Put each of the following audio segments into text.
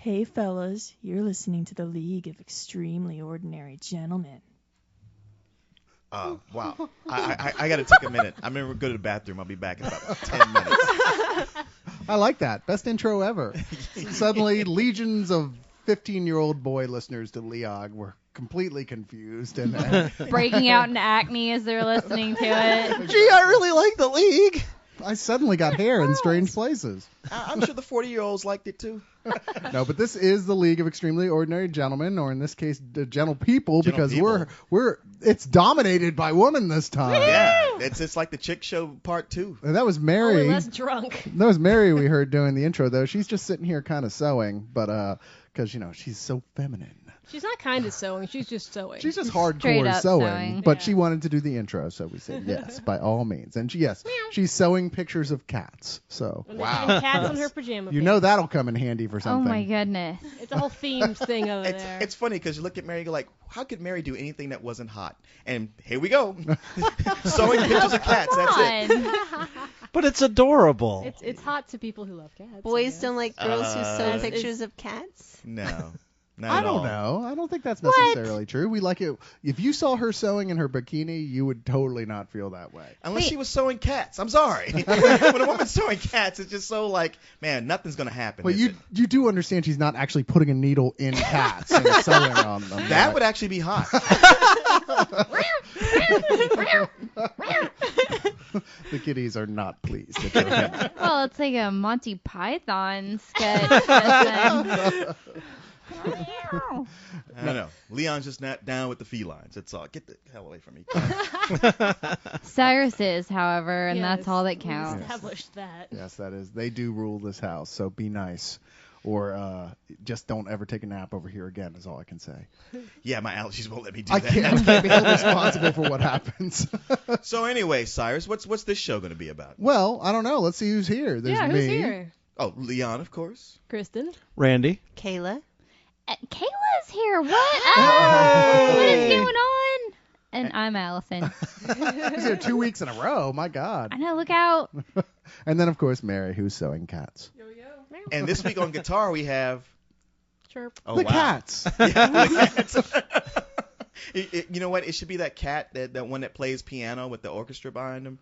Hey fellas, you're listening to the League of Extremely Ordinary Gentlemen. Wow. I got to take a minute. I'm going to go to the bathroom. I'll be back in about 10 minutes. I like that. Best intro ever. Suddenly, legions of 15-year-old boy listeners to Leog were completely confused and breaking out in acne as they're listening to it. Gee, I really like the League. I suddenly got hair in strange places. I'm sure the 40-year-olds liked it too. No, but this is the League of Extremely Ordinary Gentlemen, or in this case, the gentle people, because people. it's dominated by women this time. Yeah, it's like the chick show part 2. And that was Mary. Only less drunk. That was Mary we heard doing the intro, though. She's just sitting here kind of sewing, but because she's so feminine. She's not kind of sewing. She's just sewing. She's just Straight hardcore up sewing, but Yeah. she wanted to do the intro, so we said yes, by all means. And she's sewing pictures of cats. So And cats on her pajama you pants. know that'll come in handy for Oh something. my goodness. It's a whole themes thing over there. It's funny because you look at Mary and go like, how could Mary do anything that wasn't hot? And here we go. Sewing pictures of cats. That's it. Fun. But it's adorable. It's hot to people who love cats. I Boys guess. don't like girls who sew It's- pictures of cats? No. Not I at don't all. know. I don't think that's necessarily true. We like it. If you saw her sewing in her bikini, you would totally not feel that way. Unless Wait. she was sewing cats. I'm sorry. When a woman's sewing cats, it's just so like, man, nothing's going to happen. But is you it? you do understand she's not actually putting a needle in cats and sewing on them. That right? would actually be hot. The kitties are not pleased. It's okay. Well, it's like a Monty Python sketch. But I don't know. Leon's just not down with the felines. That's all. Get the hell away from me. Cyrus is, however, and Yes, that's all that we counts. established that. Yes, that is. They do rule this house, so be nice. Or just don't ever take a nap over here again is all I can say. Yeah, my allergies won't let me do I that. can't be held responsible for what happens. So anyway, Cyrus, what's this show going to be about? Well, I don't know. Let's see who's here. There's Yeah, me. who's here? Oh, Leon, of course. Kristen. Randy. Kayla? Kayla's here. What? Oh, what is going on? And I'm Allison. He's here 2 weeks in a row. My God. I know. Look out. And then, of course, Mary, who's sewing cats. And this week on guitar we have Chirp. oh the wow. cats. Yeah, the cats. You know what? It should be that cat, that one that plays piano with the orchestra behind him.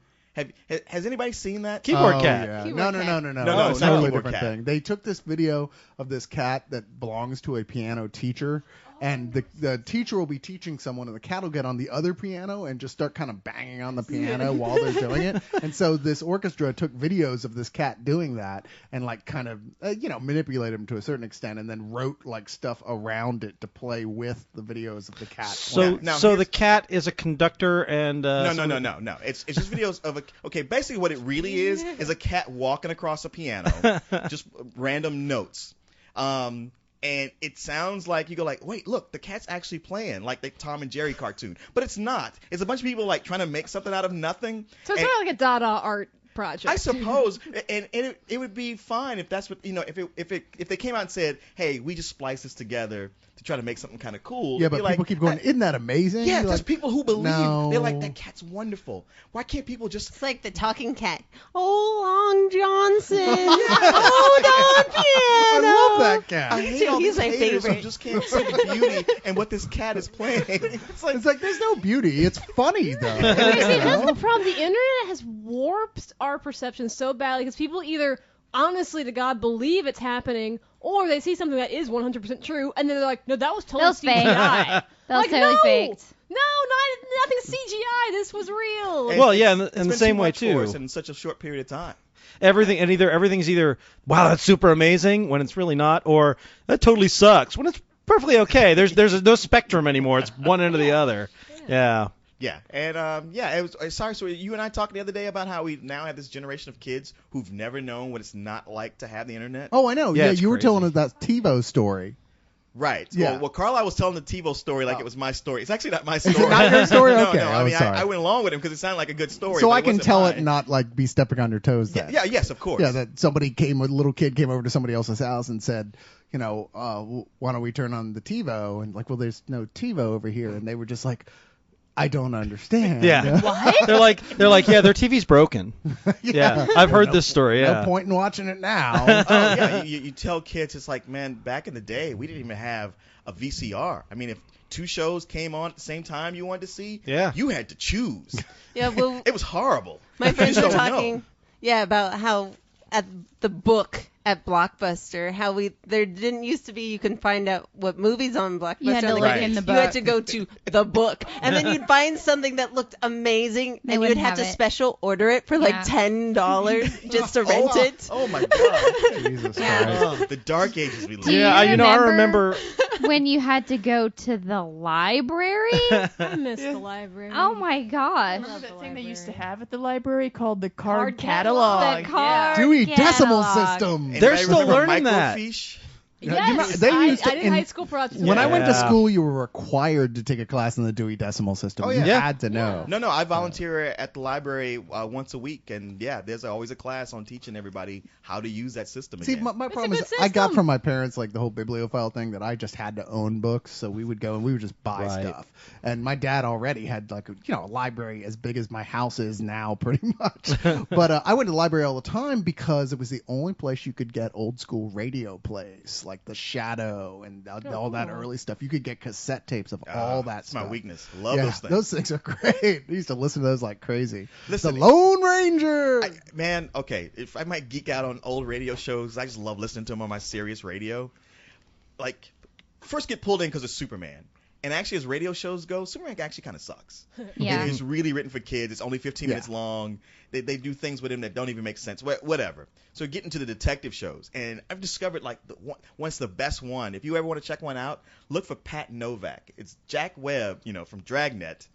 Has anybody seen that? Keyboard Oh, cat. Yeah. Keyboard No. cat. No, it's not totally keyboard different cat. thing. They took this video of this cat that belongs to a piano teacher, and the teacher will be teaching someone, and the cat will get on the other piano and just start kind of banging on the piano while they're doing it. And so this orchestra took videos of this cat doing that and like kind of manipulated them to a certain extent, and then wrote like stuff around it to play with the videos of the cat. So, Now, so here's- the cat is a conductor and No. It's just videos of basically what it really is a cat walking across a piano, just random notes. And it sounds like you go like, wait, look, the cat's actually playing like the Tom and Jerry cartoon, but it's not. It's a bunch of people like trying to make something out of nothing. So it's And- kind of like a Dada art project. I suppose, and it would be fine if that's what if they came out and said, hey, we just spliced this together to try to make something kind of cool. Yeah, It'd be but like, people keep going, isn't that amazing? Yeah, You're there's like, people who believe. no. They're like, that cat's wonderful. Why can't people just? It's like the talking cat. Oh, Long Johnson. Oh, Don Piano. I love that cat. I hate all He's these my haters who favorite. just can't see the beauty and what this cat is playing. It's like, It's like there's no beauty. It's funny though. See, that's You the know? problem. The internet has warped our perception so badly because people either honestly to God believe it's happening, or they see something that is 100% true, and then they're like, no, that was totally That was fake. CGI. That was like, totally no, faked. No, nothing's CGI. This was real. And Well, yeah, in it's the been same too way much for us too. in such a short period of time. Everything's either wow, that's super amazing when it's really not, or that totally sucks when it's perfectly okay. There's no spectrum anymore. It's one end or the other. Yeah. Yeah, and it was. Sorry, so you and I talked the other day about how we now have this generation of kids who've never known what it's not like to have the internet. Oh, I know. Yeah, Yeah, it's you were crazy. telling us that TiVo story. Right. Yeah. Well, Carlisle was telling the TiVo story like Oh. it was my story. It's actually not my Is story. it not your story? No, Okay, no. I I'm mean, sorry. I went along with him because it sounded like a good story. So but I it can wasn't tell mine. it and not like be stepping on your toes. Then. Yes, of course. Yeah, that somebody a little kid came over to somebody else's house and said, why don't we turn on the TiVo? And like, well, there's no TiVo over here. And they were just like, I don't understand. Yeah. What? They're like, yeah, their TV's broken. Yeah, I've heard this story. Yeah. No point in watching it now. Oh yeah, you tell kids, it's like, man, back in the day we didn't even have a VCR. I mean, if 2 shows came on at the same time you wanted to see, you had to choose. Yeah, well, It was horrible. my You friends just were don't talking, know. about how at the book at Blockbuster, how there didn't used to be you can find out what movies on Blockbuster. You had to are. look in the You had book. to go to the book, and then you'd find something that looked amazing, They and you'd wouldn't have to have it. special order it for like Yeah. $10 just to rent it. Oh my god. Jesus Yeah. Christ. Oh, the dark ages we live Do in. you Yeah, I remember- remember. When you had to go to the library? I miss the library. Oh my gosh. Remember that thing they used to have at the library called the card Card catalog? catalog. The card Dewey Decimal catalog. System. Anybody They're still remember learning that. microfiche? Yes, You know, they used to I did in- high school projects. When I went to Yeah. school, you were required to take a class in the Dewey Decimal System. Oh, You yeah. had to know. No, I volunteer at the library once a week, and yeah, there's always a class on teaching everybody how to use that system See, again. my It's a problem good is I got system. from my parents like the whole bibliophile thing that I just had to own books, so we would go and we would just buy Right. stuff. And my dad already had like a library as big as my house is now, pretty much. But I went to the library all the time because it was the only place you could get old school radio plays, like The Shadow and all that early stuff. You could get cassette tapes of all that It's stuff. my weakness. Love Yeah, those things. those things are great. I used to listen to those like crazy. Listen, the Lone Ranger. Man, okay, if I might geek out on old radio shows, I just love listening to them on my Sirius radio. Like, first get pulled in because of Superman. And actually, as radio shows go, Superman actually kind of sucks. Yeah. It's really written for kids. It's only 15 Yeah. minutes long. They do things with him that don't even make sense. Whatever. So get into the detective shows. And I've discovered, like, one's the best one. If you ever want to check one out, look for Pat Novak. It's Jack Webb, from Dragnet,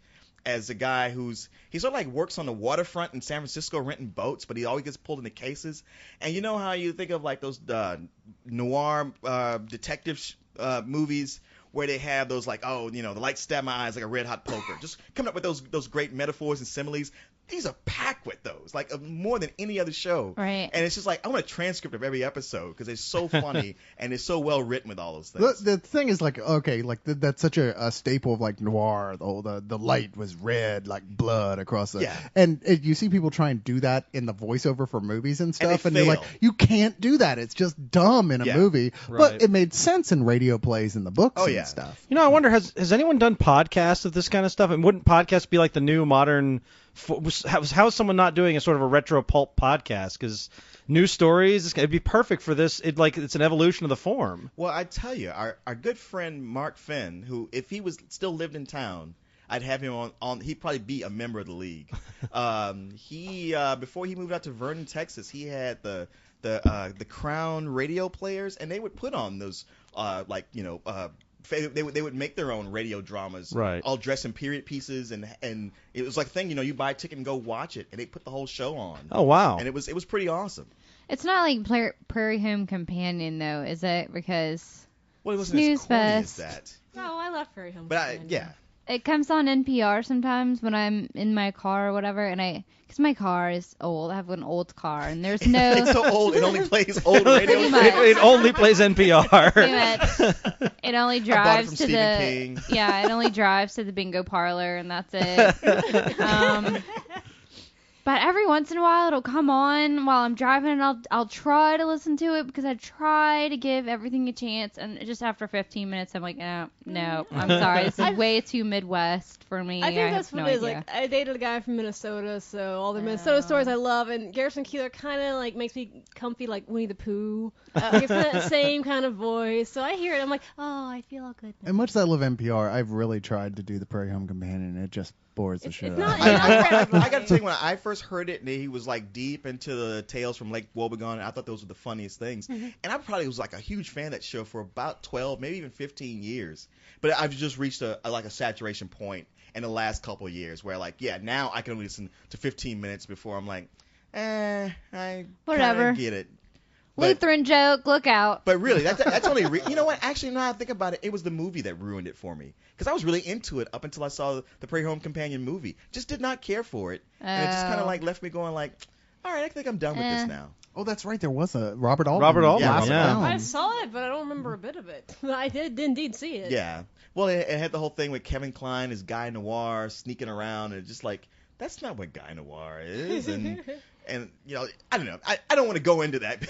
as a guy he sort of like works on the waterfront in San Francisco renting boats, but he always gets pulled into cases. And you know how you think of like those noir detective movies where they have those like, the light stab my eyes like a red hot poker. Just coming up with those great metaphors and similes. These are packed with those, like more than any other show. Right. And it's just like, I want a transcript of every episode because it's so funny and it's so well written with all those things. The thing is, like, okay, like that's such a staple of like noir. The light was red like blood across the. Yeah. And you see people try and do that in the voiceover for movies and stuff, they and you're like, fail. you can't do that. It's just dumb in a Yeah. movie. Right. But it made sense in radio plays and the books Oh, and yeah. stuff. I wonder, has anyone done podcasts of this kind of stuff? And wouldn't podcasts be like the new modern? How is someone not doing a sort of a retro pulp podcast? Because news stories, it'd be perfect for this. It's an evolution of the form. Well, I tell you, our good friend Mark Finn, who if he was still lived in town, I'd have him on. He'd probably be a member of the league. He before he moved out to Vernon, Texas, he had the Crown radio players, and they would put on those they would make their own radio dramas, Right. all dressed in period pieces, and it was like a thing, you buy a ticket and go watch it, and they put the whole show on. Oh wow! And it was pretty awesome. It's not like Prairie Home Companion, though, is it? Because Well, it wasn't Snooze as corny as fest. that. Oh, I love Fairy Home. But Companion. it comes on NPR sometimes when I'm in my car or whatever, and because my car is old. I have an old car, and there's no... It's so old, it only plays old radio. Pretty much. It only plays NPR. Pretty much. It only bought it drives from to Stephen the King. yeah. It only drives to the bingo parlor, and that's it. But every once in a while, it'll come on while I'm driving, and I'll try to listen to it because I try to give everything a chance. And just after 15 minutes, I'm like, no, I'm sorry, this is way too Midwest for me. I think have that's no what it is. idea. Like, I dated a guy from Minnesota, so all the Minnesota stories I love, and Garrison Keillor kind of like makes me comfy, like Winnie the Pooh. Like, it's that same kind of voice, so I hear it, I'm like, oh, I feel all good now. And much as I love NPR, I've really tried to do the Prairie Home Companion, and it just bores the shit it's out of not- me. I got to tell you, when I first heard it, and he was like deep into the tales from Lake Wobegon, I thought those were the funniest things. And I probably was like a huge fan of that show for about 12, maybe even 15 years. But I've just reached a saturation point in the last couple of years where now I can only listen to 15 minutes before I'm like, I Whatever. kinda get it. But- Lutheran joke, look out. But really, that's only you know what? Actually, now I think about it, it was the movie that ruined it for me because I was really into it up until I saw the Prairie Home Companion movie. Just did not care for it, and it just kind of like left me going like, all right, I think I'm done with this now. Oh, that's right. There was a Robert Altman. Robert Altman, Lost yeah. Bound. I saw it, but I don't remember a bit of it. I did indeed see it. Yeah. Well, it had the whole thing with Kevin Kline as Guy Noir sneaking around, and just like, that's not what Guy Noir is. And you know, I don't know. I don't want to go into that,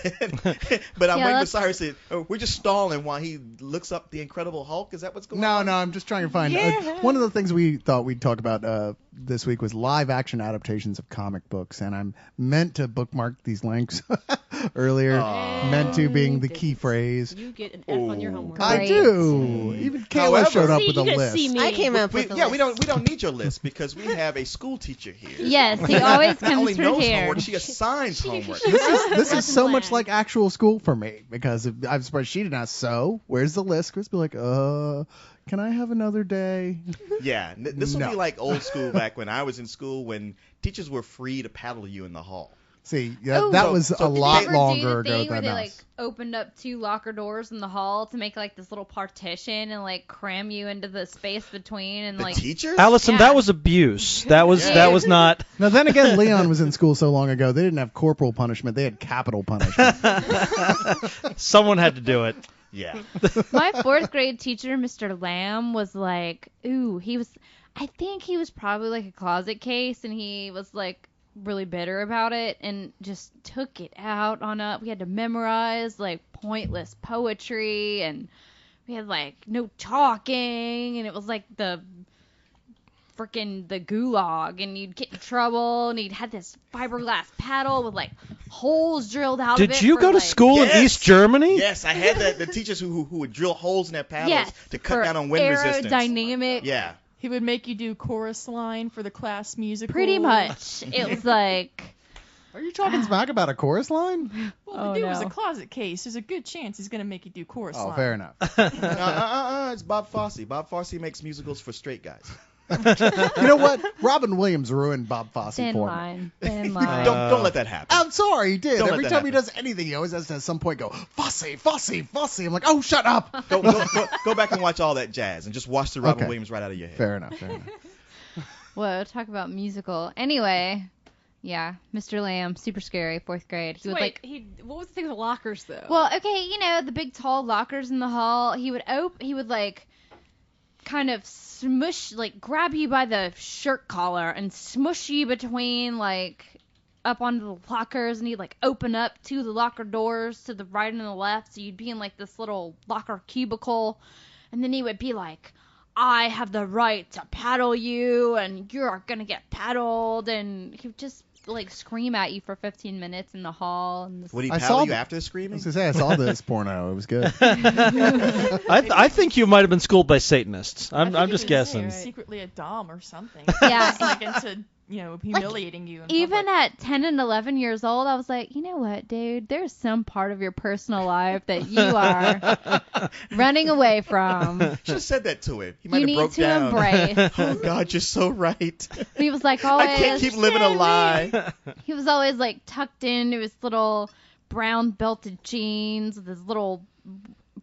but I'm waiting for Cyrus to say, oh, we're just stalling while he looks up the Incredible Hulk. Is that what's going on? No, I'm just trying to find. Yeah. One of the things we thought we'd talk about this week was live action adaptations of comic books, and I'm meant to bookmark these links earlier. Aw. Meant to being the key phrase. You get an F on your homework. I Great. do. Even Kayla However- showed up See, with you a gotta list. see me. I came up with a We list. don't need your list because we have a school teacher here. Yes, he always Not only comes through knows here. homework, she assigns homework. This is so much plan. like actual school for me because I'm surprised she didn't ask. So where's the list? Chris be like, can I have another day? Yeah, this will No. be like old school back when I was in school when teachers were free to paddle you in the hall. See, Oh. that was So a did they lot Did they ever longer do the ago thing where than they us. like opened up 2 locker doors in the hall to make like this little partition and like cram you into the space between and The like teachers? Allison, Yeah. that was abuse. That was not. Now then again, Leon was in school so long ago they didn't have corporal punishment; they had capital punishment. Someone had to do it. Yeah. my 4th grade teacher, Mr. Lamb, was like, I think he was probably like a closet case and he was like really bitter about it and just took it out on us. We had to memorize like pointless poetry and we had like no talking and it was like the gulag and you'd get in trouble and he'd had this fiberglass paddle with like holes drilled out of it. Did you for, go to like- school in Yes. East Germany? Yes, I had the teachers who would drill holes in their paddles Yes, to cut for down on wind resistance. aerodynamic. Yeah. He would make you do chorus line for the class musical. Pretty much. It was like, Are you talking smack about a chorus line? Well, Oh, the dude was no. a closet case. There's a good chance he's gonna make you do chorus Oh, line. fair enough. It's Bob Fosse. Bob Fosse makes musicals for straight guys. You know what? Robin Williams ruined Bob Fosse thin for me. line, thin line. Don't let that happen. I'm sorry, he did. Don't let Every that time he happen. does anything, he always has to at some point go, Fosse, Fosse, Fosse. I'm like, oh, shut up. Go back and watch all that jazz and just watch the Robin Okay. Williams right out of your head. Fair enough. Whoa, talk about musical. Anyway, yeah, Mr. Lamb, super scary, 4th grade. He So would wait, like, what was the thing with the lockers though? well, okay, you know, the big tall lockers in the hall. He would like kind of smush, like grab you by the shirt collar and smush you between like up onto the lockers, and he'd like open up 2 of the locker doors to the right and the left, so you'd be in like this little locker cubicle, and then he would be like, I have the right to paddle you, and you're gonna get paddled, and he would just like scream at you for 15 minutes in the hall. And this, Would he I paddle saw you the- after the I screaming? was going to say, I saw this porno. It was good. I think you might have been schooled by Satanists. I think I'm he just was guessing. secretly a dom or something. Yeah. He's like into humiliating you. In even public. at 10 and 11 years old, I was like, you know what, dude? There's some part of your personal life that you are running away from. Should have said that to him. He might You have need broke to down. embrace. Oh God, you're so right. He was like always. I can't keep living a lie. He was always like tucked into his little brown belted jeans with his little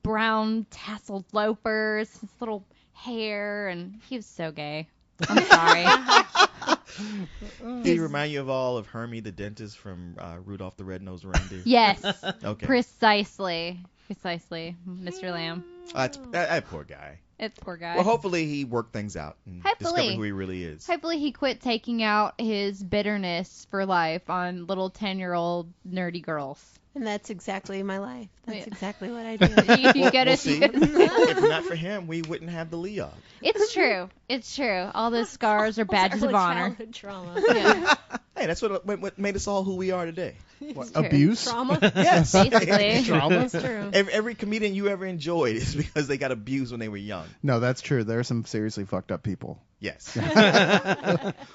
brown tasseled loafers, his little hair, and he was so gay. I'm sorry. Did he remind you of all of Hermie the dentist from Rudolph the Red-Nosed Reindeer? Yes, Okay. precisely, Mr. Lamb. That poor guy. It's poor guy. Well, hopefully he worked things out and Hopefully. discovered who he really is. Hopefully he quit taking out his bitterness for life on little 10-year-old nerdy girls. And that's exactly my life. That's Yeah. exactly what I do. You get We'll it? see. If not for him, we wouldn't have the Leog. It's true. It's true. All those scars are badges of Early honor. childhood trauma. Yeah. Hey, that's what made us all who we are today. What, true. abuse? Trauma. Yes. Basically. Trauma? It's true. Every comedian you ever enjoyed is because they got abused when they were young. No, that's true. There are some seriously fucked up people. Yes.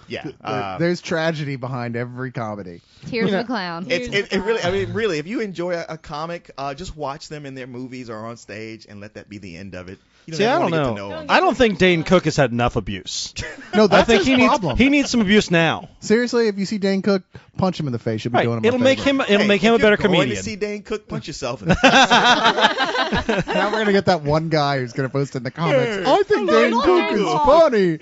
Yeah. There's tragedy behind every comedy. Tears of a clown. It really, I mean, really, if you enjoy a comic, just watch them in their movies or on stage and let that be the end of it. You See, I ever don't wanna know. get to know them. I don't think Dane Cook has had enough abuse. No, I that's think his problem. he needs some abuse now. Seriously, if you see Dane Cook, punch him in the face. You'll be Right. doing him a It'll make favor. him Hey, a if better you're going comedian. to see Dane Cook, punch yourself in the face. Now we're gonna get that one guy who's gonna post in the comments. I think Dane Cook is funny,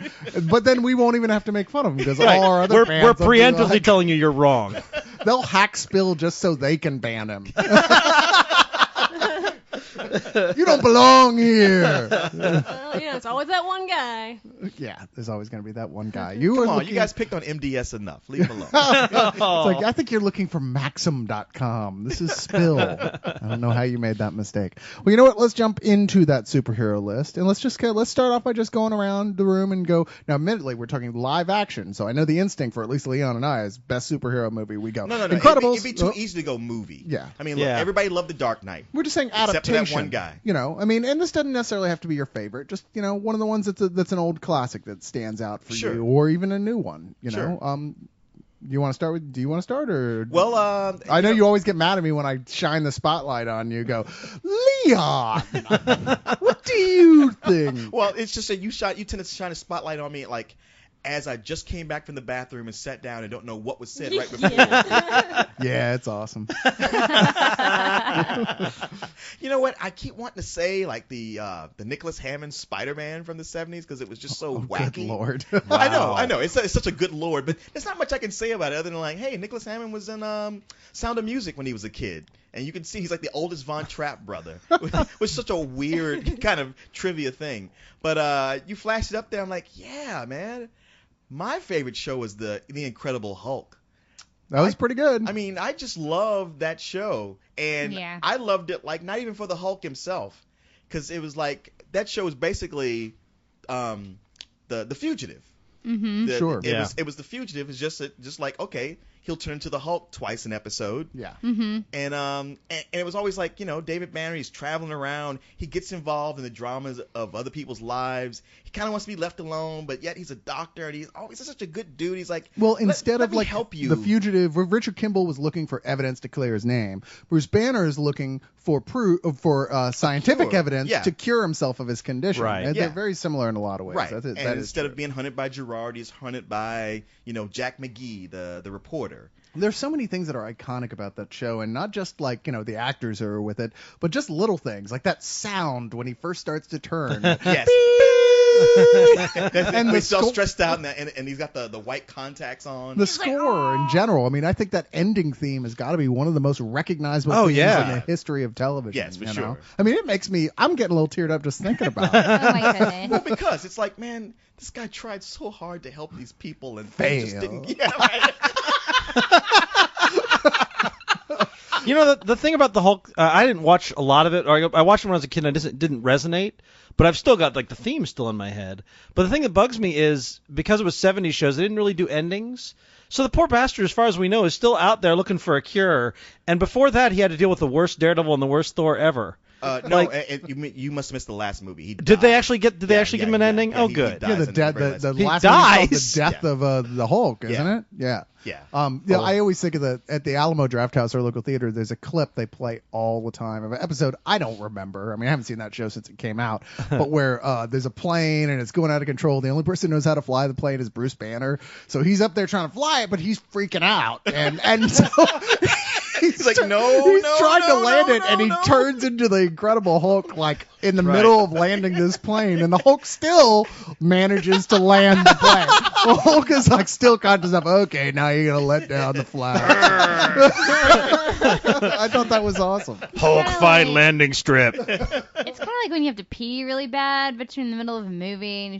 but then we won't even have to make fun of him because all our other We're fans will be preemptively like, telling you you're wrong. They'll hack Spill just so they can ban him. You don't belong here. Well, yeah, it's always that one guy. Yeah, there's always going to be that one guy. Come on, you guys picked on MDS enough. Leave him alone. It's like, I think you're looking for Maxim.com. This is Spill. I don't know how you made that mistake. Well, you know what? Let's jump into that superhero list, and let's start off by just going around the room and go. Now, admittedly, we're talking live action, so I know the instinct for at least Leon and I is best superhero movie. We go. No. Incredibles. It'd be too easy to go movie. Yeah. I mean, look, everybody loved The Dark Knight. We're just saying Except adaptation. for that one guy. You know, I mean, and this doesn't necessarily have to be your favorite. Just, you know, one of the ones that's an old classic that stands out for you, or even a new one. You know, you want to start with? Do you want to start or? Well, I know you always get mad at me when I shine the spotlight on you. Go, Leon. What do you think? Well, it's just that you tend to shine a spotlight on me like as I just came back from the bathroom and sat down and don't know what was said right before. Yeah, it's awesome. You know what? I keep wanting to say like the Nicholas Hammond Spider-Man from the 70s because it was just so wacky. Good Lord. I know. It's such a good lord, but there's not much I can say about it other than like, hey, Nicholas Hammond was in Sound of Music when he was a kid. And you can see he's like the oldest Von Trapp brother, which is such a weird kind of trivia thing. But you flashed it up there, I'm like, yeah, man. My favorite show was the Incredible Hulk. That was pretty good. I mean, I just loved that show. And I loved it, like, not even for the Hulk himself. Because it was like, that show was basically the Fugitive. Mm-hmm. Sure. It was the Fugitive. It's just like, okay, he'll turn into the Hulk twice an episode. Yeah. Mm-hmm. And it was always like, you know, David Banner, he's traveling around. He gets involved in the dramas of other people's lives. He kind of wants to be left alone, but yet he's a doctor, and he's always such a good dude. He's like, well, instead let of me like help you. The Fugitive, where Richard Kimball was looking for evidence to clear his name, Bruce Banner is looking for scientific evidence to cure himself of his condition. Right. And they're very similar in a lot of ways. Right. That and is instead true. of being hunted by Gerard, he's hunted by, you know, Jack McGee, the reporter. There's so many things that are iconic about that show, and not just like, you know, the actors who are with it, but just little things like that sound when he first starts to turn. Yes. And he's so stressed out, and he's got the white contacts on. The score in general. I mean, I think that ending theme has got to be one of the most recognizable themes in the history of television. Yes, for sure. Know? I mean, I'm getting a little teared up just thinking about it. Oh my goodness. Well, because it's like, man, this guy tried so hard to help these people, and Fail. they just didn't. Yeah, right. You know, the thing about the Hulk, I didn't watch a lot of it. Or I watched it when I was a kid, and it didn't resonate. But I've still got, like, the theme still in my head. But the thing that bugs me is, because it was 70s shows, they didn't really do endings. So the poor bastard, as far as we know, is still out there looking for a cure. And before that, he had to deal with the worst Daredevil and the worst Thor ever. No, you must have missed the last movie. Did they actually give him an ending? Yeah, oh, he good. dies The He last dies? movie is called The Death of the Hulk, isn't it? Yeah. Yeah. I always think of at the Alamo Drafthouse, our local theater, there's a clip they play all the time of an episode I don't remember. I mean, I haven't seen that show since it came out, but where there's a plane and it's going out of control. The only person who knows how to fly the plane is Bruce Banner. So he's up there trying to fly it, but he's freaking out. And so he's like, trying to land it, and he turns into the Incredible Hulk, like in the middle of landing this plane, and the Hulk still manages to land the plane. The Hulk is like still conscious of, okay, now you're gonna let down the flag. I thought that was awesome. Hulk fight landing strip. It's kind of like when you have to pee really bad, but you're in the middle of a movie and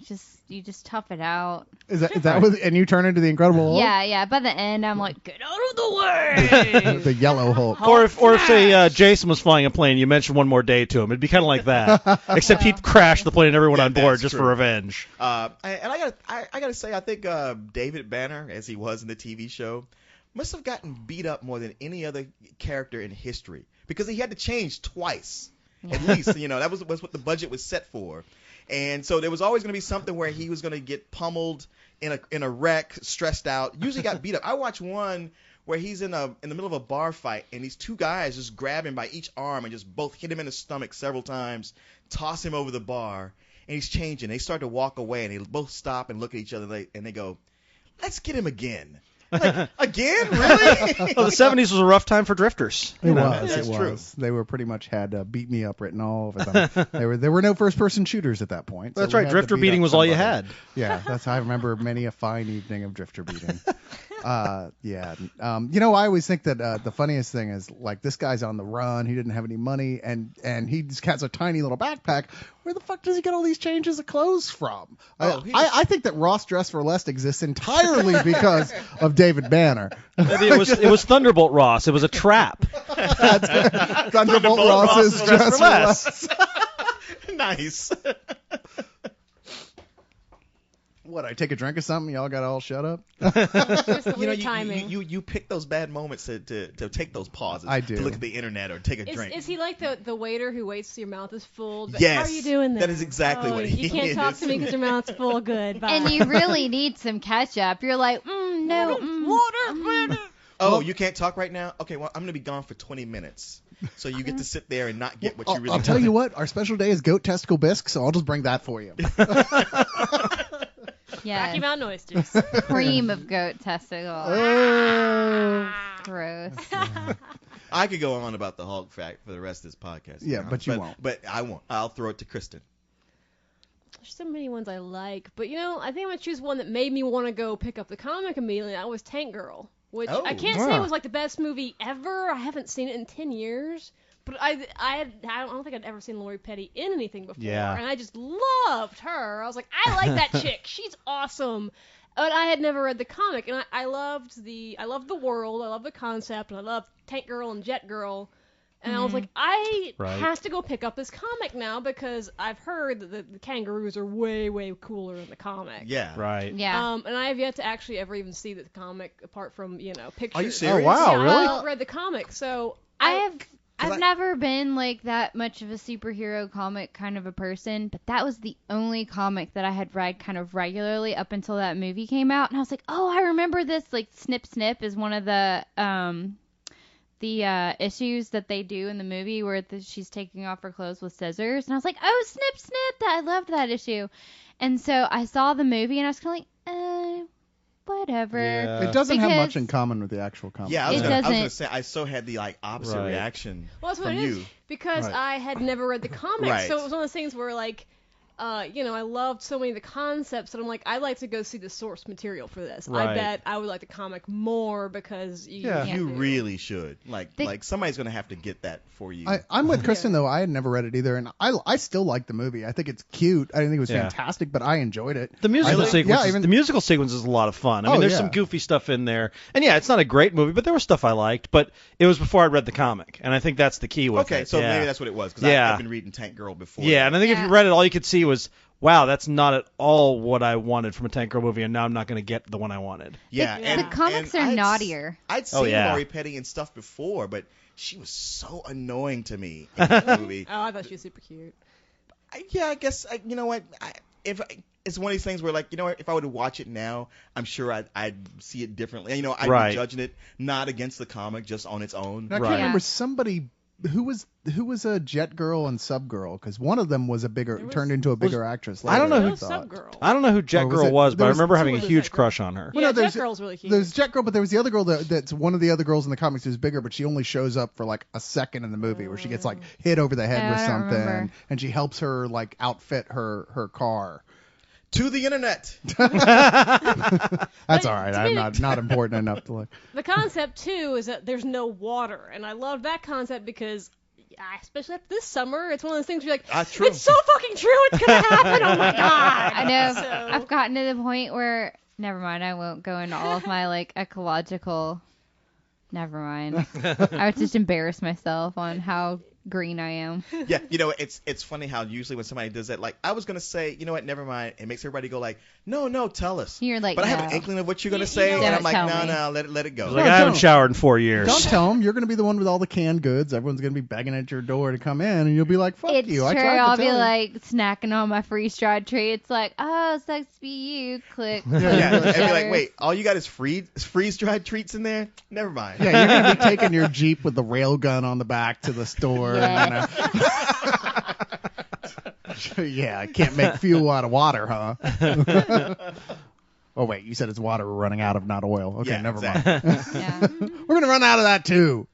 you just tough it out. Is that what, and you turn into the Incredible Hulk? Yeah. By the end, I'm like, get out of the way. The yellow Hulk. Or if say Jason was flying a plane, you mentioned one more day to him, it'd be kind of like that. Except he'd crash the plane and everyone on board just for revenge. And I gotta say, I think David Banner, as he was in the TV show, must have gotten beat up more than any other character in history because he had to change twice, at least. You know, that was what the budget was set for. And so there was always going to be something where he was going to get pummeled in a wreck, stressed out. Usually got beat up. I watched one where he's in the middle of a bar fight, and these two guys just grab him by each arm and just both hit him in the stomach several times, toss him over the bar, and he's changing. They start to walk away, and they both stop and look at each other, and they go, "Let's get him again." Like, again? Really? Well, the 70s was a rough time for drifters. It That's true. was. They were pretty much had Beat Me Up written all over them. There were no first-person shooters at that point. So That's we right. had to Drifter beat beating up was all you somebody. had. Yeah, I remember many a fine evening of drifter beating. Yeah. I always think that the funniest thing is like this guy's on the run. He didn't have any money, and he just has a tiny little backpack. Where the fuck does he get all these changes of clothes from? I think that Ross Dress for Less exists entirely because of David Banner. Maybe it was Thunderbolt Ross. It was a trap. Thunderbolt Ross's Dress for Less. Nice. What, I take a drink of something? Y'all got to all shut up? Just the weird timing. You pick those bad moments to take those pauses. I do. To look at the internet or take a drink. Is he like the waiter who waits till your mouth is full? But Yes. How are you doing that? That is exactly what he You can't talk is. to me because your mouth's full. Good. Bye. And you really need some ketchup. You're like, no, water. Oh, you can't talk right now? Okay, well, I'm going to be gone for 20 minutes. So you get to sit there and not get what you really I'll tell you what, our special day is goat testicle bisque, so I'll just bring that for you. Yeah, Rocky Mountain oysters. cream of goat testicle. Oh. Gross. I could go on about the Hulk fact for the rest of this podcast. Yeah, but you won't. But I won't. I'll throw it to Kristen. There's so many ones I like, but I think I'm gonna choose one that made me want to go pick up the comic immediately. That was Tank Girl, which Oh. I can't say was like the best movie ever. I haven't seen it in 10 years, but I don't think I'd ever seen Lori Petty in anything before, Yeah. and I just loved her. I was like, I like that chick. She's awesome. But I had never read the comic, and I loved the world, I loved the concept, and I loved Tank Girl and Jet Girl. And I was like, I have to go pick up this comic now because I've heard that the kangaroos are way, way cooler in the comic. Yeah. Right. Yeah. And I have yet to actually ever even see the comic apart from, pictures. Are you serious? Oh, wow, Yeah, really? I haven't read the comic, so I've never been like that much of a superhero comic kind of a person, but that was the only comic that I had read kind of regularly up until that movie came out, and I was like, oh, I remember this. Like Snip Snip is one of the issues that they do in the movie where she's taking off her clothes with scissors, and I was like, oh, Snip Snip, I loved that issue. And so I saw the movie and I was kind of like, whatever. Yeah. It doesn't have Because- much in common with the actual comic. Yeah, I was It gonna doesn't- say I so had the opposite Right. reaction well, that's what from it is. you. Because Right. I had never read the comic, Right. so it was one of those things where I loved so many of the concepts that I'm like, I'd like to go see the source material for this. Right. I bet I would like the comic more because Yeah. You do. really should. Like somebody's gonna have to get that for you. I'm with Kristen though. I had never read it either, and I still like the movie. I think it's cute. I didn't think it was Yeah. fantastic, but I enjoyed it. The musical Really? sequence, Yeah, even- the musical sequence is a lot of fun. I mean, Oh, there's yeah. some goofy stuff in there, and yeah, it's not a great movie, but there was stuff I liked. But it was before I read the comic, and I think that's the key with it. okay, so yeah. maybe that's what it was because Yeah. I've been reading Tank Girl before. Yeah, and I think if Yeah. you read it, all you could see was, wow, that's not at all what I wanted from a Tank Girl movie, and now I'm not going to get the one I wanted. Yeah, The and comics and are I'd naughtier. I'd seen Oh, yeah. Lori Petty and stuff before, but she was so annoying to me in that movie. Oh, I thought she was super cute. I guess you know what? It's one of these things where, like, if I were to watch it now, I'm sure I'd see it differently. I'd Right. be judging it not against the comic, just on its own. And I Right. can't remember Yeah. somebody who was a Jet Girl and Sub Girl, because one of them was turned into a bigger actress. I don't later, know No who- Sub Girl. I don't know who Jet Oh, was Girl it- was, but there I was remember two having a of huge Jet Girl. crush on her. Well, Yeah, no, Jet Girl's really cute. There's Jet Girl, but there was the other girl that's one of the other girls in the comics who's bigger, but she only shows up for like a second in the movie where she gets like hit over the head Yeah, with I don't something, remember. and she helps her like outfit her car. To the internet. That's all right. to I'm me- not important enough to look. The concept too is that there's no water, and I love that concept because, especially after this summer, it's one of those things where you're like, True. it's so fucking true, it's gonna happen. Oh my god! I know. So- I've gotten to the point where, never mind, I won't go into all of my like ecological. Never mind. I would just embarrass myself on how green I am. Yeah, it's funny how usually when somebody does that, like, I was gonna say, you know what, never mind. It makes everybody go like, no, tell us. You're like, But I have an no. inkling of what you're gonna You say, don't and I'm like, tell me. no, let it go. Like, No, I haven't don't. showered in 4 years. Don't tell them. You're going to be the one with all the canned goods. Everyone's going to be begging at your door to come in, and you'll be like, "Fuck It's you!" true. I tried to I'll tell be you. like snacking on my freeze-dried treats, like, oh, sucks to be you. Click. Yeah, click, and be shutter. like, wait, all you got is freeze-dried treats in there? Never mind. Yeah, you're going to be taking your Jeep with the rail gun on the back to the store. Yeah. Yeah, I can't make fuel out of water, huh? Oh, wait, you said it's water we're running out of, not oil. Okay, Yeah, never exactly. mind. Yeah. We're going to run out of that, too.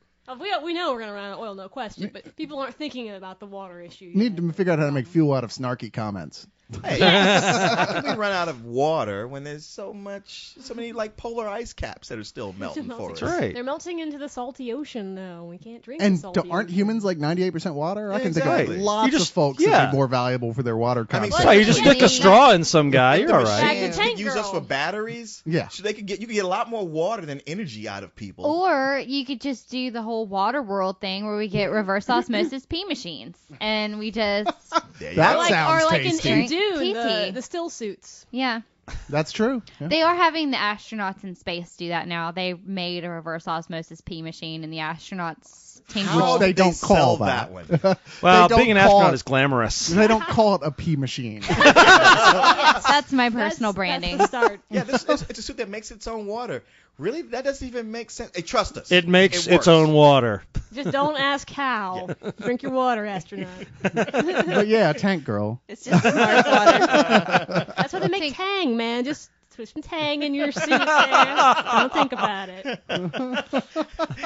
We know we're gonna run out of oil, no question. But people aren't thinking about the water issue. You need to figure out how to make fuel out of snarky comments. Hey, how can we run out of water when there's so many like polar ice caps that are still melting for us? That's right. They're melting into the salty ocean, though. We can't drink And the salty aren't ocean. humans like 98% water? I Yeah, can think exactly. of lots You just- of folks yeah. that'd be more valuable for their water I mean, content. Right, you just Yeah, stick a straw in some guy. If You're the all right. Back to machines Tank could use us Girl. for batteries. Yeah. So you could get a lot more water than energy out of people. Or you could just do the whole water world thing where we get reverse osmosis pee machines and we just There you That go. sounds or like tasty. in Dune, Tasty. the still suits. yeah. That's true. Yeah. They are having the astronauts in space do that now. They made a reverse osmosis pee machine and the astronauts tingle. How Which they did don't sell call that. one? Well, They being an don't call astronaut it- is glamorous. They don't call it a pee machine. That's my personal branding. That's the start. Yeah, it's a suit that makes its own water. Really? That doesn't even make sense. Hey, trust us. It makes It its works. own water. Just don't ask how. Drink your water, astronaut. But yeah, Tank Girl. It's just smart water. That's why they make Tang, man. Just put some Tang in your suit, man. Don't think about it.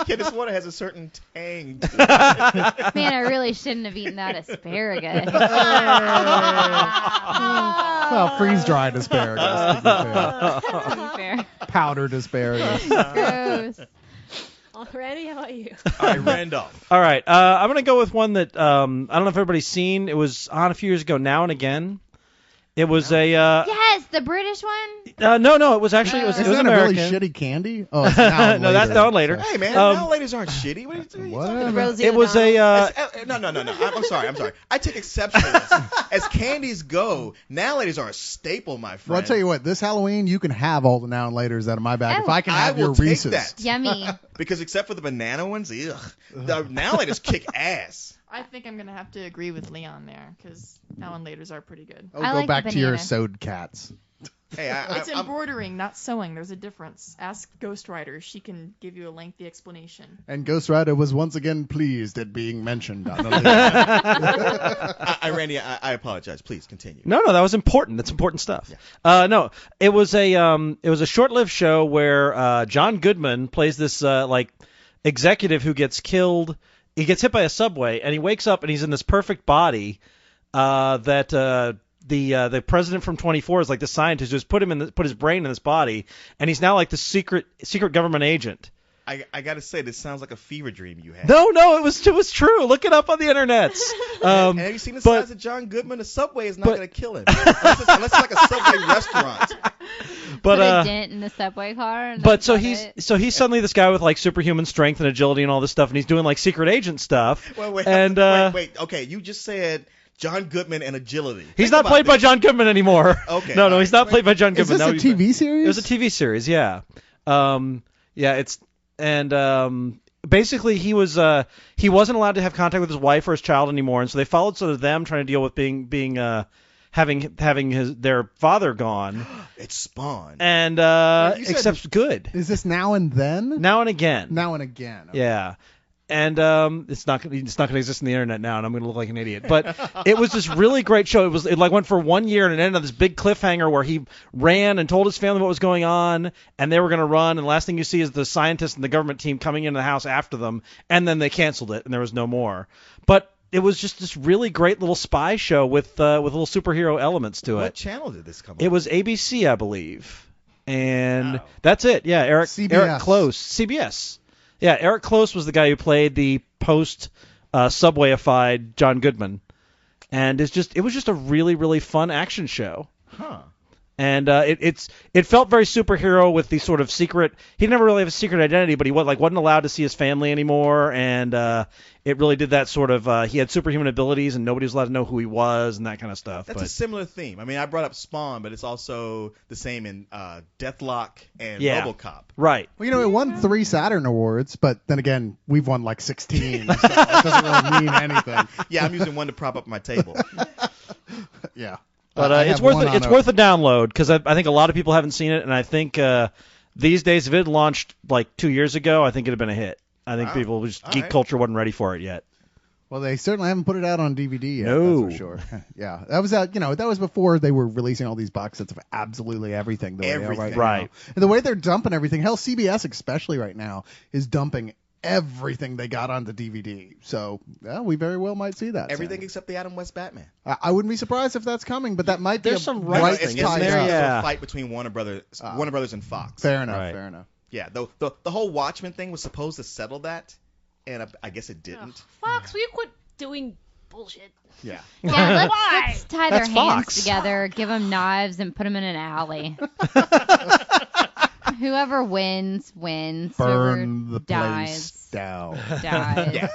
Yeah, this water has a certain tang to it. Man, I really shouldn't have eaten that asparagus. Well, freeze-dried asparagus. To be fair. To be fair. Powdered asparagus. Gross. Randy, how about you? All right, Randolph. All right, I'm gonna go with one that I don't know if everybody's seen. It was on a few years ago, Now and Again. It was a Yes, the British one. no, it was actually it was Isn't that American. a really shitty candy? Oh, it's now and No, that's later. now and later. Hey, man, Um, now ladies aren't shitty. What are you talking What? Rosie It was O'Donnell. a No. I'm sorry. I take exception to this. As candies go, now ladies are a staple, my friend. Well, I'll tell you what. This Halloween, you can have all the now and laters out of my bag. Oh. If I can I have will your take Reese's. that. Yummy. Because except for the banana ones, ugh, the now ladies kick ass. I think I'm gonna have to agree with Leon there, because now and laters are pretty good. Oh, I go like the back to your banana. sewed cats. Hey, It's I'm, embroidering, not sewing. There's a difference. Ask Ghost Rider. She can give you a lengthy explanation. And Ghost Rider was once again pleased at being mentioned on the list. Randy, I apologize. Please continue. No, that was important. That's important stuff. No, it was a short-lived show where John Goodman plays this like executive who gets killed. He gets hit by a subway, and he wakes up and he's in this perfect body that the president from 24 is like the scientist who's put his brain in this body, and he's now like the secret government agent. I gotta say, this sounds like a fever dream you had. No, it was true. Look it up on the internet. And have you seen the but- size of John Goodman? A Subway is not but- gonna kill him unless it's like a Subway restaurant. But Put a dent in the subway car. And But that's so about he's it. so he's suddenly this guy with like superhuman strength and agility and all this stuff, and he's doing like secret agent stuff. Wait, and wait. Okay, you just said John Goodman and agility. he's Think not about played by this. John Goodman anymore. Okay, No, all he's right. not played by John Is Goodman. this No, a TV series? It was a TV series, yeah. Basically he wasn't allowed to have contact with his wife or his child anymore, and so they followed sort of them trying to deal with having their father gone, It's Spawn. and you said- except good Is this now and then? now and again. Now and again. Okay. Yeah. And it's not going to exist on the internet now, and I'm going to look like an idiot. But it was this really great show. It like went for 1 year, and it ended on this big cliffhanger where he ran and told his family what was going on, and they were going to run. And the last thing you see is the scientists and the government team coming into the house after them, and then they canceled it, and there was no more. But it was just this really great little spy show with little superhero elements to What it. channel did this come on? It was ABC, I believe, and Wow. that's it. Yeah, Eric CBS. Close, CBS. Yeah, Eric Close was the guy who played the post Subwayified John Goodman, and it was just a really really fun action show. Huh. And it felt very superhero with the sort of secret. He never really have a secret identity, but he wasn't allowed to see his family anymore, and it really did that sort of. He had superhuman abilities, and nobody was allowed to know who he was, and that kind of stuff. That's but a similar theme. I mean, I brought up Spawn, but it's also the same in Deathlock and Yeah. RoboCop. right. Well, it won 3 Saturn Awards, but then again, we've won like 16, so it doesn't really mean anything. Yeah, I'm using one to prop up my table. Yeah. But I it's have one worth on it's worth a download because I think a lot of people haven't seen it, and I think these days if it had launched like 2 years ago, I think it'd have been a hit. I think Wow. people just All geek right. culture wasn't ready for it yet. Well, they certainly haven't put it out on DVD yet. No. That's for sure. Yeah, that was out. That was before they were releasing all these box sets of absolutely everything. The way they are Everything. right now. Right. And the way they're dumping everything. Hell, CBS especially right now is dumping everything they got onto DVD. So we very well might see that. Everything soon. except the Adam West Batman. I wouldn't be surprised if that's coming, but that might be There's a some bright rights It's thing tie in there, up. yeah. a fight between Warner Brothers and Fox. Fair enough. Right. Fair enough. Yeah, the whole Watchmen thing was supposed to settle that, and I guess it didn't. Fox, will you quit doing bullshit? Yeah. Yeah, Why? let's tie their That's hands Fox. together, give them knives, and put them in an alley. Whoever wins. Burn Whoever the dies. place down. Dies.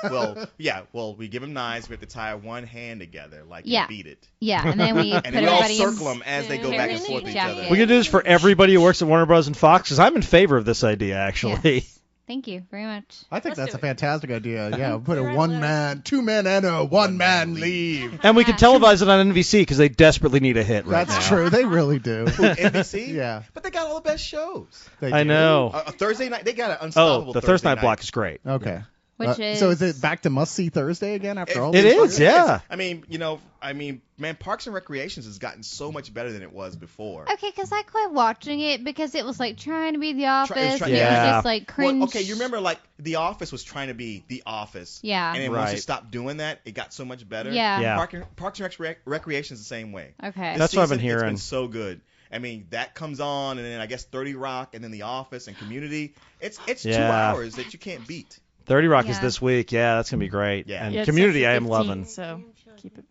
Well, we give them knives. We have to tie one hand together, like Yeah. you beat it, Yeah, and then we put and then we all everybody circle in. them as they go back and forth with each other. We could do this for everybody who works at Warner Bros. and Fox, because I'm in favor of this idea, actually. Yes. Thank you very much. I think Let's that's a do it. fantastic idea. Yeah, put a You're right, one Larry. man, 2 men enter, 1 man leave. And we could televise it on NBC, because they desperately need a hit right That's now. true. They really do. NBC. Yeah. But they got all the best shows. They I do. know. A Thursday night, they got an unstoppable. Oh, the Thursday night block is great. Okay. Which So is it back to must see Thursday again after all? It these is, years? yeah. I mean, man, Parks and Recreations has gotten so much better than it was before. Okay, because I quit watching it because it was like trying to be The Office. it was and trying- it Yeah. was just like cringe. Well, okay, you remember like The Office was trying to be The Office. Yeah. And then once you Right. stopped doing that, it got so much better. Yeah. Yeah. Parks and Recreation is the same way. Okay. This That's what I've been season, It's hearing. been so good. I mean, that comes on, and then I guess 30 Rock, and then The Office and Community. It's 2 Yeah. hours that you can't beat. 30 Rock is Yeah. this week. Yeah, that's going to be great. Yeah. And Yeah, it Community, starts I at am 15, loving. So keep it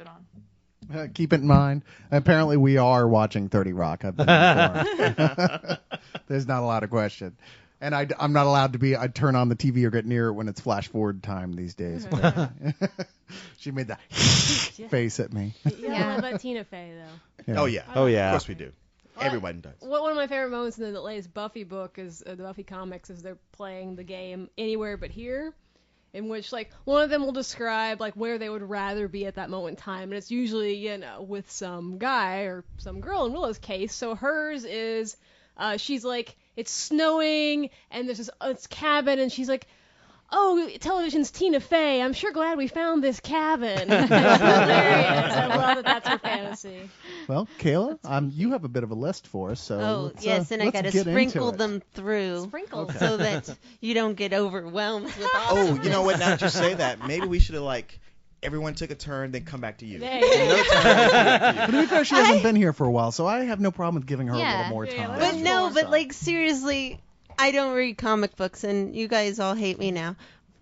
on. Keep it in mind. Apparently, we are watching 30 Rock. I've been informed. There's not a lot of question. And I'm not allowed to be. I turn on the TV or get near it when it's flash forward time these days. She made that face at me. Yeah, about Tina Fey though. Oh, yeah. Oh, yeah. Of course we do. Everyone does. One of my favorite moments in the latest Buffy book is the Buffy comics is they're playing the game Anywhere But Here, in which like one of them will describe like where they would rather be at that moment in time, and it's usually with some guy or some girl in Willow's case. So hers is she's like it's snowing and there's this cabin, and she's like, oh, television's Tina Fey. I'm sure glad we found this cabin. It's hilarious. I love that that's her fantasy. Well, Kayla, you have a bit of a list for us. So Oh, let's, yes, and I let's got to get sprinkle into it. them through Sprinkles. so that you don't get overwhelmed with all Oh, of you know this. what? Now that you say that, maybe we should have like everyone took a turn, then come back to you. There you go. Another turn, then come back to But to you. be fair, she hasn't been here for a while, so I have no problem with giving her a Yeah. little more Yeah, time. that's But no, Sure. but like seriously, I don't read comic books, and you guys all hate me now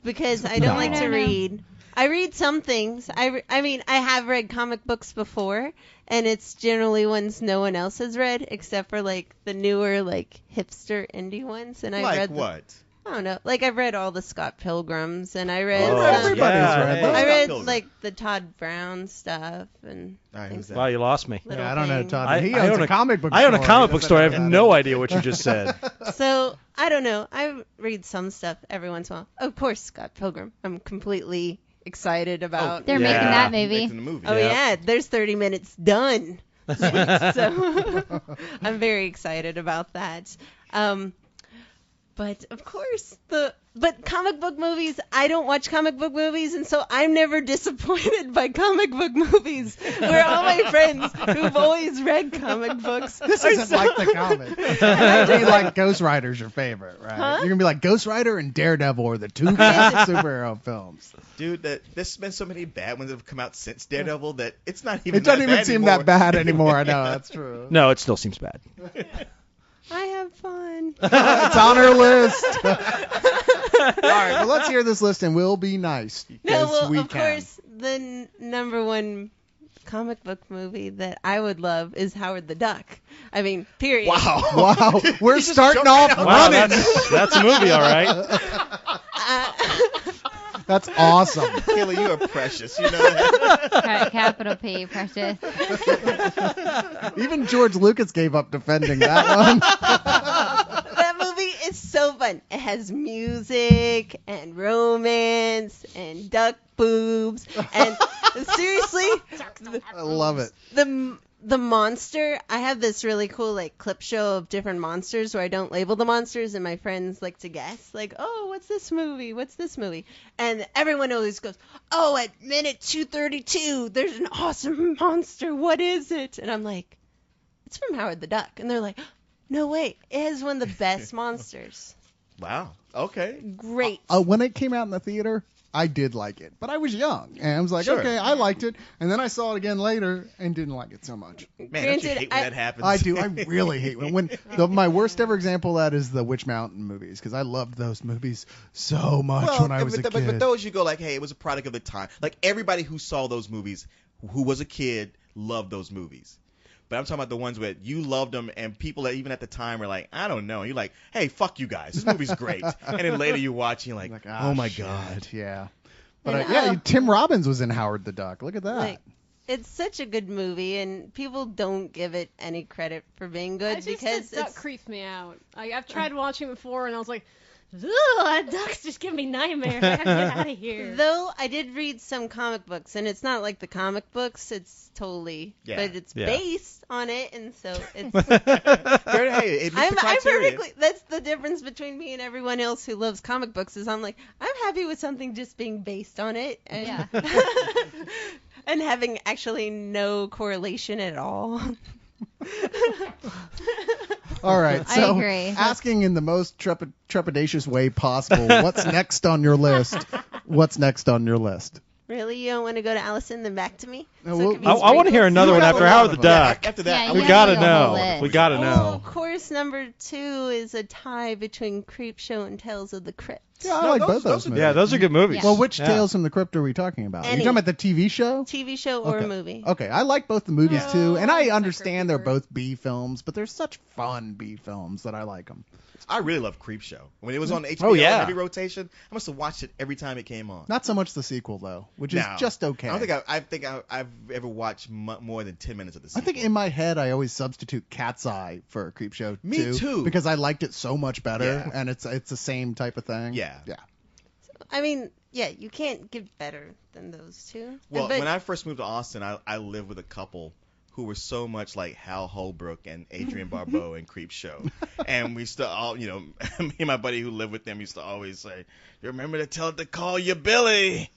because I don't No. like to No. read. I read some things. I mean, I have read comic books before, and it's generally ones no one else has read, except for like the newer, like hipster indie ones. And I Like read what? I don't know. Like I've read all the Scott Pilgrims, and I read. Oh, everybody's yeah, read hey. those. I Scott read Pilgrim. like the Todd Brown stuff and All right, who's that? Wow, you lost me. little Yeah, I don't know, things. Todd. He owns own a comic book I own a store. comic He book doesn't store. I know have about no it. idea what you just said. So I don't know. I read some stuff every once in a while. Of course, Scott Pilgrim. I'm completely excited about. They're Yeah. making that movie. Making the movie. Oh Yeah. yeah, there's 30 minutes done. So I'm very excited about that. But of course but comic book movies, I don't watch comic book movies, and so I'm never disappointed by comic book movies. Where all my friends who've always read comic books This are isn't so- like the comic. Be like Ghost Rider's your favorite, right? Huh? You're gonna be like Ghost Rider and Daredevil are the two best superhero films. Dude, there's been so many bad ones that have come out since Daredevil that it's not even. It doesn't that even bad seem anymore. that bad anymore. I know that's true. No, it still seems bad. I have fun. It's on her list. All right, well, let's hear this list, and we'll be nice. No, because well, we of can. course, the number one comic book movie that I would love is Howard the Duck. I mean, period. Wow. Wow, we're just starting jumped off right out. Wow, running. that's a movie, all right. That's awesome. Kayla, you are precious. You know that? Capital P, precious. Even George Lucas gave up defending that one. That movie is so fun. It has music and romance and duck boobs and seriously, I love it. the monster. I have this really cool like clip show of different monsters where I don't label the monsters and my friends like to guess like, oh, what's this movie? What's this movie? And everyone always goes, oh, at minute 232, there's an awesome monster. What is it? And I'm like, it's from Howard the Duck. And they're like, no, wait, it has one of the best monsters. Wow. Okay. Great. When it came out in the theater, I did like it, but I was young, and I was like, Sure. okay, I liked it, and then I saw it again later and didn't like it so much. Man, don't you Granted, hate when that happens? I do. I really hate my worst ever example of that is the Witch Mountain movies, because I loved those movies so much when I was a kid. But those you go like, hey, it was a product of the time. Like everybody who saw those movies, who was a kid, loved those movies. But I'm talking about the ones where you loved them, and people that even at the time were like, I don't know. And you're like, hey, fuck you guys. This movie's great. And then later you watch, and you're like, oh my shit. god. Yeah. But And, yeah, Tim Robbins was in Howard the Duck. Look at that. Like, it's such a good movie, and people don't give it any credit for being good because that duck it's creeps me out. I've tried watching it before, and I was like, ugh, that duck's just giving me nightmares. I gotta get out of here. Though I did read some comic books, and it's not like the comic books. It's totally, Yeah. but it's Yeah. based on it, and so it's. Hey, it meets the I'm criteria. perfectly. That's the difference between me and everyone else who loves comic books. Is I'm like, I'm happy with something just being based on it, and Yeah. and having actually no correlation at all. All right. I So agree. asking in the most trepidatious way possible, what's next on your list? What's next on your list? Really, you don't want to go to Allison then back to me? No, it we'll- could be I want to hear sprinkles? another You one have after a lot Howard the of them. Duck. After that, Yeah, We you gotta have to go know. whole list. We gotta Oh, know. of course, number 2 is a tie between Creepshow and Tales of the Crypt. Yeah, I No, like those- both those those are movies. Yeah, those are good movies. Yeah. Well, which Yeah. Tales from the Crypt are we talking about? Are you Any. talking about the TV show? TV show or Okay. a movie. Okay, I like both the movies too, and I I like understand they're Creepshow. both B films, but they're such fun B films that I like them. I really love Creepshow. When it was on HBO Oh, yeah. in heavy rotation, I must have watched it every time it came on. Not so much the sequel though, which is No. just okay. I don't think I've ever watched more than 10 minutes of the I sequel. think in my head I always substitute Cat's Eye for Creepshow Me too. because I liked it so much better, Yeah. and it's the same type of thing. Yeah. Yeah. I mean, yeah, you can't get better than those two. Well, But when I first moved to Austin, I lived with a couple who were so much like Hal Holbrook and Adrienne Barbeau in Creepshow. And we used to all, me and my buddy who lived with them used to always say, you remember to tell it to call you Billy.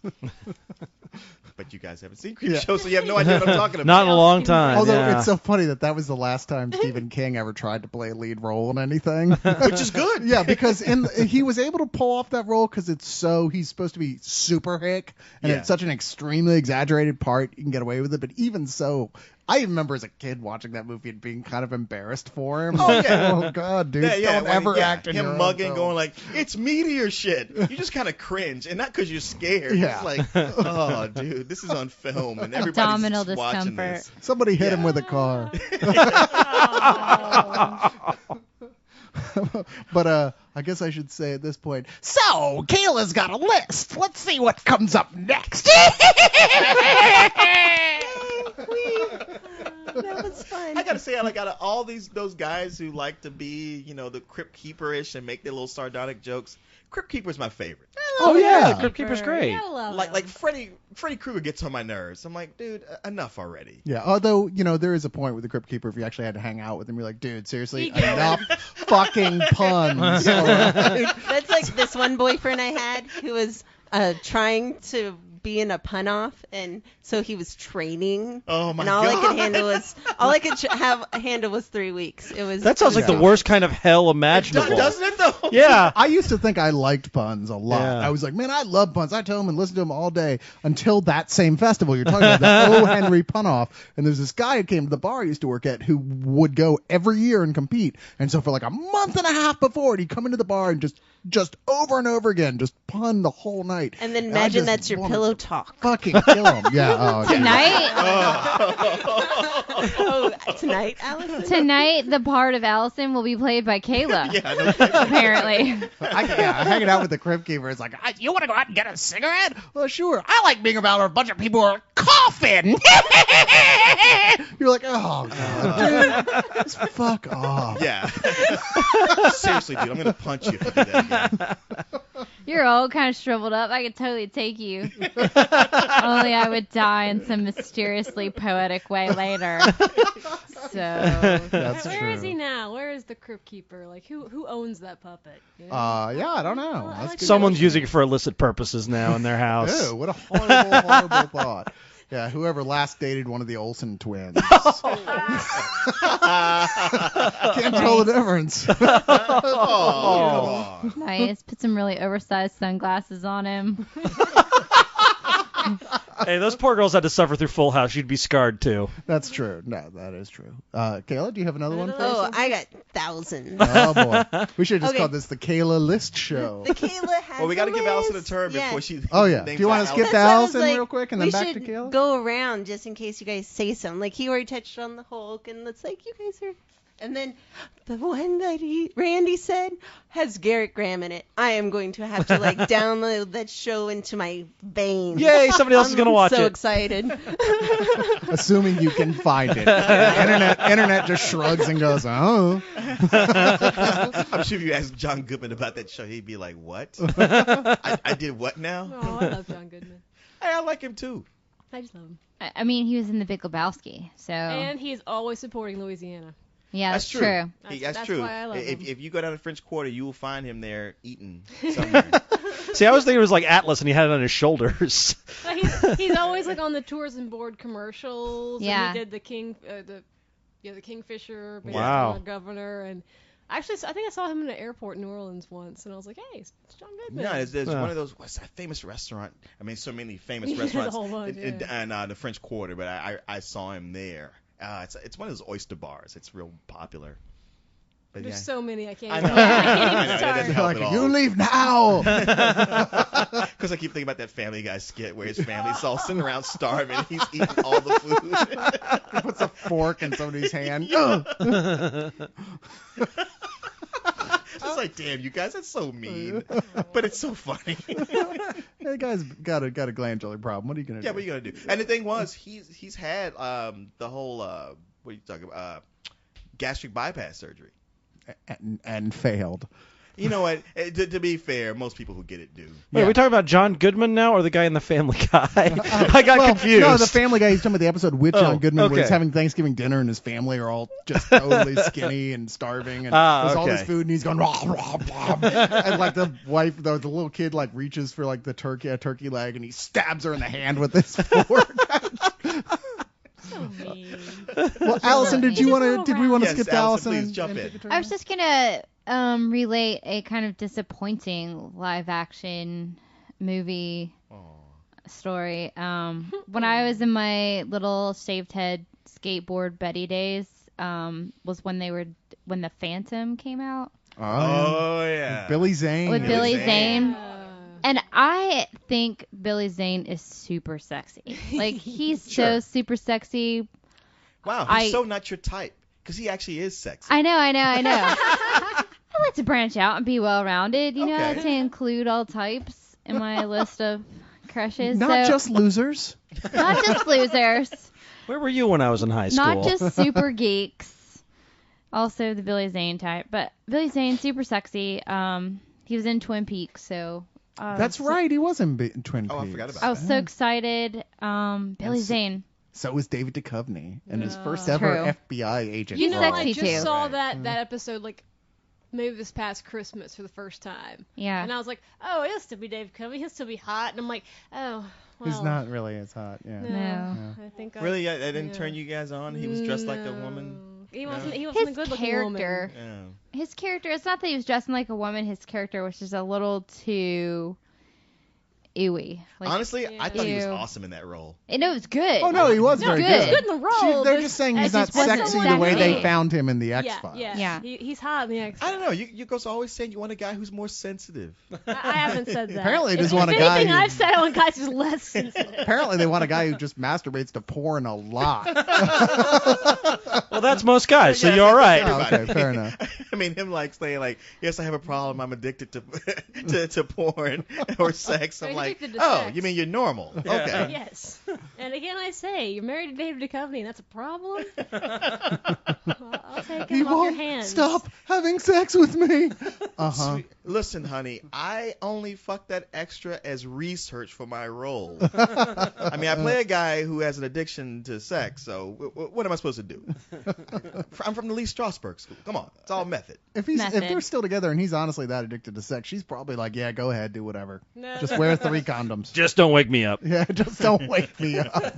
But you guys haven't seen Creepshow, so you have no idea what I'm talking about. Not in a long time. Although yeah. it's so funny that was the last time Stephen King ever tried to play a lead role in anything. Which is good. Yeah, because he was able to pull off that role because he's supposed to be super hick, and Yeah. it's such an extremely exaggerated part. You can get away with it, but even so, I remember as a kid watching that movie and being kind of embarrassed for him. Oh, yeah. Oh God, dude, don't when- ever act in him your own mugging, film. going like, it's meteor shit. You just kind of cringe, and not because you're scared. Yeah. It's like, oh, dude, this is on film, and everybody's Abdominal just watching discomfort. this. Somebody hit him Yeah. with a car. But I guess I should say at this point, so Kayla's got a list. Let's see what comes up next. that was fun. I gotta say, like, out of all those guys who like to be, the Crypt Keeper-ish and make their little sardonic jokes, Crypt Keeper's my favorite. Oh yeah. Crypt Keeper's great. Yeah, I love Like him. Freddy Krueger gets on my nerves. I'm like, dude, enough already. Yeah, although, there is a point with the Crypt Keeper if you actually had to hang out with him, you're like, dude, seriously, He go. enough fucking puns. All right? That's like this one boyfriend I had who was trying to be in a pun off, and so he was training. Oh my and all I God. could handle was 3 weeks. It was. That sounds like the Yeah. worst kind of hell imaginable. Doesn't it though? Yeah. I used to think I liked puns a lot. Yeah. I was like, man, I love puns. I tell them and listen to them all day until that same festival you're talking about, the O. Henry Pun Off. And there's this guy who came to the bar I used to work at who would go every year and compete. And so for like a month and a half before, he'd come into the bar and just over and over again, just pun the whole night. And then I imagine just that's your wanted pillow to talk. Fucking kill him. Yeah. Oh, yeah. Tonight, Tonight, Alice. tonight, the part of Allison will be played by Kayla. Yeah, no kidding. Apparently. I'm hanging out with the Crypt Keeper. It's like, you want to go out and get a cigarette? Well, sure. I like being about a bunch of people who are coughing. You're like, oh, God, dude, just fuck off. Yeah. Seriously, dude, I'm gonna punch you if you do that again. You're all kind of shriveled up. I could totally take you. Only I would die in some mysteriously poetic way later. So. That's Where true. is he now? Where is the Crypt Keeper? Like, who owns that puppet? You know? Yeah, I don't know. Well, I That's like good. Someone's using it for illicit purposes now in their house. Ew, what a horrible, horrible thought. Yeah, whoever last dated one of the Olsen twins. Can't tell the difference. Oh, come on. Nice. Put some really oversized sunglasses on him. Hey, those poor girls had to suffer through Full House. You'd be scarred too. That's true. No, that is true. Kayla, do you have another one for us? Oh, I got thousands. Oh, boy. We should have just Okay. called this the Kayla List Show. The Kayla has Well, we got to a give Allison a list. turn Yeah. before she. Oh, yeah. names Do you want to out skip to That's why I was Allison like, real quick and then we back to should Kayla? go around just in case you guys say something. Like he already touched on the Hulk, and it's like you guys are. And then the one that Randy said has Garrett Graham in it. I am going to have to like download that show into my veins. Yay! Somebody else is gonna watch so it. excited. Assuming you can find it. Internet just shrugs and goes, oh. I'm sure if you asked John Goodman about that show, he'd be like, "What? I did what now?" Oh, I love John Goodman. Hey, I like him too. I just love him. I mean, he was in The Big Lebowski, so And he's always supporting Louisiana. yeah, that's true. true. That's That's true. why I love him. If you go down to French Quarter, you will find him there eating somewhere. See, I was thinking it was like Atlas, and he had it on his shoulders. But he's always like on the tourism board commercials. Yeah. And he did the the Kingfisher, based Wow. on the governor, and actually I think I saw him in an airport in New Orleans once, and I was like, hey, it's John Goodman. No, there's one of those. What's that famous restaurant? I mean, so many famous Yeah, the restaurants whole bunch, in yeah. the French Quarter, but I saw him there. It's one of those oyster bars. It's real popular. But There's yeah. so many I can't. I even- know. I can't I even know, it doesn't start. help Like, at all. you leave now. Because I keep thinking about that Family Guy skit where his family's all sitting around starving. And he's eating all the food. He puts a fork in somebody's hand. It's like, damn, you guys, that's so mean. But it's so funny. That guy's got a glandular problem. What are you gonna Yeah, do? what are you gonna do? And the thing was, he's had the whole what are you talking about? Gastric bypass surgery. and failed. You know what? To be fair, most people who get it do. Wait, Yeah. are we talking about John Goodman now, or the guy in the Family Guy? I got Well, confused. No, the Family Guy. He's talking about the episode with John Goodman where he's okay. having Thanksgiving dinner and his family are all just totally skinny and starving and there's all this okay. food and he's going rah, rah, rah. And like the wife, the little kid like reaches for like a turkey leg and he stabs her in the hand with his fork. So mean. Well, Allison, did we want to Yes, skip to Allison, Allison? please and- jump and in. take a turn? I was just gonna relate a kind of disappointing live action movie story. When I was in my little shaved head skateboard Betty days, was when the Phantom came out Oh yeah. Billy Zane. with Billy Billy Zane. Zane. And I think Billy Zane is super sexy. Like he's Sure. so super sexy. Wow, he's so not your type because he actually is sexy. I know. I like to branch out and be well-rounded. You know, I Okay. like to include all types in my list of crushes. Not so, just losers. not just losers, Where were you when I was in high school? not just super geeks. Also the Billy Zane type, but Billy Zane super sexy. He was in Twin Peaks, so That's right. He was in Twin Peaks. Oh, I forgot about I was so excited. Billy so- Zane. So was David Duchovny and his Yeah. first ever True. FBI agent. You know, role. sexy I just too. saw Right. that episode like maybe this past Christmas for the first time, Yeah. and I was like, oh, he'll still be Dave Duchovny, he'll still be hot, and I'm like, oh, well, He's not really as hot. Yeah. No, I think Really, I didn't yeah. turn you guys on. He was dressed like a woman. He wasn't. He wasn't a His good-looking character. woman. Yeah. His character, it's not that he was dressing like a woman, his character was just a little too ooey. Like, Honestly, I thought he was Ew. awesome in that role. and it was good. Oh no, he was very good. good. He's good in the role. They're but just saying I he's not just wasn't sexy the way they sexy. found him in the X Yeah, Files. Yeah. He's hot in the X. I don't know. You guys always saying you want a guy who's more sensitive. I haven't said that. Apparently they just if want a anything, guy who- I've said I want guys who's less sensitive. Apparently, they want a guy who just masturbates to porn a lot. Well, that's most guys, so Yeah, you're all right. Oh, everybody. okay, fair enough. I mean, him like saying like, yes, I have a problem. I'm addicted to porn or sex. I'm He's like, addicted to oh, sex. you mean you're normal? Okay. Yes. And again, I say, you're married to David Duchovny, and that's a problem. I'll take He him off your won't hands. stop having sex with me. Sweet. Listen, honey, I only fuck that extra as research for my role. I mean, I play a guy who has an addiction to sex, so what am I supposed to do? I'm from the Lee Strasberg school. Come on, it's all method. If Method. they're still together and he's honestly that addicted to sex, she's probably like, yeah, go ahead, do whatever. No, Just wear 3 condoms. Just don't wake me up. Yeah, just don't wake me up.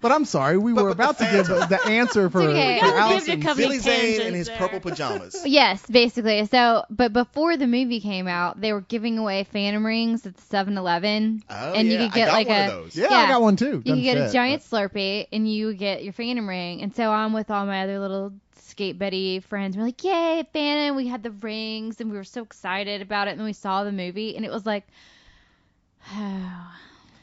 But I'm sorry, we were about to give the answer for, okay. for We gotta give Allison. Jacob- Billy Zane tangents in his there. purple pajamas. Yes, basically. So, but before the movie came out, they were giving away Phantom rings at the 7-Eleven, Oh, and yeah. you could get I got like one a of those. Yeah, I Yeah. got one too. you Doesn't could get a fit, giant Slurpee, and you would get your Phantom ring. And so I'm with all my other little skate buddy friends. We're like, yay, Phantom! We had the rings, and we were so excited about it. And then we saw the movie, and it was like,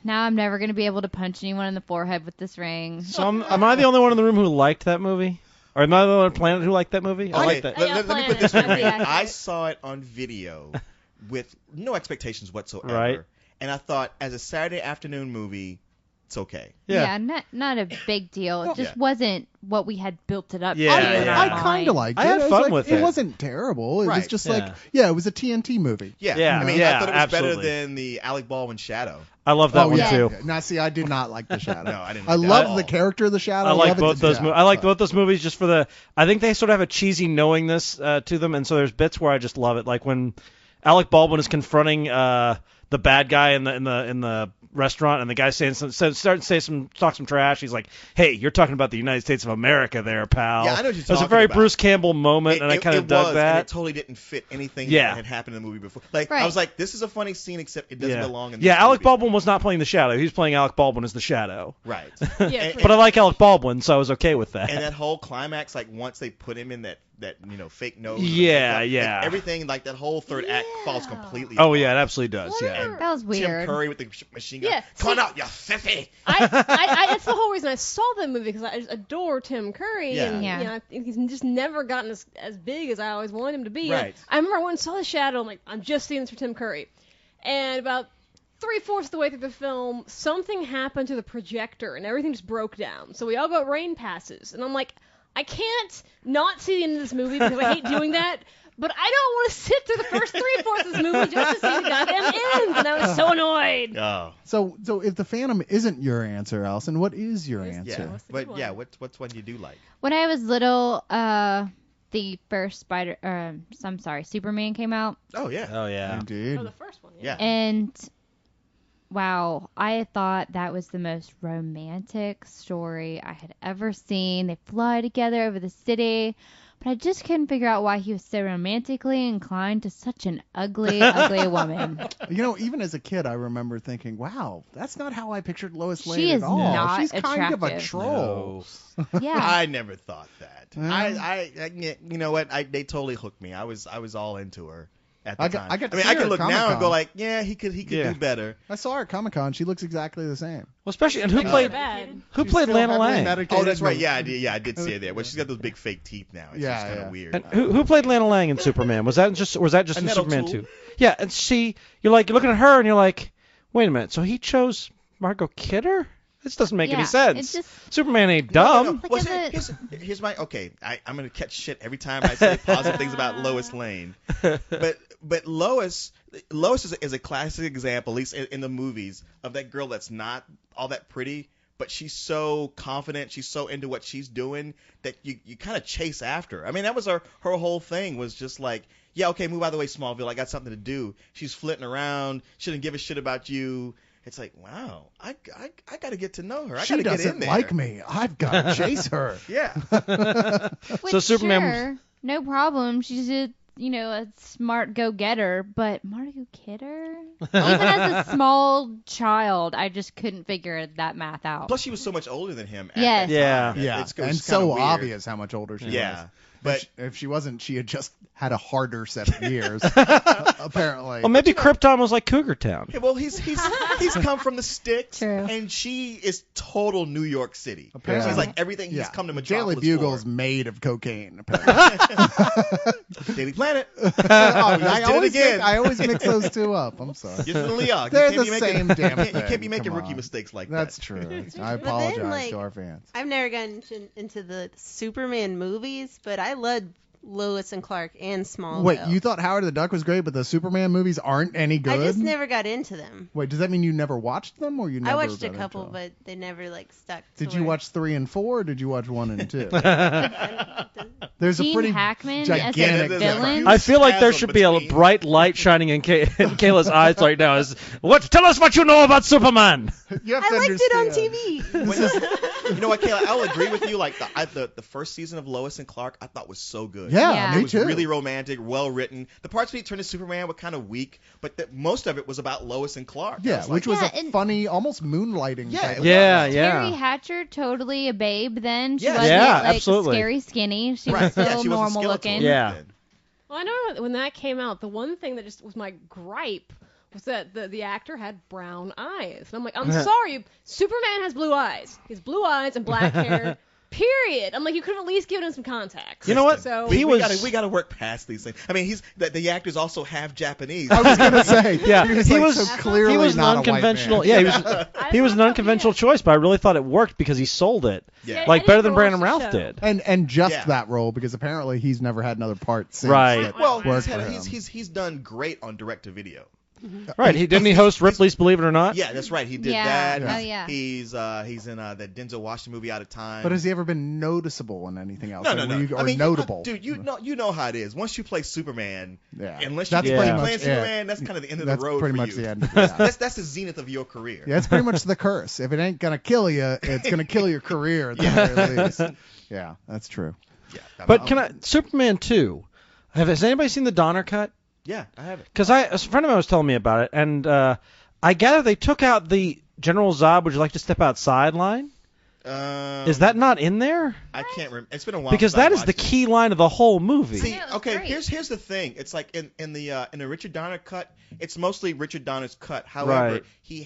now I'm never gonna be able to punch anyone in the forehead with this ring. So am I the only one in the room who liked that movie? Or am I the only one on the planet who liked that movie? I Okay, like that. let me put this Planet. way. That's I accurate. saw it on video with no expectations whatsoever. Right. And I thought, as a Saturday afternoon movie, it's okay. Yeah. Not a big deal. It just Yeah. wasn't what we had built it up Yeah, to. yeah. in our I mind. kind of liked it. I had was fun like, with it. it. Wasn't terrible. It was Right. just Yeah. like, yeah, it was a TNT movie. Yeah. Yeah, I mean, yeah, I thought it was absolutely. better than the Alec Baldwin Shadow. I love that one yeah. too. Now, see, I did not like the Shadow. No, I didn't I like that love at all. the character of the Shadow. I like love it both to those. death, I like but- both those movies just for the. I think they sort of have a cheesy knowingness to them, and so there's bits where I just love it. Like when Alec Baldwin is confronting the bad guy in the restaurant, and the guy starting to talk some trash. He's like, "Hey, you're talking about the United States of America, there, pal." Yeah, I know what you're It was a talking very about. Bruce Campbell moment, and I kind of dug was, that. And it totally didn't fit anything Yeah. that had happened in the movie before. Like I Right. was like, this is a funny scene, except it doesn't yeah, belong in this yeah. Alec movie. Baldwin was not playing the Shadow. He was playing Alec Baldwin as the Shadow. Right. Yeah, And- But I like Alec Baldwin, so I was okay with that. And that whole climax, like once they put him in that fake nose. Yeah, like, yeah. everything, like that whole third act falls completely. Oh apart. yeah, it absolutely does. Yeah. Whatever. That was Tim weird. Curry with the machine gun. Yeah, Come on see- out, you fiffy. That's the whole reason I saw the movie, because I just adore Tim Curry, Yeah. and Yeah. you know, I think he's just never gotten as big as I always wanted him to be. And Right. I remember I went and saw The Shadow. I'm like, I'm just seeing this for Tim Curry, and about 3/4 of the way through the film, something happened to the projector, and everything just broke down. So we all got rain passes, and I'm like, I can't not see the end of this movie because I hate doing that. But I don't want to sit through the first 3/4 of this movie just to see the goddamn end, and I was so annoyed. Oh. So if the Phantom isn't your answer, Allison, what is your Yes, answer? Yeah. What's the But good yeah, one? what's one you do like? When I was little, the first Superman came out, Oh yeah. Oh yeah. Indeed. Oh, the first one. Yeah. and wow, I thought that was the most romantic story I had ever seen. They fly together over the city, but I just couldn't figure out why he was so romantically inclined to such an ugly, ugly woman. You know, even as a kid, I remember thinking, "Wow, that's not how I pictured Lois Lane She at is all. not She's kind of a attractive. troll." Yeah. I never thought that. Yeah. I you know what? They totally hooked me. I was all into her at the I time. got to mean, see I her can at look now and Comic-Con. go like, yeah, he could Yeah. do better. I saw her at Comic-Con. She looks exactly the same. Well, especially and who Not played bad. who She's played still Lana heavily Lang? medicated. Oh, that's right. Yeah, I did see it there. Well, she's got those big fake teeth now. It's Yeah, just kind of yeah. weird. And who played Lana Lang in Superman? Was that just in Annette Superman O'Toole. 2? Yeah, and you're looking at her and you're like, wait a minute, so he chose Margot Kidder? This doesn't make any Yeah, sense. it's just- Superman ain't No, dumb. no. Like, Well, is here's my okay. I'm gonna catch shit every time I say positive things about Lois Lane. But Lois is a classic example, at least in the movies, of that girl that's not all that pretty, but she's so confident, she's so into what she's doing that you kind of chase after her. I mean, that was her whole thing was just like, yeah, okay, move out of the way, Smallville. I got something to do. She's flitting around. She didn't give a shit about you. It's like, wow, I got to get to know her. I got She to get in doesn't there. like me. I've got to chase her. Yeah. Which, So Superman was- sure, no problem. She's a smart go-getter, but Margot Kidder? Even as a small child, I just couldn't figure that math out. Plus, she was so much older than him. At Yes. that Yeah. time. Yeah, It's and kinda so weird. obvious how much older she Yeah, was. but If she wasn't, she had just had a harder set of years, apparently. Well, maybe Krypton was like Cougar Town. yeah, well, he's come from the sticks, True. and she is total New York City. Apparently. She's like everything he's come to Daily Metropolis Bugle's for. made of cocaine. Apparently. Daily Planet. I did it always again. I always mix those two up. I'm sorry. You're from Leon. They're you can't the be making, same damn you can't be thing. making Come rookie on. mistakes like That's that. true. I But then, apologize like, to our fans. I've never gotten into the Superman movies, but I Lois and Clark and Smallville. Wait, you thought Howard the Duck was great, but the Superman movies aren't any good? I just never got into them. Wait, does that mean you never watched them, or you never? I watched a got couple, into them? but they never like stuck. Did to you where- watch 3 and 4, or did you watch 1 and 2? There's a Gene pretty Hackman as gigantic a there's a villain. huge I feel like there chasm should be a between- bright light shining in, in Kayla's eyes right now. Tell us what you know about Superman. You have I to liked it on understand. TV. You know what, Kayla? I'll agree with you. Like the first season of Lois and Clark, I thought was so good. Yeah, Yeah. me It was too. really romantic, well written. The parts where he turned to Superman were kind of weak, but most of it was about Lois and Clark. I Yeah, was which like, was Yeah, a and- funny, almost moonlighting. Yeah, type it of- Yeah, Terry yeah. Hatcher totally a babe then. She Yes. wasn't Yeah, like absolutely. scary skinny. She right. was still Yeah, she was a normal skeletal looking. Yeah. then. Well, I know when that came out, the one thing that just was my gripe was that the actor had brown eyes. And I'm like, I'm sorry, Superman has blue eyes. He has blue eyes and black hair. Period. I'm like, you could have at least given him some context. You know what? So He we was- we gotta work past these things. I mean, the actor's also half Japanese. I was gonna say. Yeah, he was, he like, was- so clearly he was an not a white unconventional. man. Yeah, he was an thought- unconventional choice, but I really thought it worked because he sold it. Yeah. Like I better didn't than Brandon watch the Routh show. did. And just Yeah. that role, because apparently he's never had another part since. Right. that Well, worked he's, for had, him. he's done great on direct to video. Right. Didn't he host Ripley's Believe It or Not? Yeah, that's right. He did Yeah. that. Oh, He's- yeah. He's in that Denzel Washington movie Out of Time. But has he ever been noticeable in anything else? no, Like, no, were no. you- I or mean, notable? dude. You know how it is. Once you play Superman, Yeah. unless That's you pretty keep much playing it. Superman, that's kind of the end of That's the road pretty for much you. the end of it. Yeah. That's the zenith of your career. Yeah, it's pretty much the curse. If it ain't gonna kill you, it's gonna kill your career at the very least. Yeah, that's true. Yeah. But Superman 2? Has anybody seen the Donner cut? Yeah, I have it. Because a friend of mine was telling me about it, and I gather they took out the General Zod, would you like to step outside line? Is that not in there? I can't remember. It's been a while. Because since I that is the watched it. key line of the whole movie. See, know, it was okay, great. here's the thing. It's like in the Richard Donner cut, it's mostly Richard Donner's cut. However, Right. they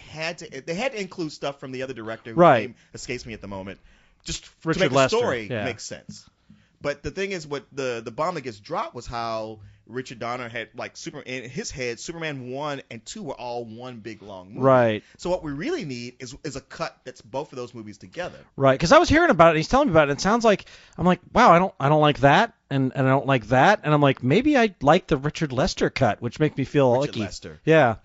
had to include stuff from the other director who Right. name escapes me at the moment, just Richard to make Lester, the story yeah. make sense. But the thing is, what the bomb that gets dropped was how Richard Donner had like in his head, Superman 1 and 2 were all one big long movie. Right. So what we really need is a cut that's both of those movies together. Right, because I was hearing about it, and he's telling me about it, and it sounds like, I'm like, wow, I don't like that, and I don't like that, and I'm like, maybe I like the Richard Lester cut, which makes me feel Richard like Lester. Yeah,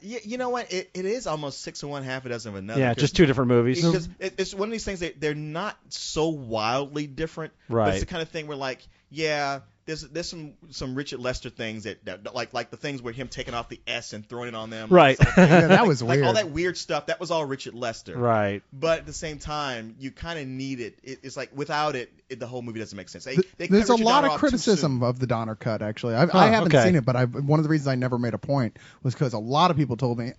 You know what? It is almost 6 of one, half a dozen of another. yeah, 'cause- just two different movies. Because it's one of these things that they're not so wildly different. But Right. it's the kind of thing where like, yeah, there's some Richard Lester things that like the things where him taking off the S and throwing it on them. Right. Yeah, that was Like weird. all that weird stuff. That was all Richard Lester. Right. But at the same time, you kind of need it. It's like without it, the whole movie doesn't make sense. They cut There's a Richard lot Donner of off too criticism soon. of the Donner cut, actually. I haven't okay. seen it, but one of the reasons I never made a point was because a lot of people told me,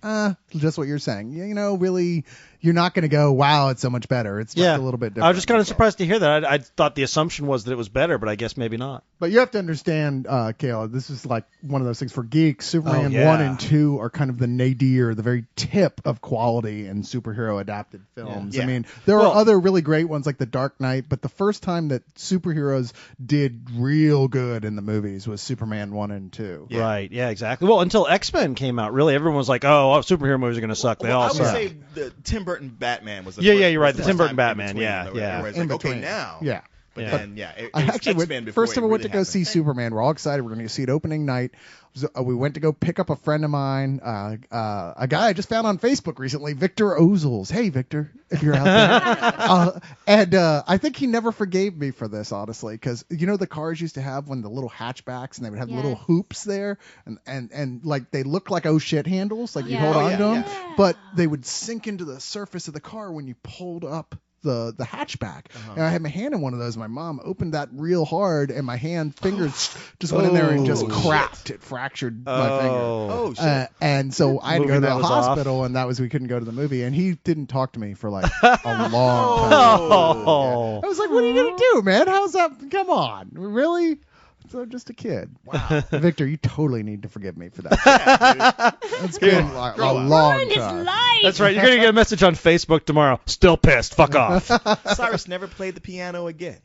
just what you're saying. You know, really, you're not going to go, wow, it's so much better. It's just Yeah, a little bit different. I was just kind of So- surprised to hear that. I thought the assumption was that it was better, but I guess maybe not. But you have to understand, Kayla, this is like one of those things for geeks. Superman Oh, yeah. 1 and 2 are kind of the nadir, the very tip of quality in superhero adapted films. Yeah. I mean, there Well- are other really great ones like The Dark Knight, but the first time that superheroes did real good in the movies was Superman 1 and 2. Yeah. Right. Yeah, exactly. Well, until X-Men came out, really, everyone was like, oh, superhero movies are going to suck. They Well, all I would suck. say the Tim Burton Batman was the Yeah, first, yeah, you're right, was the first Tim Burton time in Batman, between, yeah, where yeah. it's In like, okay, between. now. Yeah. But Yeah. then, yeah, I actually X-Men went, before first it time I went really to go happened. see Superman. We're all excited. We're going to see it opening night. So, we went to go pick up a friend of mine, a guy I just found on Facebook recently, Victor Ozels. Hey, Victor, if you're out there. And I think he never forgave me for this, honestly, because you know the cars used to have when the little hatchbacks and they would have little Yes. hoops there, and like they look like oh shit handles, like you Yeah. hold Oh, on yeah, to them, yeah. but they would sink into the surface of the car when you pulled up the hatchback. And I had my hand in one of those. My mom opened that real hard, and my fingers just went in there and just Oh, cracked. It fractured my finger. Oh, shit. And so I had to go to Movie the night was off. hospital, and that was we couldn't go to the movie. And he didn't talk to me for like a long time. Oh. I was like, "What are you gonna do, man? How's that? Come on, really?" So just a kid. Wow. Victor, you totally need to forgive me for that. Yeah, dude. It's been like a long Ruin his time. life. That's right. You're going to get a message on Facebook tomorrow. Still pissed. Fuck off. Cyrus never played the piano again.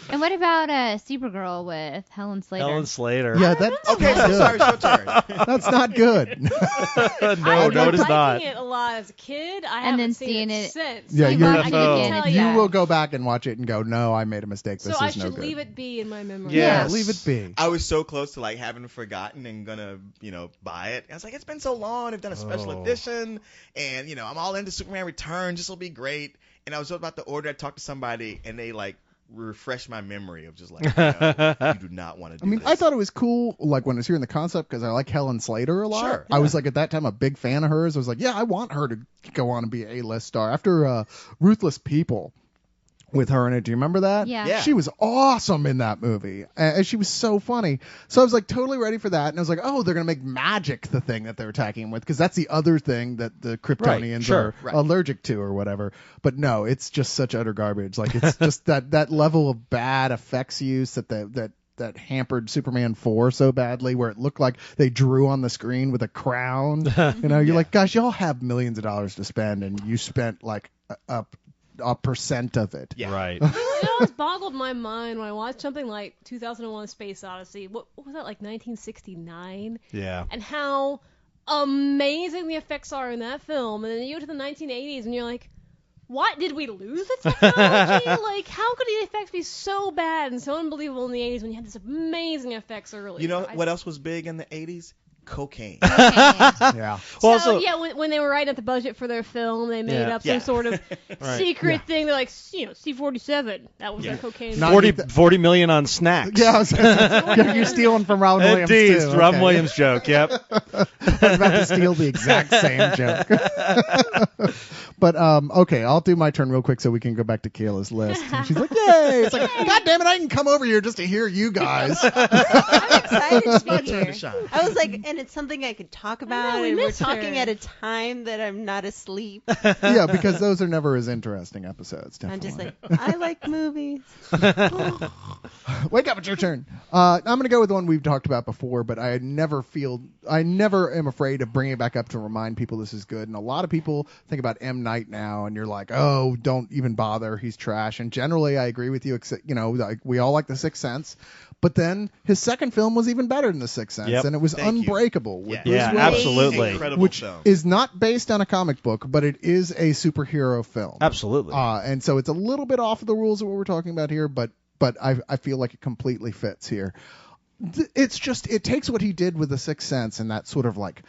And what about Supergirl with Helen Slater? Helen Slater. Yeah, that's Okay, not so sorry, good. it's your turn. That's not good. no, I it is was not. liking it a lot as a kid. I haven't then seen seeing it it- since. Yeah, You you're- watch it Oh. again, Tell it's You ya. bad. will go back and watch it and go, no, I made a mistake. So This I is no should good. leave it be in my memory. Yeah. Yeah, leave it be. I was so close to like having forgotten and gonna, buy it. I was like, it's been so long. They've done a special Oh. edition, and I'm all into Superman Returns. This will be great. And I was about to order. I talked to somebody, and they like refreshed my memory of just like, you do not want to do I mean, this. I thought it was cool, like when I was hearing the concept, because I like Helen Slater a lot. Sure, I was like at that time a big fan of hers. I was like, yeah, I want her to go on and be an A-list star. After Ruthless People, with her in it, do you remember that? Yeah. Yeah. She was awesome in that movie, and she was so funny. So I was like totally ready for that, and I was like, oh, they're gonna make magic the thing that they're attacking him with, because that's the other thing that the Kryptonians sure, are allergic to or whatever. But no, it's just such utter garbage. Like it's just that level of bad effects use that hampered Superman 4 so badly, where it looked like they drew on the screen with a crown. You're like, gosh, y'all have millions of dollars to spend, and you spent like a percent of it. Yeah. Right. It always boggled my mind when I watched something like 2001: Space Odyssey. What was that, like 1969? Yeah. And how amazing the effects are in that film. And then you go to the 1980s and you're like, what? Did we lose the technology? Like, how could the effects be so bad and so unbelievable in the 80s when you had this amazing effects earlier? You know what else was big in the 80s? Cocaine. Yeah. Well, So, also, yeah, when they were writing up the budget for their film, they made Yeah. up some sort of Right. secret thing. They're like, C-47. That was their cocaine. Not- 40 million on snacks. Yeah, you're stealing from Robin Williams Indeed, too. it's Robin Okay. Williams joke. Yep. I was about to steal the exact same joke. But okay, I'll do my turn real quick so we can go back to Kayla's list. And she's like, "Yay!" It's like, "God damn it, I can come over here just to hear you guys." I'm excited to be Turn to here. shine. I was like, and it's something I could talk about, we and we're miss her. talking at a time that I'm not asleep. Yeah, because those are never as interesting episodes. I'm Definitely. just like, I like movies. Wake up, it's your turn. I'm going to go with one we've talked about before, but I never am afraid of bringing it back up to remind people this is good. And a lot of people think about M. Night now, and you're like, oh, don't even bother, he's trash. And generally, I agree with you. Except, like we all like The Sixth Sense, but then his second film was even better than The Sixth Sense, Yep. and it was Thank you. Unbreakable. With Yeah. Bruce Yeah, Willis, absolutely. Incredible Which film. is not based on a comic book, but it is a superhero film. Absolutely. And so it's a little bit off of the rules of what we're talking about here, but I feel like it completely fits here. It's just, it takes what he did with The Sixth Sense and that sort of like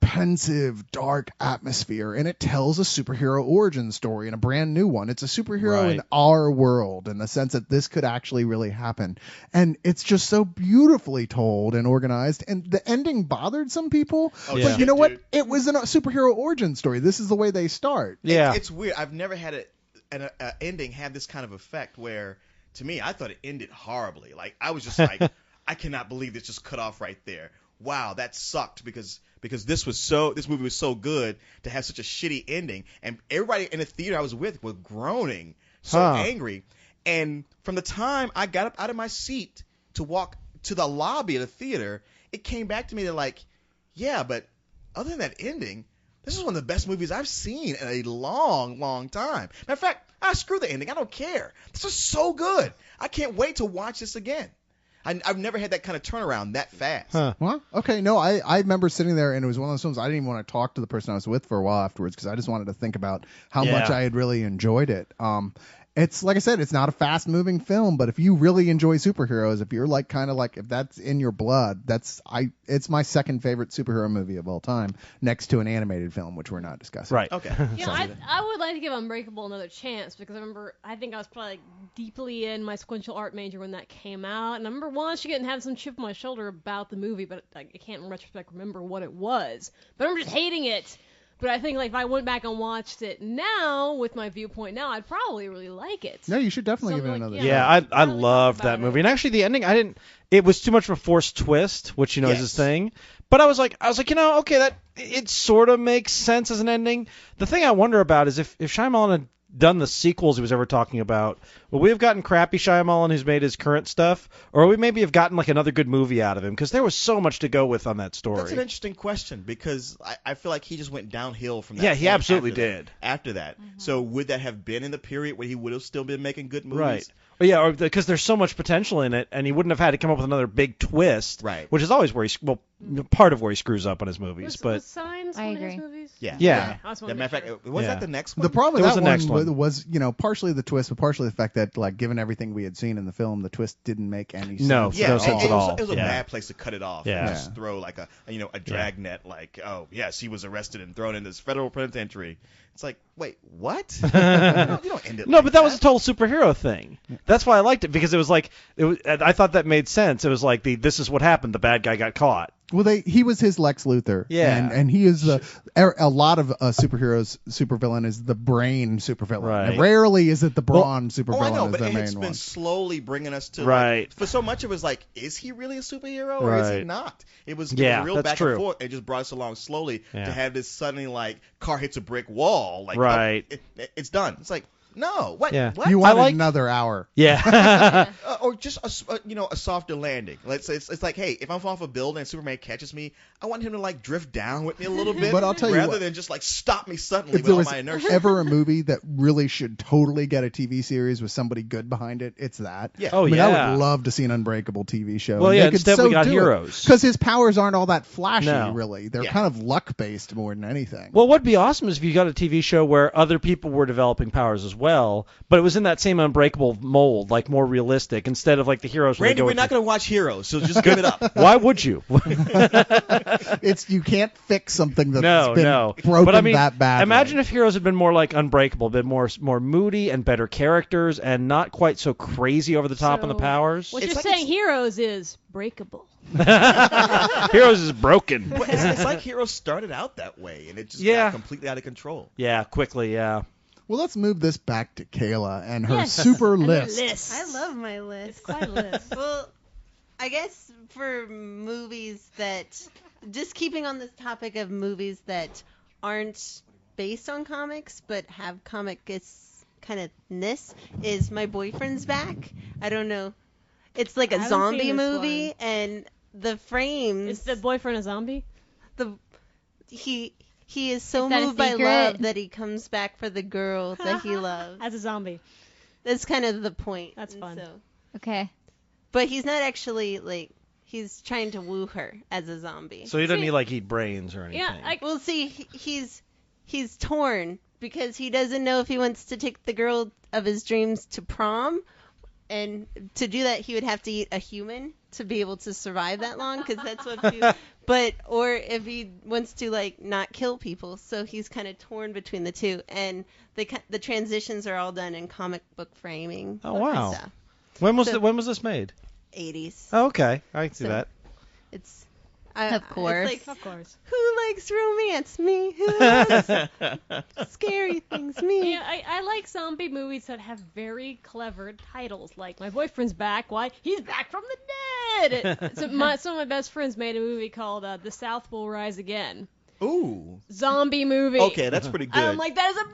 pensive, dark atmosphere, and it tells a superhero origin story and a brand new one. It's a superhero Right. in our world in the sense that this could actually really happen. And it's just so beautifully told and organized. And the ending bothered some people, Oh, but yeah. you know what? dude. It was a superhero origin story. This is the way they start. Yeah. It's weird. I've never had an ending have this kind of effect where, to me, I thought it ended horribly. Like, I was just like, I cannot believe this just cut off right there. Wow, that sucked because this movie was so good to have such a shitty ending, and everybody in the theater I was with was groaning, so angry. And from the time I got up out of my seat to walk to the lobby of the theater, it came back to me that like, yeah, but other than that ending, this is one of the best movies I've seen in a long, long time. Matter of fact, screw the ending. I don't care. This is so good. I can't wait to watch this again. I've never had that kind of turnaround that fast. Huh. Well, okay, no, I remember sitting there, and it was one of those films I didn't even want to talk to the person I was with for a while afterwards because I just wanted to think about how Yeah. much I had really enjoyed it. It's like I said, it's not a fast-moving film, but if you really enjoy superheroes, if you're like kind of like if that's in your blood, it's my second favorite superhero movie of all time, next to an animated film, which we're not discussing. Right. Okay. You know, I would like to give Unbreakable another chance because I think I was probably like, deeply in my sequential art major when that came out. And I remember once getting having some chip on my shoulder about the movie, but like, I can't in retrospect remember what it was. But I remember just hating it. But I think like if I went back and watched it now with my viewpoint now, I'd probably really like it. No, you should definitely give it Something another like- shot. Yeah, I Finally loved talk about that movie. it. And actually the ending it was too much of a forced twist, which is his Yes. thing. But I was like, okay, that it sort of makes sense as an ending. The thing I wonder about is if Shyamalan had done the sequels he was ever talking about, will we have gotten crappy Shyamalan who's made his current stuff, or we maybe have gotten like another good movie out of him? Because there was so much to go with on that story. That's an interesting question because I feel like he just went downhill from that. Yeah, he point absolutely after that- did. After that. So would that have been in the period where he would have still been making good movies? Right. But yeah, because there's so much potential in it, and he wouldn't have had to come up with another big twist, Right. Which is always where part of where he screws up on his movies. Was Signs I one of his agree. movies? Yeah. Yeah. I just Yeah, wanted to matter of make fact, sure. was Yeah. that the next one? The problem There with was that the next one one. was, partially the twist, but partially the fact that, like, given everything we had seen in the film, the twist didn't make any sense. No, Yeah, no it, sense it at was, all. it was a Yeah. bad place to cut it off. Yeah. And just throw like a dragnet, like, oh yes, he was arrested and thrown in this federal penitentiary. It's like, wait, what? you don't end it. No, like but that was a total superhero thing. That's why I liked it, because it was like I thought that made sense. It was like this is what happened. The bad guy got caught. Well, he was his Lex Luthor. Yeah. And he is a lot of superheroes, supervillain is the brain supervillain. Right. And rarely is it the brawn supervillain Oh, I know, as but their it's main been one. slowly bringing us to Right. Like, for so much it was like, is he really a superhero or is he Right. not? It was Yeah, a real that's back true. and forth. It just brought us along slowly Yeah. to have this suddenly like car hits a brick wall, like Right. it's done. It's like no, what? Yeah. What? You wanted liked- another hour. Yeah. Or just a softer landing. Let's say it's like, hey, if I'm off a building and Superman catches me, I want him to like drift down with me a little bit, But I'll tell you rather what. than just like stop me suddenly If with there all was my inertia. ever a movie that really should totally get a TV series with somebody good behind it, it's that. Yeah. Oh, I mean, yeah. I would love to see an Unbreakable TV show. Well, and yeah, they could instead so we got do Heroes. Because his powers aren't all that flashy, No. really. They're Yeah. kind of luck-based more than anything. Well, what'd be awesome is if you got a TV show where other people were developing powers as well, but it was in that same Unbreakable mold, like more realistic, instead of like the heroes. where they Randy, go we're with not going to watch Heroes, so just give it up. Why would you? You can't fix something that's No, been no. broken But I mean, that badly. imagine if Heroes had been more like Unbreakable, been more moody and better characters, and not quite so crazy over the top on the So, powers. What It's you're like saying, Heroes is breakable. Heroes is broken. Well, it's like Heroes started out that way, and it just Yeah. got completely out of control. Yeah, quickly, yeah. Well, let's move this back to Kayla and her Yes. super And list. the list. I love my list. It's quite a list. Well, I guess for movies that, just keeping on this topic of movies that aren't based on comics but have comic-ish kind of ness, is My Boyfriend's Back. I don't know. It's like I a haven't zombie seen this movie, one. and the frames. Is the boyfriend a zombie? He is so Is that a moved by secret? love that he comes back for the girl that he loves. As a zombie. That's kind of the point. That's And fun. Okay. But he's not actually like he's trying to woo her as a zombie. So he doesn't need like eat brains or anything. Yeah, Well, see, he's torn because he doesn't know if he wants to take the girl of his dreams to prom, and to do that he would have to eat a human to be able to survive that long, because that's what. Or if he wants to like not kill people, so he's kind of torn between the two, and the transitions are all done in comic book framing. Oh, wow. Stuff. When was So- when was this made? 80s. Oh, okay, I can see So- that. It's Of course. It's like, Of course. who likes romance? Me. Who likes scary things? Me. Yeah, I like zombie movies that have very clever titles, like My Boyfriend's Back. Why? He's back from the dead! Some of my best friends made a movie called The South Will Rise Again. Ooh. Zombie movie. Okay, that's pretty good. I'm like, that is a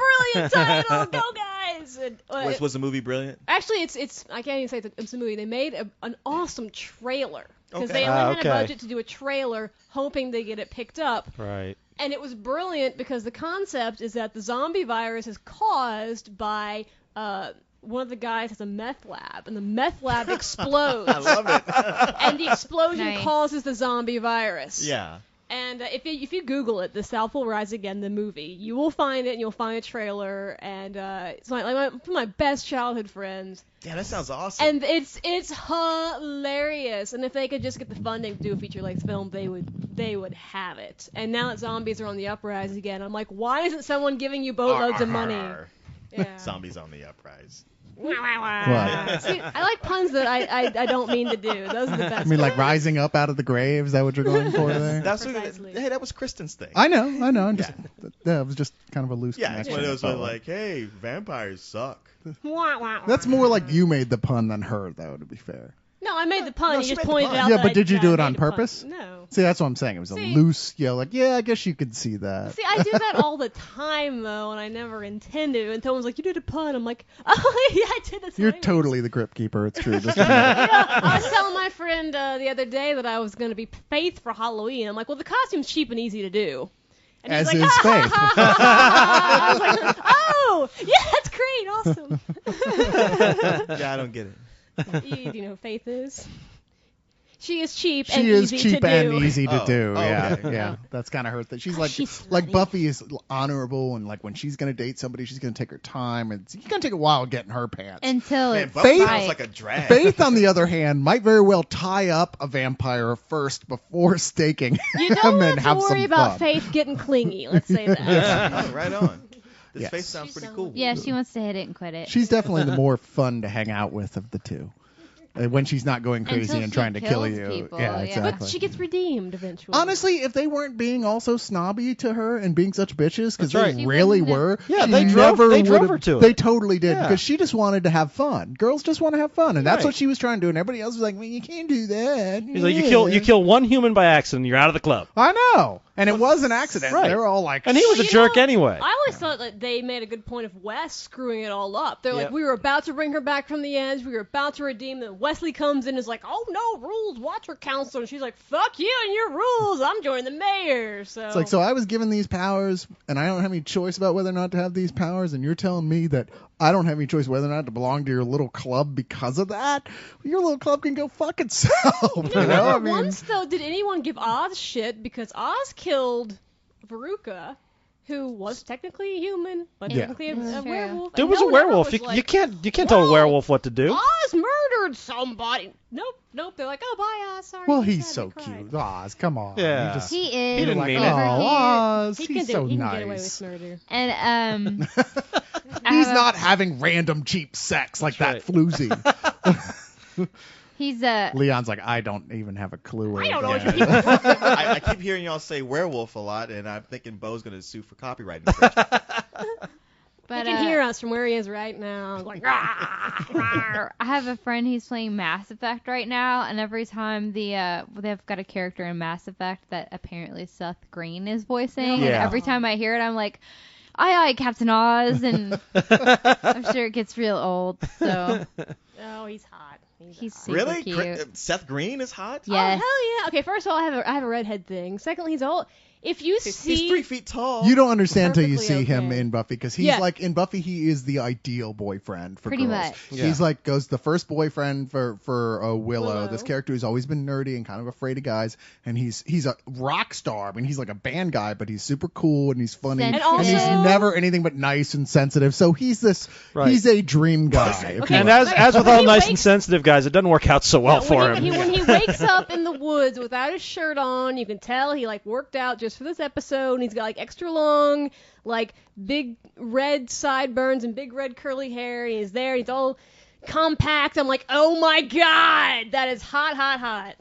brilliant title! Go, guys! And, was the movie brilliant? actually, it's I can't even say it's a movie. They made an awesome trailer. Because Okay. they only had okay. a budget to do a trailer, hoping they get it picked up. Right. And it was brilliant because the concept is that the zombie virus is caused by one of the guys has a meth lab, and the meth lab explodes. I love it. And the explosion Nice. causes the zombie virus. Yeah. And if you Google it, The South Will Rise Again, the movie, you will find it, and you'll find a trailer. And it's one of my best childhood friends. Yeah, that sounds awesome. And it's hilarious. And if they could just get the funding to do a feature-length film, they would have it. And now that zombies are on the uprise again, I'm like, why isn't someone giving you boatloads of money? Yeah. Zombies on the uprise. See, I like puns that I don't mean to do. Those are the best. I mean, like ones. rising up out of the grave. Is that what you're going for there? That's Precisely. hey, that was Kristen's thing. I know. I'm just, yeah, it was just kind of a loose Yeah, it's connection. one of those I where felt like, hey, vampires suck. That's more like you made the pun than her, though. To be fair. No, I made the pun. No, you she just made the pointed pun. out. Yeah, that but did you I do it made on a pun. purpose? No. See, that's what I'm saying. It was a See- loose, like, yeah, I guess you could see that. See, I do that all the time though, and I never intended to. And someone's like, "You did a pun." I'm like, "Oh yeah, I did this." You're anyways." totally the Crypt Keeper. It's true. Just I was telling my friend the other day that I was going to be Faith for Halloween. I'm like, "Well, the costume's cheap and easy to do." And As he's is like, Faith. I was like, "Oh, yeah, that's great, awesome. Yeah, I don't get it. Do you know who Faith is? She is cheap and She is easy cheap to and do. easy to Oh, do. oh, Yeah, okay. yeah. That's kind of her thing. She's like she's like slutty. Buffy is honorable, and like when she's gonna date somebody, she's gonna take her time, and it's gonna take a while getting her pants. Until Man, it's Buffy Faith- sounds like a drag. Faith, on the other hand, might very well tie up a vampire first before staking You him don't and have to have worry some about fun. Faith getting clingy. Let's say that. Oh, right on. This Yes. face sounds pretty cool. yeah, she wants to hit it and quit it. She's definitely the more fun to hang out with of the two. When she's not going crazy Until and she trying to kill kills you. people, Yeah, yeah. exactly. But she gets redeemed eventually. Honestly, if they weren't being also snobby to her and being such bitches, because That's right. they She really wouldn't were, Yeah, she they drove never her would've- to it. They totally did, Yeah. because she just wanted to have fun. Girls just want to have fun, and that's Right. what she was trying to do. And everybody else was like, "Well, you can't do that." He's like, you kill one human by accident, you're out of the club. I know, and it was an accident. Right. They were all like, And he was a You jerk know, anyway. I always thought that they made a good point of Wes screwing it all up. They're Yep. like, we were about to bring her back from the edge, we were about to redeem them. Wesley comes in and is like, oh no, rules, watch her counselor. And she's like, fuck you and your rules, I'm joining the mayor. So It's like, so I was given these powers, and I don't have any choice about whether or not to have these powers, and you're telling me that I don't have any choice whether or not to belong to your little club because of that? Your little club can go fuck itself. You know? Never I mean, once though did anyone give Oz shit because Oz killed Veruca, who was technically a human, but Yeah. technically a That's true. werewolf. Dude and was no a one ever werewolf. was You like, can't tell a "Whoa, werewolf what to do. Oz murdered somebody. Nope. They're like, oh, bye, Oz. Sorry. well, we he's sad, so we cried." cute. Oz, come on. Yeah. You just, He is. He didn't like, mean oh, it. Oz, He he's can so he can nice. get away with murder. And I He's have a- not having random cheap sex like That's that floozy. he's Leon's like, I don't even have a clue where I he don't know what got you're it. I keep hearing y'all say werewolf a lot, and I'm thinking Bo's going to sue for copyright infringement. but He can hear us from where he is right now. Like, I have a friend, he's playing Mass Effect right now, and every time they've got a character in Mass Effect that apparently Seth Green is voicing, and Yeah. every time I hear it, I'm like, aye, Captain Oz, and I'm sure it gets real old, so oh, he's hot. he's hot. super Really? cute. Seth Green is hot? Yes. Oh, hell yeah. Okay, first of all, I have a redhead thing. Secondly, he's old. If you He's see... 3 feet tall. You don't understand till you Perfectly see him okay. in Buffy, because he's Yeah. like, in Buffy, he is the ideal boyfriend for Pretty girls. much. Yeah. He's like, goes the first boyfriend for Willow, this Willow. character who's always been nerdy and kind of afraid of guys, and he's a rock star. I mean, he's like a band guy, but he's super cool and he's funny, And he's also- never anything but nice and sensitive. So he's Right. he's a dream guy. if Okay. you And will. as with When all he nice and wakes- sensitive guys, it doesn't work out so well for him. When he wakes up in the woods without his shirt on, you can tell he like worked out just for this episode. And he's got like extra long, like big red sideburns and big red curly hair. And he's there. He's all compact. I'm like, oh my god, that is hot, hot, hot.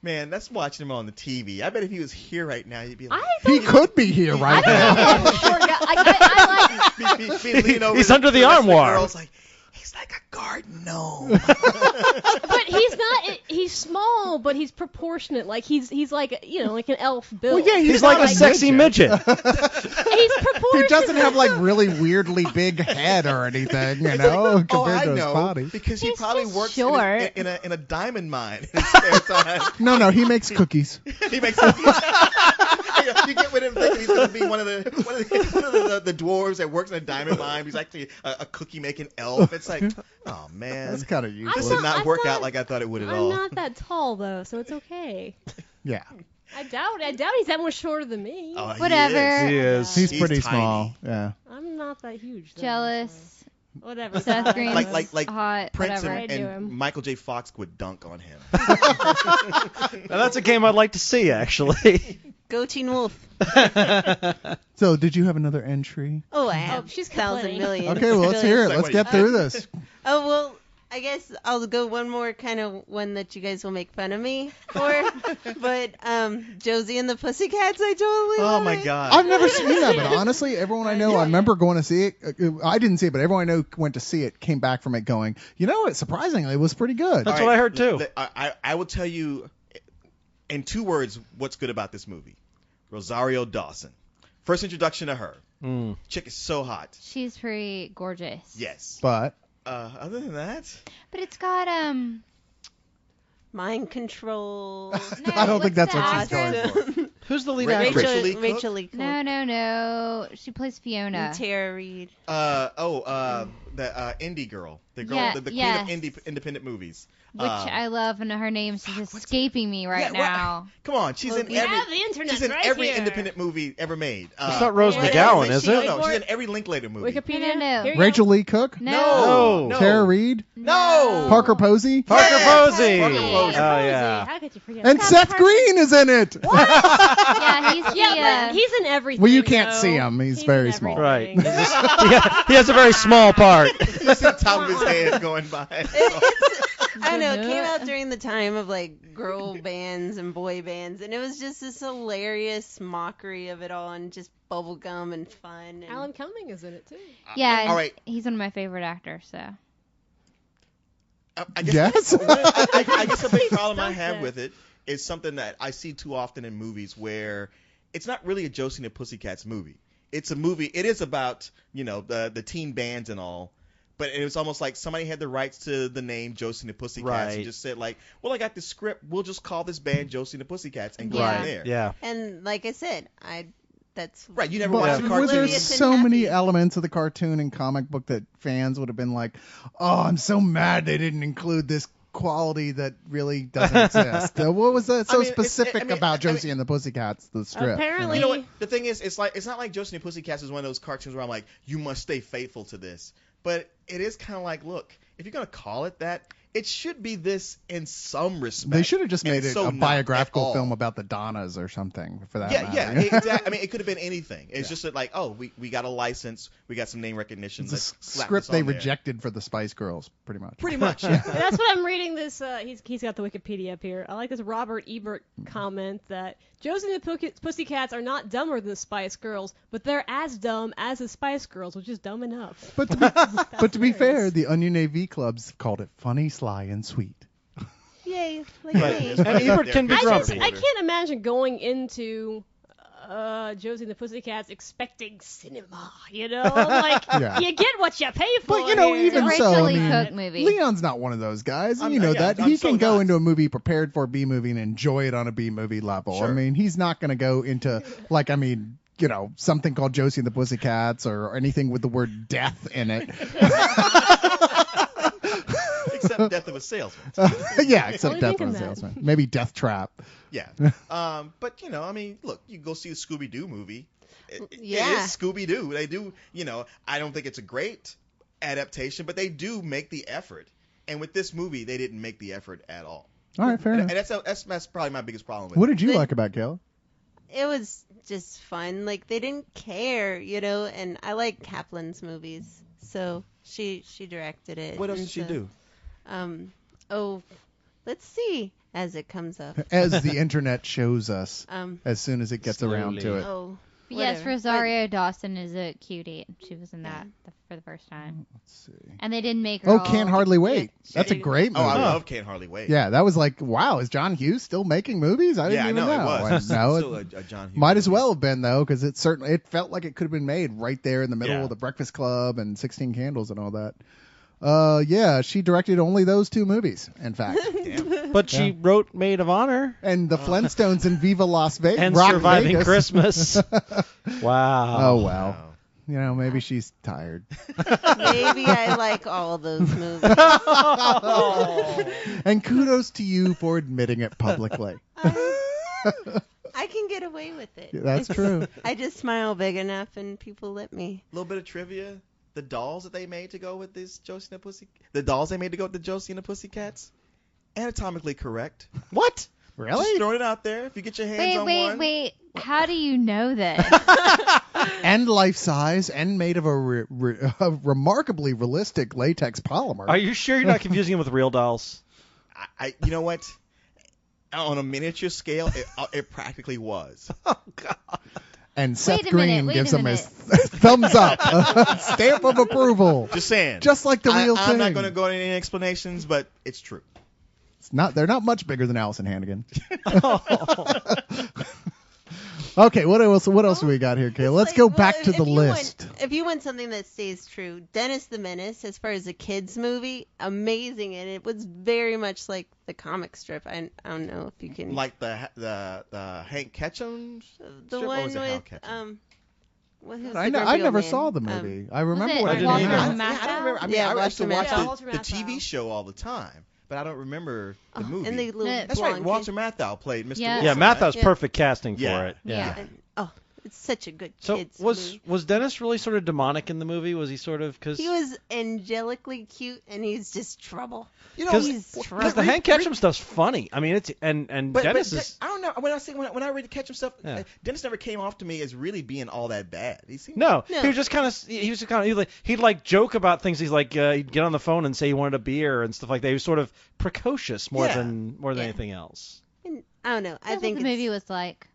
Man, that's watching him on the TV. I bet if he was here right now, he'd be like, he could be here I right don't know now. if that's a short guy. I like. lean over He's to under the rest of armoire. girls like, he's like a garden gnome. But he's not. He's small, but he's proportionate. Like he's like like an elf build. Well, yeah, He's like a not sexy midget. He's proportionate. He doesn't have like really weirdly big head or anything, you know, compared Oh, I to his know, body. because he He's probably just works short. in a diamond mine in his spare time. No, he makes cookies. He makes you get with him thinking he's going to be one of the dwarves that works in a diamond mine. He's actually a cookie making elf. It's like, oh man, That's kind of this useless. did not I'm work not- out like I thought it would at I'm all. not that tall though, so it's okay. Yeah, I doubt he's that much shorter than me. Oh, he Whatever. He is. he's He's pretty tiny. small. Yeah. I'm not that huge. Though, Jealous. so whatever. Seth Green's Like hot, Prince whatever. I do and him. Michael J. Fox would dunk on him. Now, that's a game I'd like to see, actually. Go Teen Wolf. So, did you have another entry? Oh, I have she's thousand complaining. million. Okay, well, let's hear it. Like, Let's what, get through this. Oh, well, I guess I'll go one more kind of one that you guys will make fun of me for. But Josie and the Pussycats, I totally Oh love my it. God. I've never seen that, but honestly, everyone I know, I remember going to see it. I didn't see it, but everyone I know went to see it, came back from it going, you know what, surprisingly, it was pretty good. That's All what I heard, too. I will tell you in 2 words what's good about this movie. Rosario Dawson. First introduction to her. Mm. Chick is so hot. She's pretty gorgeous. Yes. But Other than that, But it's got Mind control. No, I don't think what's that's what she's the going actress? for. Who's the lead Rachel actress? Lee Cook? Rachel Lee Cook. No. She plays Fiona. And Tara Reid. The indie girl, the girl, Yeah, the queen yes. of independent movies. Which I love, and her name's just escaping me right Yeah, now. Come on, she's in We have the every. internet She's in right every here. independent movie ever made. It's not Rose Yeah. McGowan, is No, it? no, she's in every Linklater movie. Wikipedia. No. Here you Rachel go. Lee Cook, No. Tara Reid, No. Parker Posey, Parker Yes! Posey. Parker Oh Posey. yeah. How could you forget? and that? Seth Green is in it. Yeah, he's the. Yeah, but he's in everything. Well, you can't though. see him. He's in very small. Right. everything. He has a very small part. You see the top of his head going by. I don't know. It came out during the time of like girl bands and boy bands, and it was just this hilarious mockery of it all, and just bubblegum and fun. And Alan Cumming is in it too. Yeah, All right. he's one of my favorite actors. So. I guess, Yes. I guess a big problem I Stop have that. with it is something that I see too often in movies where it's not really a Josie and the Pussycats movie. It's a movie. It is about the teen bands and all, but it was almost like somebody had the rights to the name Josie and the Pussycats Right. and just said like, well, I got the script. We'll just call this band Josie and the Pussycats and go Yeah. from there. Yeah. And like I said, that's Right. You never But watched the were there cartoon. Oblivious and so many happy. elements of the cartoon and comic book that fans would have been like, "Oh, I'm so mad they didn't include this quality that really doesn't exist." What was that so I mean, it's- specific I mean, about I mean- Josie and the Pussycats, the strip? Apparently- You know what? The thing is, it's not like Josie and the Pussycats is one of those cartoons where I'm like, you must stay faithful to this. But it is kind of like, look, if you're gonna call it that, it should be this in some respect. They should have just and made it so a not biographical at all. film about the Donnas or something, for that Yeah, matter. yeah, exactly. I mean, it could have been anything. It's just that, like, oh, we got a license, we got some name recognition. It's Let's a slap script this they on there. rejected for the Spice Girls, pretty much. Pretty much, yeah. That's what I'm reading this. He's got the Wikipedia up here. I like this Robert Ebert comment that Josie and the Pussycats are not dumber than the Spice Girls, but they're as dumb as the Spice Girls, which is dumb enough. But to be fair, the Onion AV clubs called it funny, sly, and sweet. yay. Like Right. yay. And Ebert can be I grumpy. can't imagine going into Josie and the Pussycats expecting cinema. Like Yeah. you get what you pay for. But, you know, here. even It's a so, Rachel I Lee mean, Cook movie. Leon's not one of those guys. I'm- You know yeah, that. I'm He so can go not. into a movie prepared for a B movie and enjoy it on a B movie level. I Sure. mean, he's not going to go into, like, I mean, something called Josie and the Pussycats or anything with the word death in it. Except Death of a Salesman. Yeah, except Only Death thinking of a that. Salesman. Maybe Death Trap. Yeah. But, I mean, look, you go see the Scooby-Doo movie. It Yeah. is Scooby-Doo. They do, I don't think it's a great adaptation, but they do make the effort. And with this movie, they didn't make the effort at all. All right, fair And enough. that's probably my biggest problem with What it. did you They- like about Kayla? It was just fun. Like they didn't care, and I like Kaplan's movies. So she directed it. What else and did she so, do? Let's see as it comes up. As the internet shows us, Um, as soon as it gets around to Slowly. it. oh, But yes, whatever. Rosario Dawson is a cutie. She was in that for the first time. Let's see. And they didn't make her Oh, all- Can't Hardly Wait. That's a she- great Oh, movie. I love Can't Hardly Wait. Yeah, that was like, wow, is John Hughes still making movies? I didn't Yeah, even no, know. it was. And It's no, still it a John Hughes might as movie. well have been though, because it felt like it could have been made right there in the middle Yeah. of the Breakfast Club and 16 Candles and all that. Yeah, she directed only those two movies, in fact, Damn. But she wrote Maid of Honor and the Flintstones and Viva Las Vegas and Rock Surviving Vegas. Christmas. Wow. Oh well, Wow. maybe she's tired. Maybe I like all those movies. And kudos to you for admitting it publicly. I can get away with it. That's true. I just smile big enough, and people let me. A little bit of trivia. The dolls that they made to go with this Josie and the Pussy, the dolls they made to go with the Josie and the Pussycats, anatomically correct. What? Just Really? throwing it out there. If you get your hands on one. Wait. How do you know this? And life size, and made of a remarkably realistic latex polymer. Are you sure you're not confusing them with real dolls? You know what? On a miniature scale, it practically was. And Seth a minute, Green wait gives a him his minute. thumbs up, stamp of approval, Just saying. just like the real thing. I'm not going to go into any explanations, but it's true. They're not much bigger than Allison Hannigan. Okay, what else do we got here, Kay? Let's go back to the list. If you want something that stays true, Dennis the Menace, as far as a kids movie, amazing, and it was very much like the comic strip. I don't know if you can Like the Hank Ketchum the strip, or one was it Hal with Ketchum? who's I the never grumpy old saw the man? movie. I remember it what I Walter didn't either. Matthau? I don't remember. I mean, Yeah, I used to Walter watch Matthau. the Walter TV Matthau. show all the time, but I don't remember the movie. And the little That's right. blonde Walter kid. Matthau played Mr. Yeah. Yeah, Wilson, Matthau's Yeah. perfect casting for Yeah. it. Yeah. Yeah. And, oh, it's such a good So kids movie. was Dennis really sort of demonic in the movie? Was he sort of because He was angelically cute, and he's just trouble. You know, He's because trouble. the Hank Ketchum stuff's funny. I mean, it's and Dennis is. I don't know. When I read the Ketchum stuff, Yeah. Dennis never came off to me as really being all that bad. He seemed No, No. he was just kind of he'd like joke about things. He's like he'd get on the phone and say he wanted a beer and stuff like that. He was sort of precocious more Yeah. than Yeah. anything else. And I don't know. I That's think what the movie it's was like.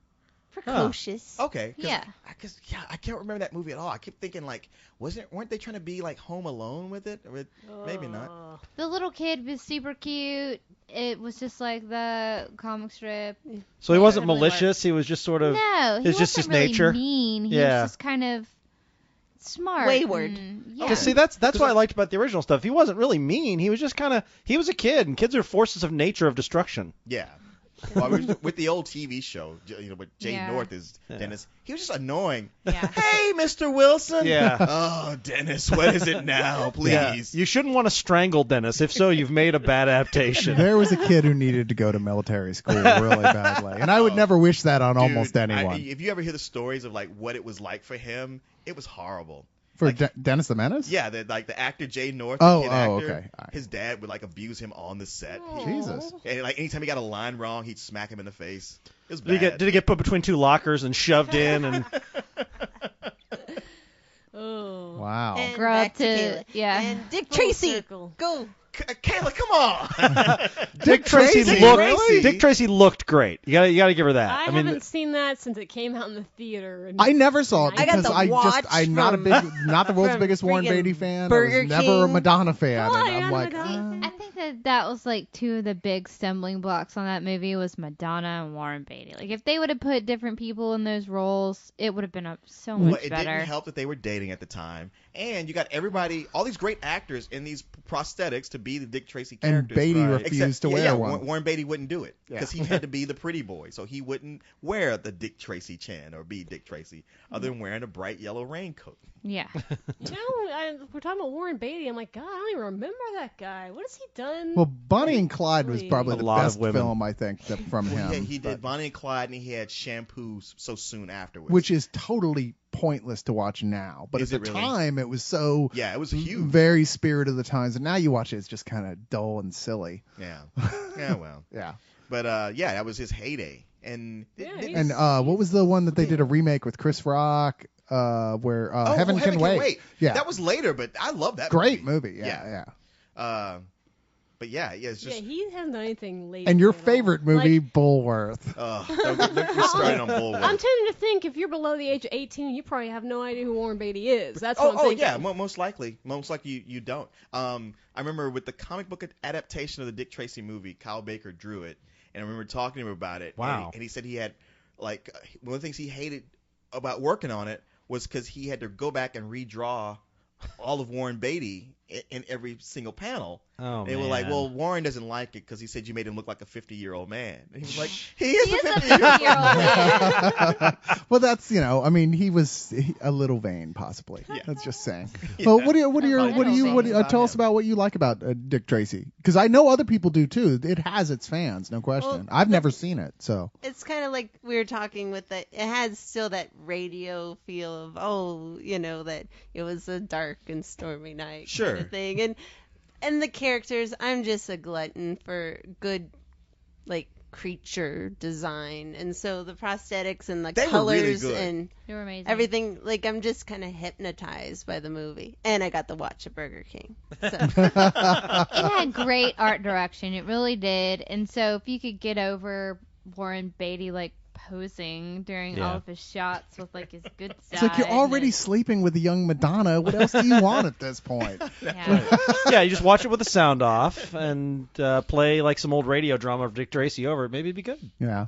precocious. okay. Yeah. I can't remember that movie at all. I keep thinking like, weren't they trying to be like Home Alone with it? Or maybe not. The little kid was super cute. It was just like the comic strip. So he Yeah, wasn't definitely malicious. He was just sort of. No, he it's just wasn't his really nature. mean. He Yeah. was just kind of smart. Wayward. Yeah. Because see, that's what I liked about the original stuff. He wasn't really mean. He was just kind of. He was a kid, and kids are forces of nature of destruction. Yeah. Well, with the old TV show, with Jay Yeah. North as Yeah. Dennis, he was just annoying. Yeah. Hey, Mr. Wilson. Yeah. Oh, Dennis, what is it now, please? You shouldn't want to strangle Dennis. If so, you've made a bad adaptation. There was a kid who needed to go to military school really badly, and I would never wish that on Dude, almost anyone. if you ever hear the stories of like what it was like for him, it was horrible. For like- Dennis the Menace? Yeah, the actor Jay North, Oh, the kid oh, actor, okay. All right. his dad would like abuse him on the set. Jesus. And like anytime he got a line wrong, he'd smack him in the face. It was Did bad. he get put between two lockers and shoved in? And Oh. Wow. And Grow back up to to- Kayla. yeah. And Dick Full Tracy. circle. Go. Kayla, come on. Dick Tracy Dick looked. Tracy? Dick Tracy looked great. You gotta give her that. I mean, haven't seen that since it came out in the theater. And I never saw it I got because the I'm watch not the world's from biggest Warren freaking Beatty fan. I Burger was never a King. Madonna fan, Come on, and I'm you're like, not a Madonna I think that was like two of the big stumbling blocks on that movie was Madonna and Warren Beatty. Like if they would have put different people in those roles, it would have been so Well, much it better. didn't help that they were dating at the time, and you got everybody, all these great actors in these prosthetics to be the Dick Tracy and characters. Beatty Right. refused to wear one. Warren Beatty wouldn't do it Yeah. because he had to be the pretty boy, so he wouldn't wear the Dick Tracy chin or be Dick Tracy, other than wearing a bright yellow raincoat. Yeah. we're talking about Warren Beatty. I'm like, God, I don't even remember that guy. What has he done? Well, Bonnie and Clyde was probably A the lot of best women. film I think from Well, him. he but- did Bonnie and Clyde, and he had Shampoo so soon afterwards. which is totally pointless to watch now. But Is at the it really? time, it was so yeah, it was huge. very spirit of the times. And now you watch it, it's just kind of dull and silly. Yeah, yeah, well, Yeah. but yeah, that was his heyday. And Yeah, didn't- And what was the one that they did a remake with Chris Rock, where Oh, Heaven Can Wait? Yeah, that was later, but I love that. great movie. Yeah, Yeah. yeah. But yeah, it's just. yeah, he hasn't done anything lately. And your at all. favorite movie, Like, Bullworth. Don't get me started on Bullworth. I'm tending to think if you're below the age of 18, you probably have no idea who Warren Beatty is. That's what I'm Oh thinking. yeah, most likely you don't. I remember with the comic book adaptation of the Dick Tracy movie, Kyle Baker drew it, and I remember talking to him about it. Wow. And he said he had like one of the things he hated about working on it was because he had to go back and redraw all of Warren Beatty in every single panel. Oh, They were like, man. well, Warren doesn't like it because he said you made him look like a 50-year-old man. And he was like, he He is is a a 50-year-old man. 50-year-old man. Well, that's I mean, he was a little vain, possibly. Yeah. That's just saying. Yeah. Well, what do you About tell us him. about what you like about Dick Tracy? Because I know other people do too. It has its fans, no question. Well, I've never seen it, so It's kind of like we were talking with that. It has still that radio feel of that it was a dark and stormy night Sure. kind of thing. And the characters, I'm just a glutton for good like creature design, and so the prosthetics and the They were really colors good. and They were amazing. everything, like I'm just kind of hypnotized by the movie. And I got to watch at Burger King. So. It had great art direction. It really did. And so if you could get over Warren Beatty like posing during Yeah. all of his shots with like his good side. it's like you're already sleeping with a young Madonna. What else do you want at this point? Yeah. Yeah, you just watch it with the sound off and play like some old radio drama of Dick Tracy over it. Maybe it'd be good. Yeah.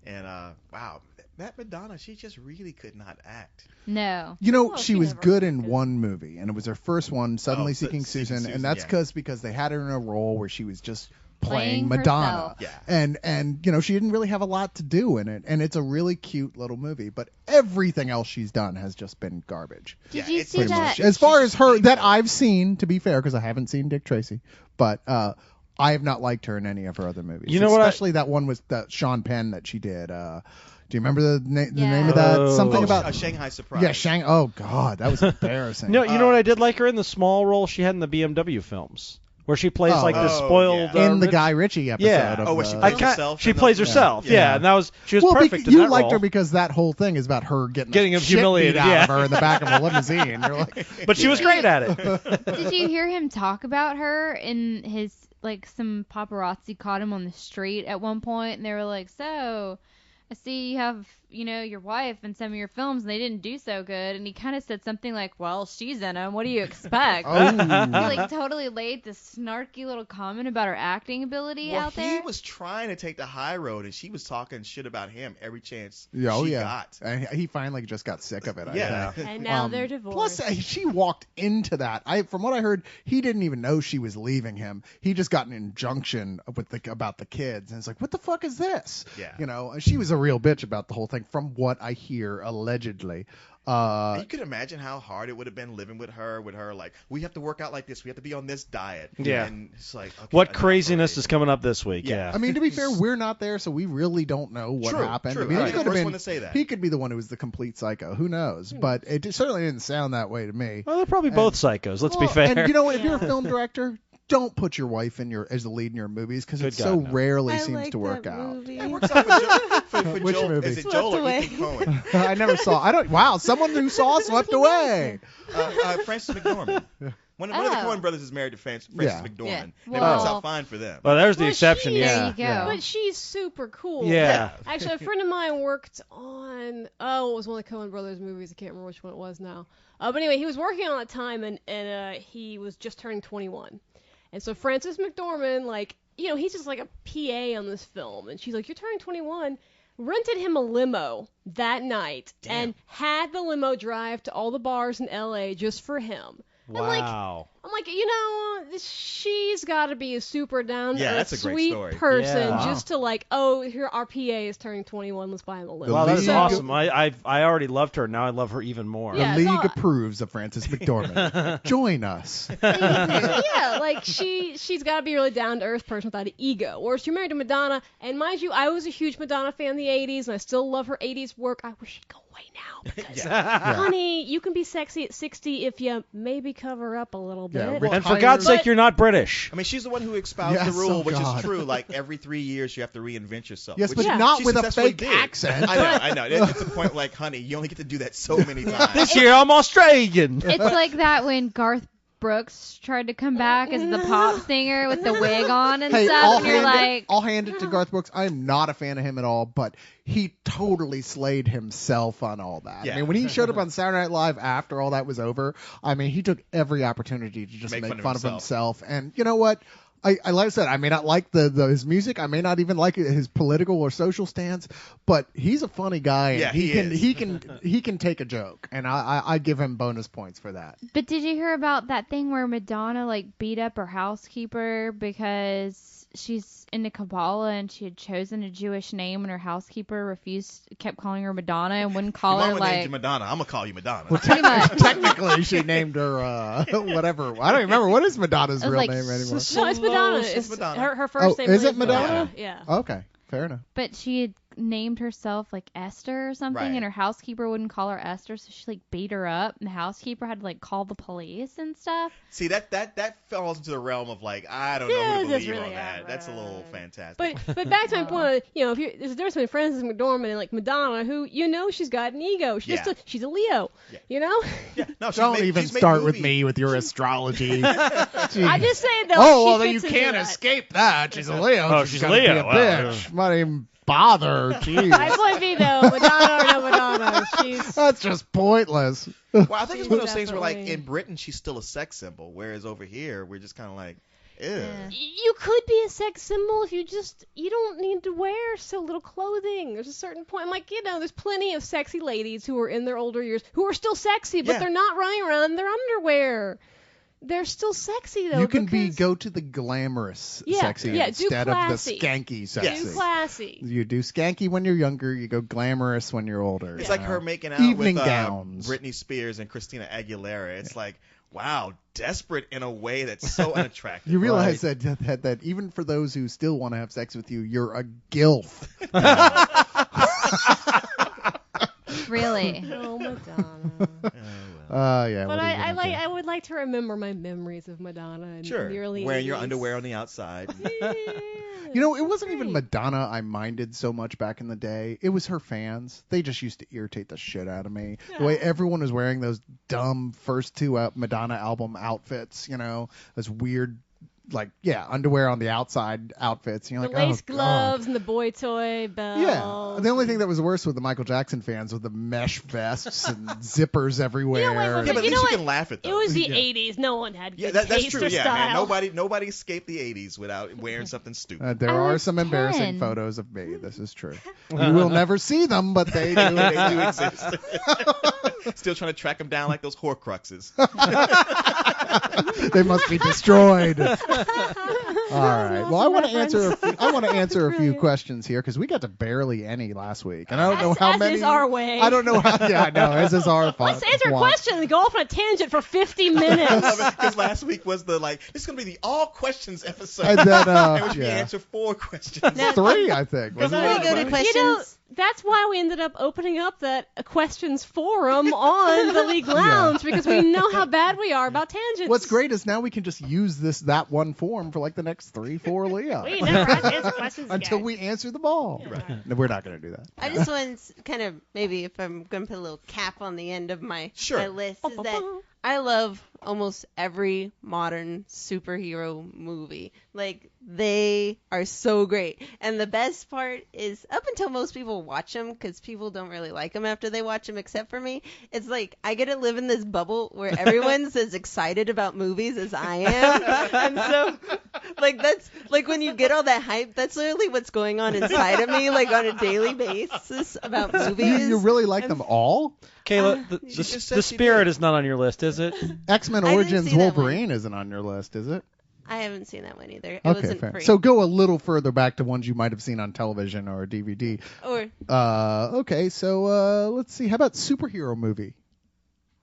And wow, that Madonna, she just really could not act. No. You know, Well, she she was never good was in good. one movie, and it was her first one, Suddenly Oh, Seeking Seeking Susan, Susan, and that's yeah. because they had her in a role where she was just Playing playing Madonna. herself. Yeah. And you know, she didn't really have a lot to do in it, and it's a really cute little movie, but everything else she's done has just been garbage. Did Yeah, you it's see pretty that? much- As far she's as her just that evil. I've seen, to be fair, because I haven't seen Dick Tracy, but I have not liked her in any of her other movies. You know what Especially that one with that Sean Penn that she did. Do you remember the name of Yeah. that? Something Oh, about Shanghai Surprise. yeah, Shang. Oh God, that was embarrassing. No, you know what I did like her in the small role she had in the BMW films, where she plays Oh. like this Oh, spoiled. yeah. in the rich- Guy Ritchie episode. Yeah. Of Oh, where she the- plays I herself she in plays the- herself, Yeah. yeah, and she was well, perfect in you that liked role. her because that whole thing is about her getting Getting the shit humiliated, beat out yeah. of her in the back of a limousine. You're like, But she was great at it. Did you hear him talk about her in his like some paparazzi caught him on the street at one point and they were like, "So, I see you have, your wife in some of your films and they didn't do so good." And he kind of said something like, "Well, she's in them. What do you expect?" oh, He like totally laid this snarky little comment about her acting ability Well, out there. he was trying to take the high road, and she was talking shit about him every chance yeah, oh she yeah. got. And he finally just got sick of it. I Yeah. think. And now they're divorced. Plus, she walked into that. From what I heard, he didn't even know she was leaving him. He just got an injunction about the kids, and it's like, what the fuck is this? Yeah. She was a real bitch about the whole thing, from what I hear allegedly. You could imagine how hard it would have been living with her like, we have to work out like this, we have to be on this diet. Yeah. And it's like, okay, What enough craziness already. is coming up this week? Yeah. Yeah. I mean, to be fair, we're not there, so we really don't know what True, happened. true. I mean, I'd it be the could have first been one to say that. He could be the one who was the complete psycho. Who knows? But it certainly didn't sound that way to me. Well, they're probably both psychos. Let's be Well, fair. And you know what? If you're a Yeah. film director, don't put your wife as the lead in your movies because Good it God, so no. rarely I seems like to work that out. movie. It works out for Which Joel. movie? Is it Swept Joel or Away. Ethan Cohen? I never saw. Wow, someone who saw Swept Away. Francis McDormand. One of the Oh. Coen brothers is married to Francis Yeah. McDormand. Yeah. And it Well- works out fine for them. Well, there's the Well, exception. she- Yeah. There you go. Yeah. But she's super cool. Yeah. Actually, a friend of mine worked on, it was one of the Coen Brothers movies. I can't remember which one it was now. But anyway, he was working on it at the time, and he was just turning 21. And so Francis McDormand, he's just like a PA on this film. And she's like, "You're turning 21." Rented him a limo that night and had the limo drive to all the bars in LA just for him. Wow. I'm like, she's got to be a super down Yeah, to that's a great sweet story. person Yeah. Wow. just to here our PA is turning 21, let's buy him a limo. Wow, that is League- awesome. I already loved her. Now I love her even more. Yeah. The it's League all- approves of Frances McDormand. Join us. Yeah, she's got to be a really down to earth person without an ego. Whereas you're married to Madonna, and mind you, I was a huge Madonna fan in the 80s, and I still love her 80s work. I wish she'd go away now because, honey, you can be sexy at 60 if you maybe cover up a little bit. Yeah, And for Retired- God's sake, But- you're not British. I mean, she's the one who espoused Yes, the rule, oh which God. is true. Like every 3 years, you have to reinvent yourself. Yes, which but Yeah. not she with a successfully fake did. accent. I know. It's the point, like, honey, you only get to do that so many times. This year I'm Australian. It's like that when Garth Brooks tried to come back as the pop singer with the wig on and Hey, stuff, and you're like, I'll hand it to Garth Brooks. I am not a fan of him at all, but he totally slayed himself on all that. Yeah. I mean, when he showed up on Saturday Night Live after all that was over, I mean, he took every opportunity to just make fun of himself. And you know what? Like I said, I may not like his music. I may not even like his political or social stance, but he's a funny guy. And Yeah, he can take a joke, and I give him bonus points for that. But did you hear about that thing where Madonna beat up her housekeeper because she's into Kabbalah and she had chosen a Jewish name and her housekeeper kept calling her Madonna and wouldn't call Your her mama named you Madonna. I'm gonna call you Madonna. pretty much. Technically, she named her whatever. I don't remember what is Madonna's It was real like name anymore. No, it's Madonna. It's It's Madonna. Her first name is it is Madonna? Yeah. Okay, fair enough. But she had named herself Esther or something, Right. and her housekeeper wouldn't call her Esther, so she beat her up, and the housekeeper had to call the police and stuff. See, that falls into the realm of I don't know Yeah, who to that's believe really on that. odd. That's a little fantastic. But back to my point, if there's a difference between Frances McDormand and Madonna, who she's got an ego. She's Yeah. she's a Leo. Yeah. You know. yeah, no, she's Don't made- even she's made start with movies. me with your astrology. I just say though. Oh, she well, then you fits into can't that. escape that. She's a Leo. Oh, she's she's gotta Leo. Be a Wow. bitch. Might even bother. Jeez. I play B though, Madonna or no Madonna. She's That's just pointless. Well, I think it's one of those things where, Definitely. in Britain, she's still a sex symbol, whereas over here, we're just kind of like, Ew. Yeah. You could be a sex symbol if you don't need to wear so little clothing. There's a certain point. I'm like, there's plenty of sexy ladies who are in their older years who are still sexy, but Yeah. they're not running around in their underwear. They're still sexy though. You can because- go to the glamorous Yeah, sexy yeah, do instead of the classy. skanky sexy. do classy. You do skanky when you're younger. You go glamorous when you're older. It's you like know? her making out Evening with gowns. Britney Spears and Christina Aguilera. It's like, wow, desperate in a way that's so unattractive. You realize that even for those who still want to have sex with you, you're a gilf. Really? Oh, Madonna. Yeah. But what are you gonna do? I would like to remember my memories of Madonna in Sure. the early Wearing your 80s. underwear on the outside. Yeah, You know, it wasn't great. even Madonna I minded so much back in the day. It was her fans. They just used to irritate the shit out of me. The way everyone was wearing those dumb first two Madonna album outfits, those weird, underwear on the outside outfits. And you're The like, lace oh, gloves and the boy toy God. bells. Yeah. The only thing that was worse with the Michael Jackson fans was the mesh vests and zippers everywhere. wait, Yeah, but at you least know you what? can laugh at It them. was the Yeah. 80s. No one had good Yeah, that's taste true. or Yeah, style. man. Nobody escaped the 80s without wearing something stupid. There I are was some embarrassing 10. photos of me. This is true. You will never see them, but they do. They do exist. Still trying to track them down like those Horcruxes. They must be destroyed. All right. Well, I want to answer a few questions here because we got to barely any last week, and I don't know how as many. is our way. I don't know how. Yeah, I know. As is our fault. Let's answer a question and go off on a tangent for 50 minutes. Because last week was this is going to be the all questions episode. And then, in which we yeah. answer 4 questions. Now, 3, I think. Because wasn't I it? Can we go to You questions? That's why we ended up opening up that questions forum on the League Lounge because we know how bad we are about tangents. What's great is now we can just use that one form for like the next 3-4 Leah. We never have to answer questions Until guys. we answer the ball. Right. No, we're not going to do that. I just want to kind of maybe if I'm going to put a little cap on the end of my list is that I love almost every modern superhero movie. Like, they are so great. And the best part is, up until most people watch them, because people don't really like them after they watch them, except for me, it's like I get to live in this bubble where everyone's as excited about movies as I am. And so, that's, when you get all that hype, that's literally what's going on inside of me, on a daily basis about movies. You really like them all? Kayla, She just said the she Spirit did. is not on your list, is it? X-Men I didn't Origins see that one. Wolverine isn't on your list, is it? I haven't seen that one either. It Okay, wasn't fair. free. So go a little further back to ones you might have seen on television or DVD. Or Okay, so let's see. How about superhero movie?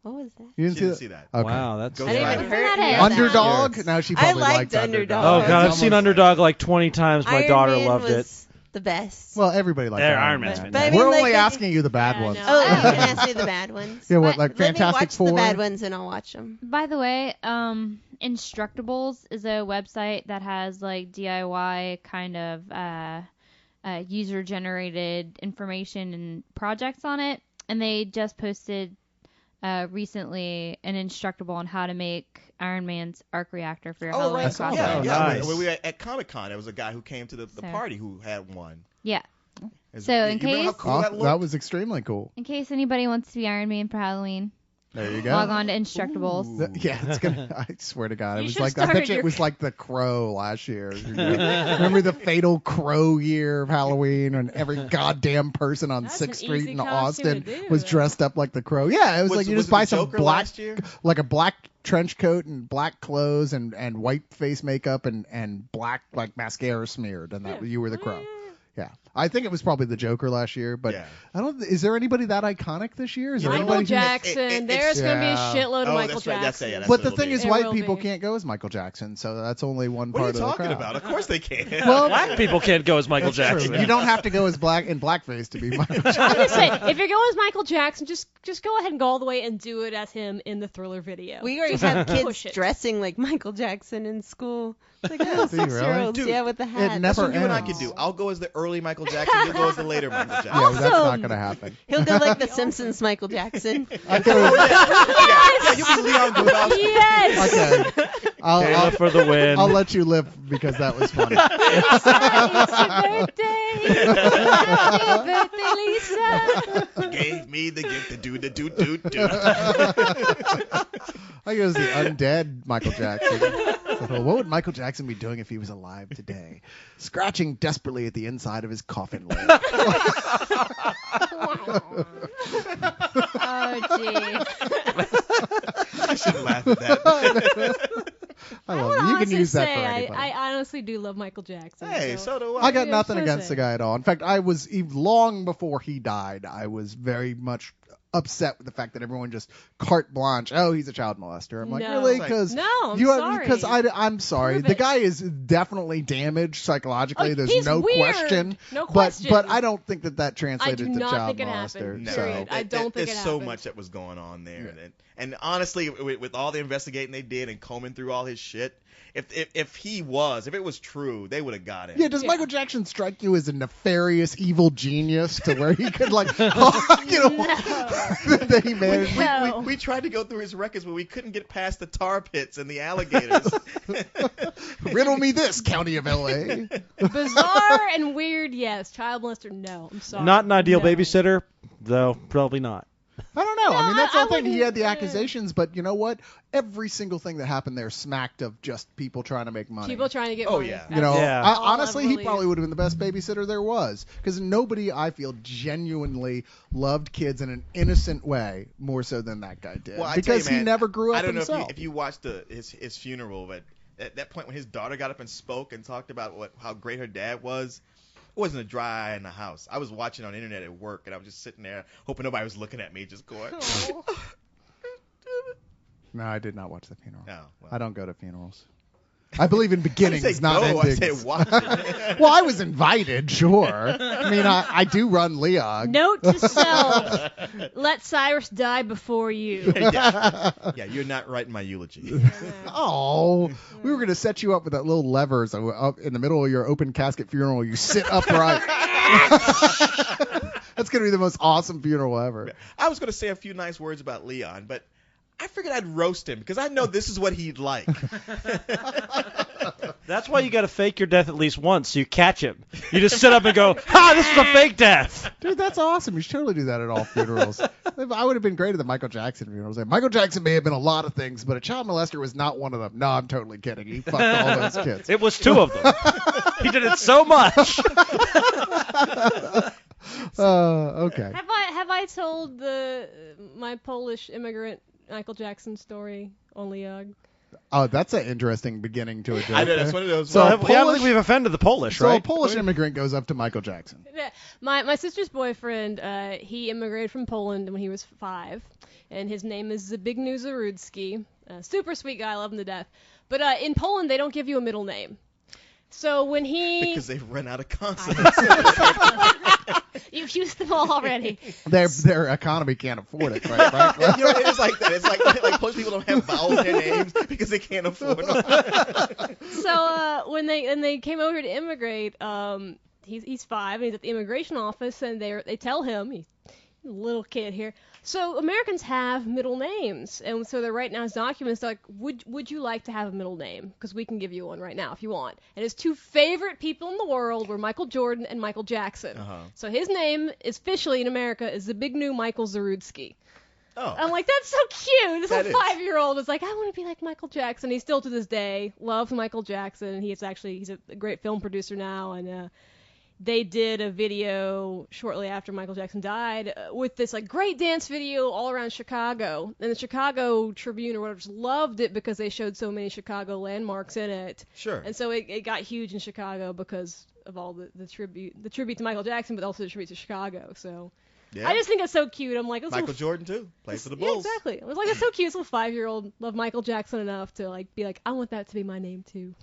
what was that? You She didn't didn't see see that? that. Okay. Wow, that's. Ghost I didn't Rider. even heard That hear is. that. Underdog? Now she probably liked likes Underdog. Oh It's God, I've seen almost- Underdog like 20 times. My Iron daughter Man loved it. was the best. Well, everybody likes Iron Man's Man. But I mean, We're like, only the- asking you the bad Yeah, I ones. know. Oh, you can ask me the bad ones. Yeah, what, But like Let me Fantastic watch Four? the bad ones and I'll watch them. By the way, Instructables is a website that has like DIY kind of user-generated information and projects on it, and they just posted recently an Instructable on how to make Iron Man's arc reactor for your Oh, Halloween right. saw cosplay. that. Yeah, Oh, yeah. nice. When we were at Comic-Con, there was a guy who came to the So- party who had one. Yeah. Is- So in you remember how case- cool Oh, that looked? that was extremely cool. In case anybody wants to be Iron Man for Halloween, There you go. log on to Instructables. Yeah, it's gonna. I swear to God, it You was should like I start bet you it your- was like the Crow last year. Remember the fatal Crow year of Halloween, when every goddamn person on That's 6th an Street easy in costume Austin to do, was though. dressed up like the Crow. Yeah, it was like you Was just it buy the some Joker black, last year? like a black trench coat and black clothes and white face makeup and black like mascara smeared, and that you were the Crow. Yeah, I think it was probably the Joker last year, but Yeah. I don't. Is there anybody that iconic this year? Is there Michael anybody? Jackson. It- There's going to be a Yeah. shitload of Oh, Michael that's right. That's it, Jackson. yeah, that's But what the it'll thing be. is, It white will people be. can't go as Michael Jackson, so that's only one What are part you of the talking crowd. about? Of course they can. Well, Black people can't go as Michael That's Jackson. true. You don't have to go as black in blackface to be Michael Jackson. I'm gonna say, if you're going as Michael Jackson, just go ahead and go all the way and do it as him in the Thriller video. We already have Push kids it. dressing like Michael Jackson in school. Like little Do you really? 6-year-olds, Dude, yeah, with the hat. never That's what you and I ends. could do. I'll go as the early Michael Jackson. You go as the later Michael Jackson. Yeah, that's not Awesome. going to happen. He'll go like the Simpsons Michael Jackson. I go, Yeah, you'll be Leon Grubowski. Yes. okay. I'll, Kayla I'll, for the win. I'll let you live because that was funny. It's your birthday. Happy birthday, Lisa. Gave me the gift to do the do. I go as the undead Michael Jackson. What would Michael Jackson be doing if he was alive today? Scratching desperately at the inside of his coffin lid. Oh, jeez. I shouldn't laugh at that. I I love would it. You can honestly use that say for anybody. I honestly do love Michael Jackson. Hey, so. so do I. I got Yeah, nothing so against say. the guy at all. In fact, I was long before he died. I was very much upset with the fact that everyone just carte blanche. Oh, he's a child molester. I'm like, No. really? Like, Because No, I'm sorry. Because I'm sorry. Prove The it. guy is definitely damaged psychologically. Oh, There's he's no weird. question. No question. But I don't think that translated do to not child think it molester. happened. No, So. Period. I don't think there's it so happened. much that was going on there, Yeah. and honestly, with all the investigating they did and combing through all his shit, if it was true, they would have got him. Yeah, does Yeah. Michael Jackson strike you as a nefarious, evil genius to where he could, like, that he managed? No. We tried to go through his records, but we couldn't get past the tar pits and the alligators. Riddle me this, County of L.A. Bizarre and weird, yes. Child molester, no. I'm sorry. Not an ideal No. babysitter, though. Probably not. I don't know. I mean, that's I the thing. He wouldn't- had the accusations, but you know what? Every single thing that happened there smacked of just people trying to make money. People trying to get Oh, money. yeah. You know, Yeah. I, All honestly, he I've probably would have been the best babysitter there was, because nobody, I feel, genuinely loved kids in an innocent way more so than that guy did. Well, I tell because you, man, he never grew up I don't know himself. if you watched his funeral, but at that point when his daughter got up and spoke and talked about how great her dad was, it wasn't a dry eye in the house. I was watching on the internet at work, and I was just sitting there hoping nobody was looking at me, just going. Oh. No, I did not watch the funeral. No, well. I don't go to funerals. I believe in I beginnings, didn't say not go, I endings. said watch it. Well, I was invited, sure. I mean, I do run Leog. Note to self: let Cyrus die before you. Yeah, you're not writing my eulogy. Oh, we were going to set you up with that little lever so up in the middle of your open casket funeral. You sit upright. That's going to be the most awesome funeral ever. I was going to say a few nice words about Leon, but I figured I'd roast him because I know this is what he'd like. That's why you got to fake your death at least once so you catch him. You just sit up and go, "Ha! This is a fake death." Dude, that's awesome. You should totally do that at all funerals. I would have been great at the Michael Jackson funerals. Like, Michael Jackson may have been a lot of things, but a child molester was not one of them. No, I'm totally kidding. He fucked all those kids. It was 2 of them. He did it so much. Okay. Have I told my Polish immigrant Michael Jackson story on Leog? Oh, that's an interesting beginning to a joke. I know that's one of those. So I a don't think Polish- we've offended the Polish, So a right? Polish immigrant goes up to Michael Jackson. Yeah. My sister's boyfriend, he immigrated from Poland when he was 5, and his name is Zbigniew Zarudzki. Super sweet guy, I love him to death. But in Poland, they don't give you a middle name. So when he... because they've run out of consonants. You've used them all already. Their economy can't afford it, right? Right? You know, it's like that. It's like Polish people don't have vowels in their names because they can't afford them. So when they came over to immigrate, he's 5 and he's at the immigration office, and they tell him, he's a little kid here. So Americans have middle names, and so they're writing out his documents. They're like, would you like to have a middle name? Because we can give you one right now if you want. And his 2 favorite people in the world were Michael Jordan and Michael Jackson. Uh-huh. So his name is officially in America is Zbigniew Michael Zarudzki. Oh, I'm like, that's so cute. This That little is. 5-year-old is like, I want to be like Michael Jackson. He still to this day loves Michael Jackson. He's a great film producer now, and they did a video shortly after Michael Jackson died with this like great dance video all around Chicago. And the Chicago Tribune or whatever just loved it because they showed so many Chicago landmarks in it. sure. And so it got huge in Chicago because of all the tribute to Michael Jackson, but also the tribute to Chicago. So Yeah. I just think it's so cute. I'm like, this Michael little Jordan too. Plays for the yeah, Bulls. exactly. I was like, it's so cute. This little 5-year-old loved Michael Jackson enough to like be like, I want that to be my name too.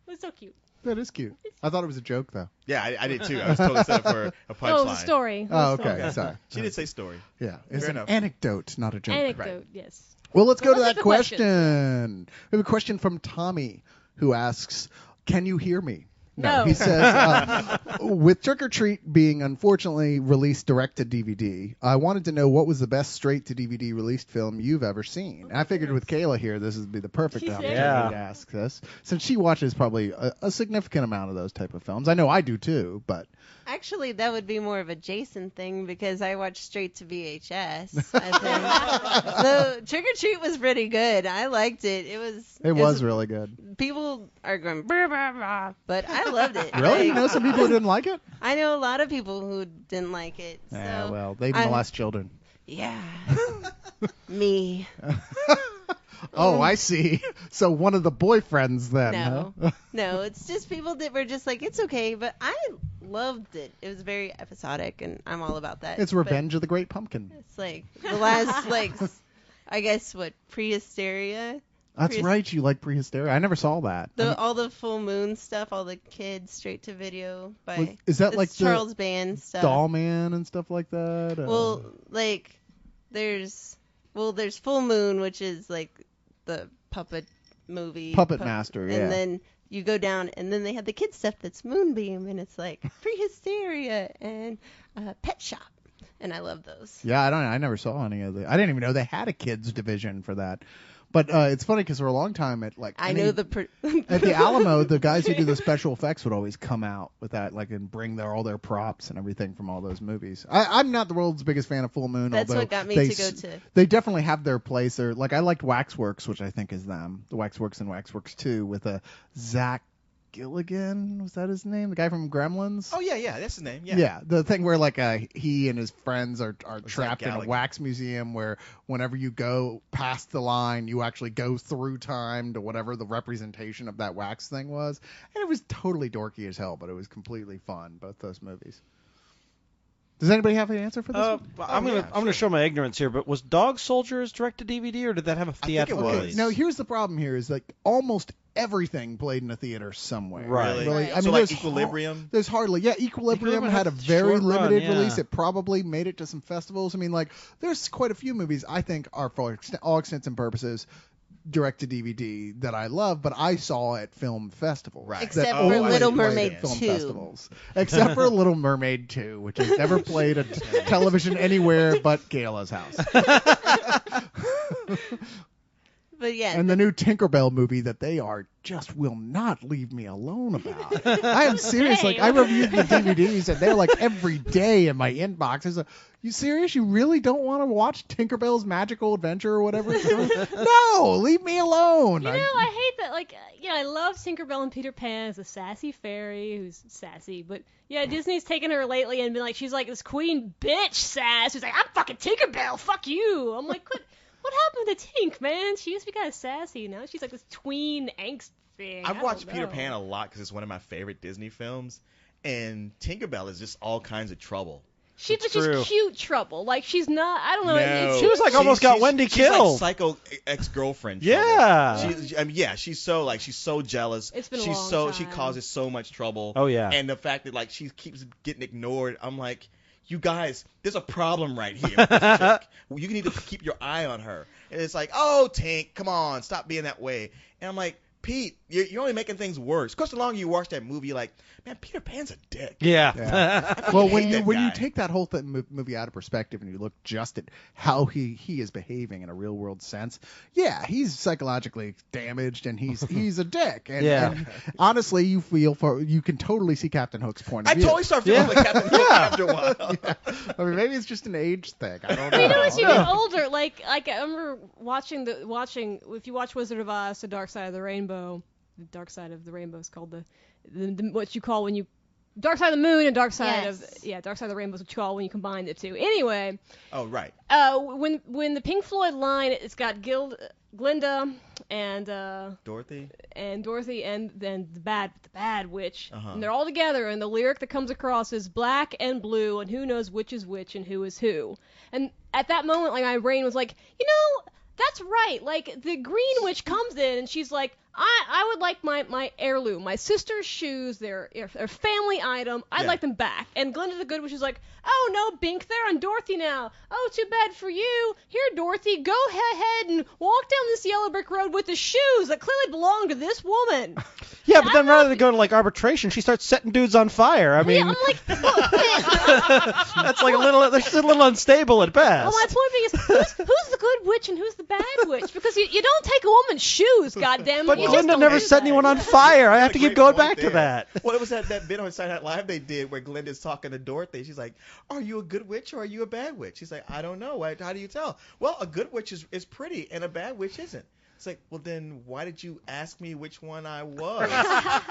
It's so cute. That is cute. I thought it was a joke, though. Yeah, I did too. I was totally set up for a punchline. Oh, the story. Oh, The story. okay. Sorry. She did say story. Yeah. It's Fair an enough. anecdote, not a joke. Anecdote, yes. Well, let's go to let's that take the question. question. We have a question from Tommy who asks, can you hear me? No. He says, with Trick or Treat being unfortunately released direct to DVD, I wanted to know what was the best straight to DVD released film you've ever seen. I figured with Kayla here, this would be the perfect She's opportunity there. to ask this, since she watches probably a significant amount of those type of films. I know I do too, but Actually, that would be more of a Jason thing because I watched straight to VHS. I think. So Trick or Treat was pretty good. I liked it. It was really good. People are going brr, brr, brr, but I loved it. Really? You Like, know some people who didn't like it? I know a lot of people who didn't like it. So, Yeah, well, they I'm- molest children. Yeah. Me. Oh, I see. So one of the boyfriends then, No. huh? No, it's just people that were just like, it's okay, but I loved it. It was very episodic, and I'm all about that. It's But Revenge of the Great Pumpkin. It's like the last, I guess, Prehysteria? That's right, you like Prehysteria. I never saw that. All the full moon stuff, all the kids straight to video by Is that it's like Charles the Band stuff. Doll Man and stuff like that? Well, there's Full Moon, which is like the puppet movie. Puppet Master, yeah. And then you go down, and then they have the kids stuff that's Moonbeam, and it's like Prehysteria and Pet Shop, and I love those. Yeah, I never saw any of the. I didn't even know they had a kids division for that. But it's funny because for a long time at I know the at the Alamo, the guys who do the special effects would always come out with that, like, and bring all their props and everything from all those movies. I'm not the world's biggest fan of Full Moon. That's although what got me they to go to. They definitely have their place. They're, like, I liked Waxworks, which I think is them. The Waxworks and Waxworks 2 with Zach Gilligan. Was that his name? The guy from Gremlins? Oh yeah, that's his name. Yeah. Yeah, the thing where like he and his friends are trapped in a Gallagher. wax museum where whenever you go past the line, you actually go through time to whatever the representation of that wax thing was, and it was totally dorky as hell, but it was completely fun. Both those movies. Does anybody have an answer for this? one? I'm gonna show my ignorance here, but was Dog Soldiers direct to DVD or did that have a think it theatrical was. release? No, here's the problem. Here is like almost everything played in a theater somewhere. Right. Really? Right. I mean, So, like, there's Equilibrium? There's hardly. Yeah, Equilibrium Equilibrium had a had a very short run, limited yeah. release. It probably made it to some festivals. I mean, like, there's quite a few movies I think are, for all extents and purposes, direct to DVD that I love, but I saw at film festivals. Right. Except that for only Little played at Mermaid film 2. festivals. Except for Little Mermaid 2, which has never played at television anywhere but Kayla's house. But yeah, And the new Tinkerbell movie that they are just will not leave me alone about. I am serious. Like, I reviewed the DVDs and they're like every day in my inbox. It's like, you serious? You really don't want to watch Tinkerbell's Magical Adventure or whatever it's called? No, leave me alone. You know, I hate that. Like, I love Tinkerbell and Peter Pan as a sassy fairy who's sassy, but yeah, Disney's taken her lately and been like, she's like this queen bitch sass who's like, I'm fucking Tinkerbell, fuck you. I'm like, what happened to Tink, man? She used to be kind of sassy. Now she's like this tween angst thing. I've I watched don't Peter know. Pan a lot because it's one of my favorite Disney films, and Tinkerbell is just all kinds of trouble. She's It's just true. cute trouble. Like, she's not, I don't know. No. She was like almost got Wendy she's killed. like psycho ex-girlfriend. Yeah. She's so jealous. It's been a she's long she time. causes so much trouble. Oh, yeah. And the fact that like she keeps getting ignored, I'm like, you guys, there's a problem right here with this chick. You need to keep your eye on her. And it's like, oh, Tink, come on, stop being that way. And I'm like, Pete, you're only making things worse. Because the longer you watch that movie, you're like, man, Peter Pan's a dick. Yeah. I Well, hate that when you guy. take that whole movie out of perspective and you look just at how he is behaving in a real world sense, yeah, he's psychologically damaged and he's a dick. And, Yeah. and honestly, you can totally see Captain Hook's point of I view. totally start feeling like Captain Hook after a while. I mean, maybe it's just an age thing. I don't But you know, know. as you get older, like I remember watching if you watch Wizard of Oz, The Dark Side of the Rainbow, the Dark Side of the Rainbow is called the what you call when you Dark Side of the Moon and Dark Side Yes. Dark Side of the Rainbow is what you call when you combine the two. Anyway, Oh, right. when the Pink Floyd line, it's got Glinda and Dorothy? Dorothy and then the bad witch, Uh-huh. and they're all together, and the lyric that comes across is black and blue, and who knows which is which and who is who. And at that moment, like, my brain was like, that's right. Like, the green witch comes in and she's like, I would like my heirloom, my sister's shoes, they're a family item. I'd Yeah. like them back. And Glinda the Good Witch is like, oh no, Bink, they're on Dorothy now. Oh, too bad for you. Here, Dorothy, go ahead and walk down this yellow brick road with the shoes that clearly belong to this woman. Yeah, but then rather than go to like arbitration, she starts setting dudes on fire. I mean, I'm like, that's like a little. She's a little unstable at best. well, my point being is, who's the good witch and who's the bad witch? Because you don't take a woman's shoes, goddammit. But you just Glinda don't never do set that. anyone on fire. I have to That's a keep great going point back to there. that. Well, it was that bit on Saturday Night Live they did where Glinda's talking to Dorothy. She's like, "Are you a good witch or are you a bad witch?" She's like, "I don't know. How do you tell?" Well, a good witch is pretty and a bad witch isn't. It's like, well, then why did you ask me which one I was?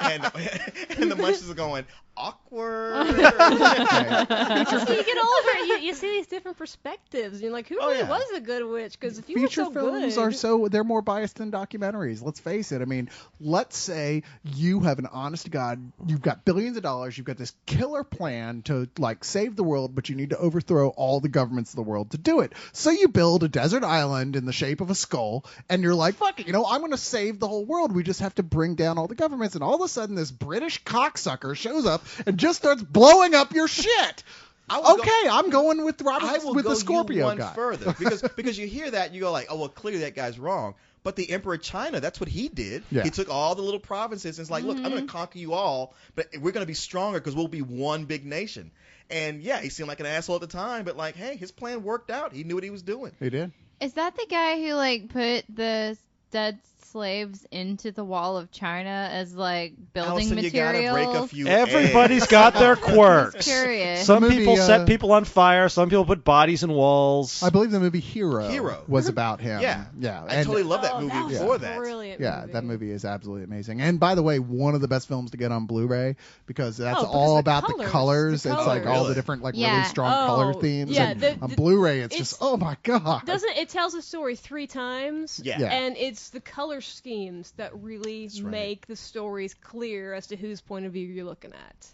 and the munches are going, awkward. So you get older, you see these different perspectives. And you're like, who Oh, really yeah. was a good witch? Because if you Feature were so films good, they're more biased than documentaries. Let's face it. I mean, let's say you have an honest to God, you've got billions of dollars, you've got this killer plan to like save the world, but you need to overthrow all the governments of the world to do it. So you build a desert island in the shape of a skull, and you're like, fuck it, I'm going to save the whole world. We just have to bring down all the governments, and all of a sudden this British cocksucker shows up and just starts blowing up your shit. I'm going with I will with go the Scorpio you one guy. further because you hear that and you go like, oh well, clearly that guy's wrong. But the Emperor of China, that's what he did. Yeah. He took all the little provinces and it's like, look, I'm Mm-hmm. going to conquer you all, but we're going to be stronger because we'll be one big nation. And yeah, he seemed like an asshole at the time, but like, hey, his plan worked out. He knew what he was doing. He did. Is that the guy who like put the dead slaves into the wall of China as like building Allison, you gotta break a materials? few Everybody's eggs. got their quirks. Curious. Some The movie, people set people on fire. Some people put bodies in walls. I believe the movie Hero Mm-hmm. was about him. Yeah. Yeah. I And- totally love that movie that was before a that. brilliant Yeah, movie. that movie is absolutely amazing. And by the way, one of the best films to get on Blu-ray because that's because all the about the colors. colors. The It's like colors. all the Really? different like Yeah. really strong color Oh, themes. yeah, and the- on Blu-ray, it's it's- just oh my god. Doesn't it tells the story 3 times? Yeah. Yeah. And it's the color schemes that really right. make the stories clear as to whose point of view you're looking at.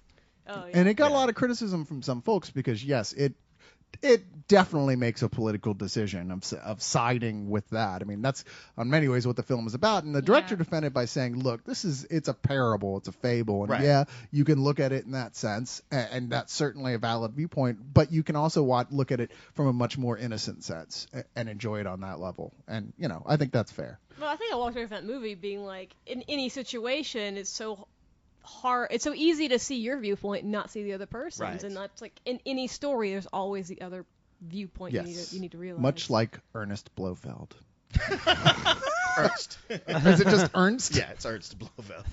Oh, yeah. And it got a Yeah. lot of criticism from some folks because yes, it definitely makes a political decision of siding with that. I mean, that's in many ways what the film is about. And the director defended by saying, look, it's a parable, it's a fable. And Right. yeah, you can look at it in that sense, and that's certainly a valid viewpoint, but you can also look at it from a much more innocent sense and enjoy it on that level. And, I think that's fair. Well, I think I walked away from that movie being like, in any situation, it's so hard. It's so easy to see your viewpoint and not see the other person's. Right. And that's like in any story, there's always the other viewpoint Yes. you need to realize. Much like Ernest Blofeld. Ernst. Is it just Ernst? Yeah, it's Ernst Blofeld.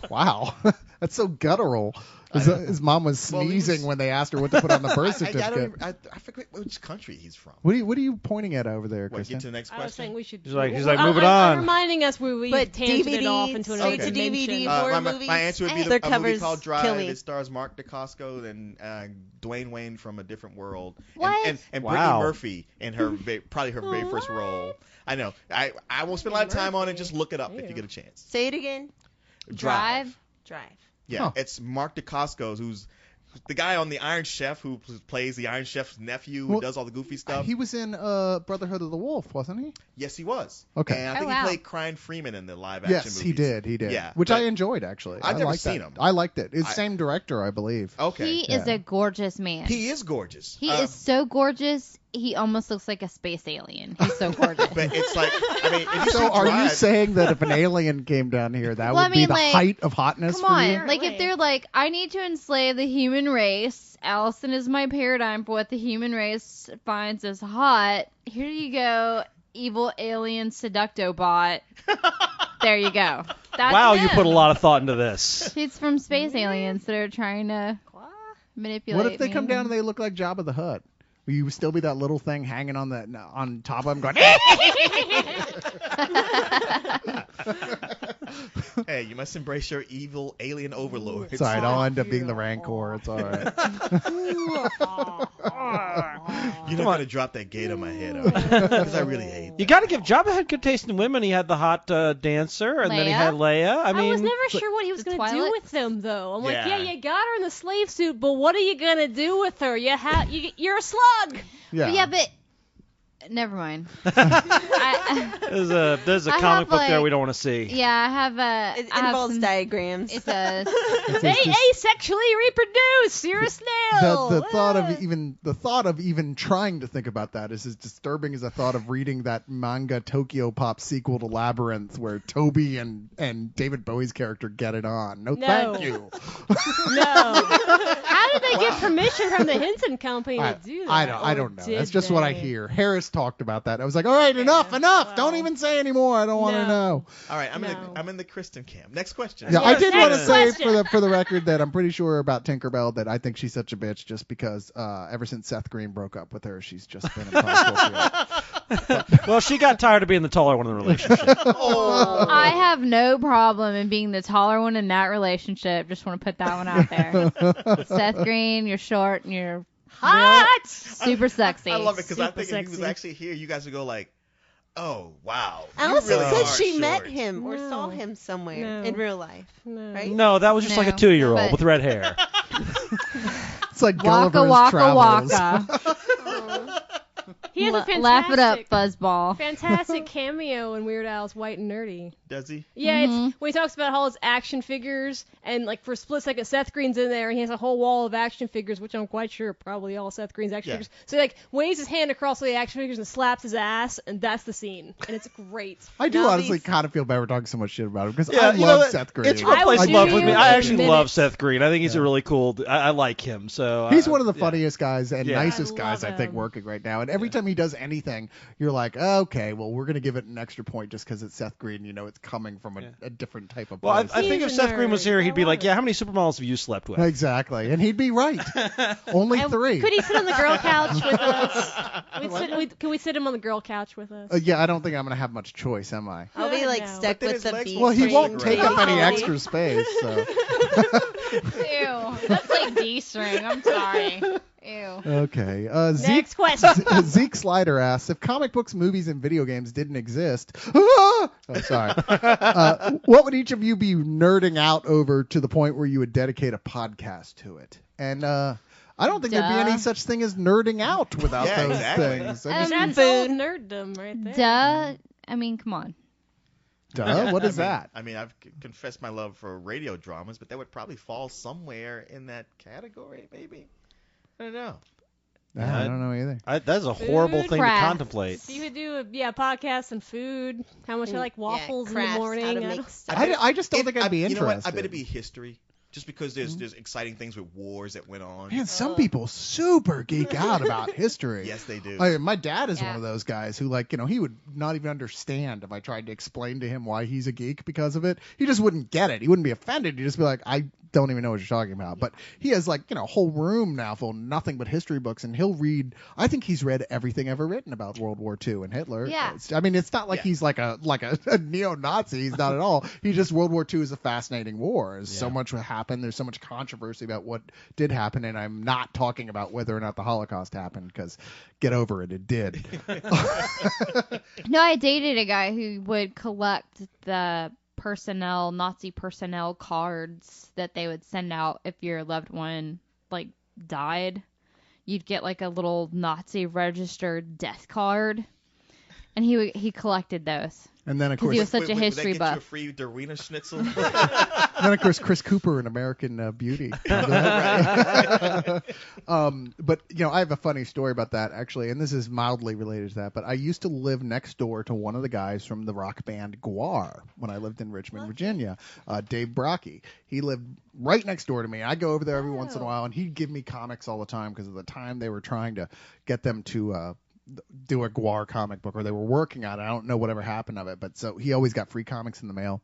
Wow. That's so guttural. His mom was Well, he sneezing was- when they asked her what to put on the birth certificate. I forget which country he's from. What are you pointing at over there, What, Kristen? get to the next I was saying question? we should. She's like, I'm moving on. reminding us where we But tangented off into straight another to DVD dimension. horror my movies. answer would be Their a movie covers called kill Drive. me. It stars Mark Dacascos and Dwayne Wayne from A Different World. What? And Wow. Brittany Murphy in her probably her very first role. I know. I won't spend a lot of time on it. Just look it up if you get a chance. Say it again. Drive. Yeah, Huh. it's Mark Dacascos, who's the guy on the Iron Chef who plays the Iron Chef's nephew who Well, does all the goofy stuff. He was in Brotherhood of the Wolf, wasn't he? Yes, he was. Okay. And I Oh, think wow. he played Crying Freeman in the live action Yes, movies. he did. He did. Yeah, Which but I enjoyed, actually. I've I never liked seen that. him. I liked it. It's I- same director, I believe. Okay. He is Yeah. a gorgeous man. He is gorgeous. He is so gorgeous. He almost looks like a space alien. He's so gorgeous. But it's like, I mean, if you So see are you Drive, saying that if an alien came down here, that Well, would I mean, be the like, height of hotness Come for on, you? like if they're like, I need to enslave the human race. Allison is my paradigm for what the human race finds as hot. Here you go, evil alien seductobot. There you go. That's Wow, him. you put a lot of thought into this. He's from space aliens that are trying to manipulate. What if they come me. down and they look like Jabba the Hutt? Will you still be that little thing hanging on top of him going, hey, you must embrace your evil alien overlord. It's all right, I'll end up being the Rancor. It's all right. You're not gonna drop that gate on my head, because I really hate. You got to give Jabba had good taste in women. He had the hot dancer, and then he Leia? had Leia. I mean, I was never sure what he was the going to do Twilight? with them, though. I'm like, Yeah. yeah, you got her in the slave suit, but what are you going to do with her? You're a slug. Yeah. Yeah, but Never mind. I, There's a I comic have, book there like- we don't want to see. yeah, I have a. It I have involves some- diagrams. It does. They asexually reproduce. You're a snail. The thought of even trying to think about that is as disturbing as the thought of reading that manga Tokyo Pop sequel to Labyrinth, where Toby and David Bowie's character get it on. No, No. thank you. No. How did they get permission from the Henson Company to do that? I Or don't know. did That's just what I they? hear. Harris talked about that. I was like, all right, enough. Well, Don't even say anymore. I don't want to no. know. All right, No. I'm in the Kristen camp. Next question. Yeah, I Yes, did want to next say question. for the record that I'm pretty sure about Tinkerbell that I think she's such a bitch just because ever since Seth Green broke up with her, she's just been impossible to deal. Well, she got tired of being the taller one in the relationship. I have no problem in being the taller one in that relationship. Just want to put that one out there. Seth Green, you're short and you're Hot. super sexy. I love it because I Super think if he was sexy. actually here, you guys would go like, "Oh wow." you Allison really said are she met short." him or No. saw him somewhere No. in real life. No. Right? No, that was just like a No, 2-year-old but- with red hair. It's like Waka Gulliver's waka Travels. waka. He has a fantastic, Laugh it up, fuzzball. fantastic cameo in Weird Al's White and Nerdy. Does he? Yeah, Mhm. it's when he talks about all his action figures, and like for a split second, Seth Green's in there, and he has a whole wall of action figures, which I'm quite sure are probably all Seth Green's action Yeah. figures. So he like waves his hand across all the action figures and slaps his ass, and that's the scene, and it's great. I do Now honestly these- kind of feel bad we're talking so much shit about him because Yeah, I you know love what? Seth Green. It's I replaced would love do with me. you I in actually minutes. love Seth Green. I think he's a really cool. I like him. So He's one of the yeah. funniest guys and Yeah. nicest I guys love I think him. working right now. And every time he does anything, you're like, okay, well, we're going to give it an extra point just because it's Seth Green. You know, it's coming from a different type of Well, I place. think if He's a Seth Green was nerd. here, I he'd be love like, it. "Yeah, how many supermodels have you slept with?" Exactly. And he'd be right. Only And 3. Could he sit on the girl couch with us? Can we sit him on the girl couch with us? Yeah, I don't think I'm going to have much choice, am I? I'll be like No. stuck But then with his the legs beat. will Well, he Free won't take up any Quality. extra space. So. Ew, that's like D-string. I'm sorry. Ew. Okay. Zeke, Next question. Zeke Slider asks, if comic books, movies, and video games didn't exist, oh, sorry, what would each of you be nerding out over to the point where you would dedicate a podcast to it? And I don't think there'd be Duh. any such thing as nerding out without Yeah, those exactly. things. I Um, just- That's all nerddom right there. Duh. I mean, come on. duh, what is I mean- that? I mean, I've confessed my love for radio dramas, but that would probably fall somewhere in that category, maybe. I don't know. I don't know either. That's a horrible Food thing crafts. to contemplate. So you could do a podcast and food. How much I like waffles in the crafts, morning. How to I make don't- stuff. I just don't think I'd be You know what? I interested. bet it'd be history. Just because there's exciting things with wars that went on. Man, some people super geek out about history. Yes, they do. My dad is Yeah. one of those guys who, like, he would not even understand if I tried to explain to him why he's a geek because of it. He just wouldn't get it. He wouldn't be offended. He'd just be like, I don't even know what you're talking about. But he has, like, a whole room now full of nothing but history books, and he'll read. I think he's read everything ever written about World War II and Hitler. Yeah. It's not like Yeah. he's like a neo-Nazi. He's not at all. He just World War II is a fascinating war. There's so much happened. There's so much controversy about what did happen, and I'm not talking about whether or not the Holocaust happened because get over it did. No, I dated a guy who would collect the Nazi personnel cards that they would send out if your loved one like died. You'd get like a little Nazi registered death card, and he collected those. And then of 'Cause course, he was such Wait, a would they history get buff. you a free Dorina Schnitzel? then of course Chris Cooper in American Beauty. But I have a funny story about that actually, and this is mildly related to that. But I used to live next door to one of the guys from the rock band Gwar when I lived in Richmond, Virginia. Dave Brocky. He lived right next door to me. I go over there every once in a while, and he'd give me comics all the time because at the time they were trying to get them to do a Gwar comic book, or they were working on it. I don't know whatever happened of it, but so he always got free comics in the mail.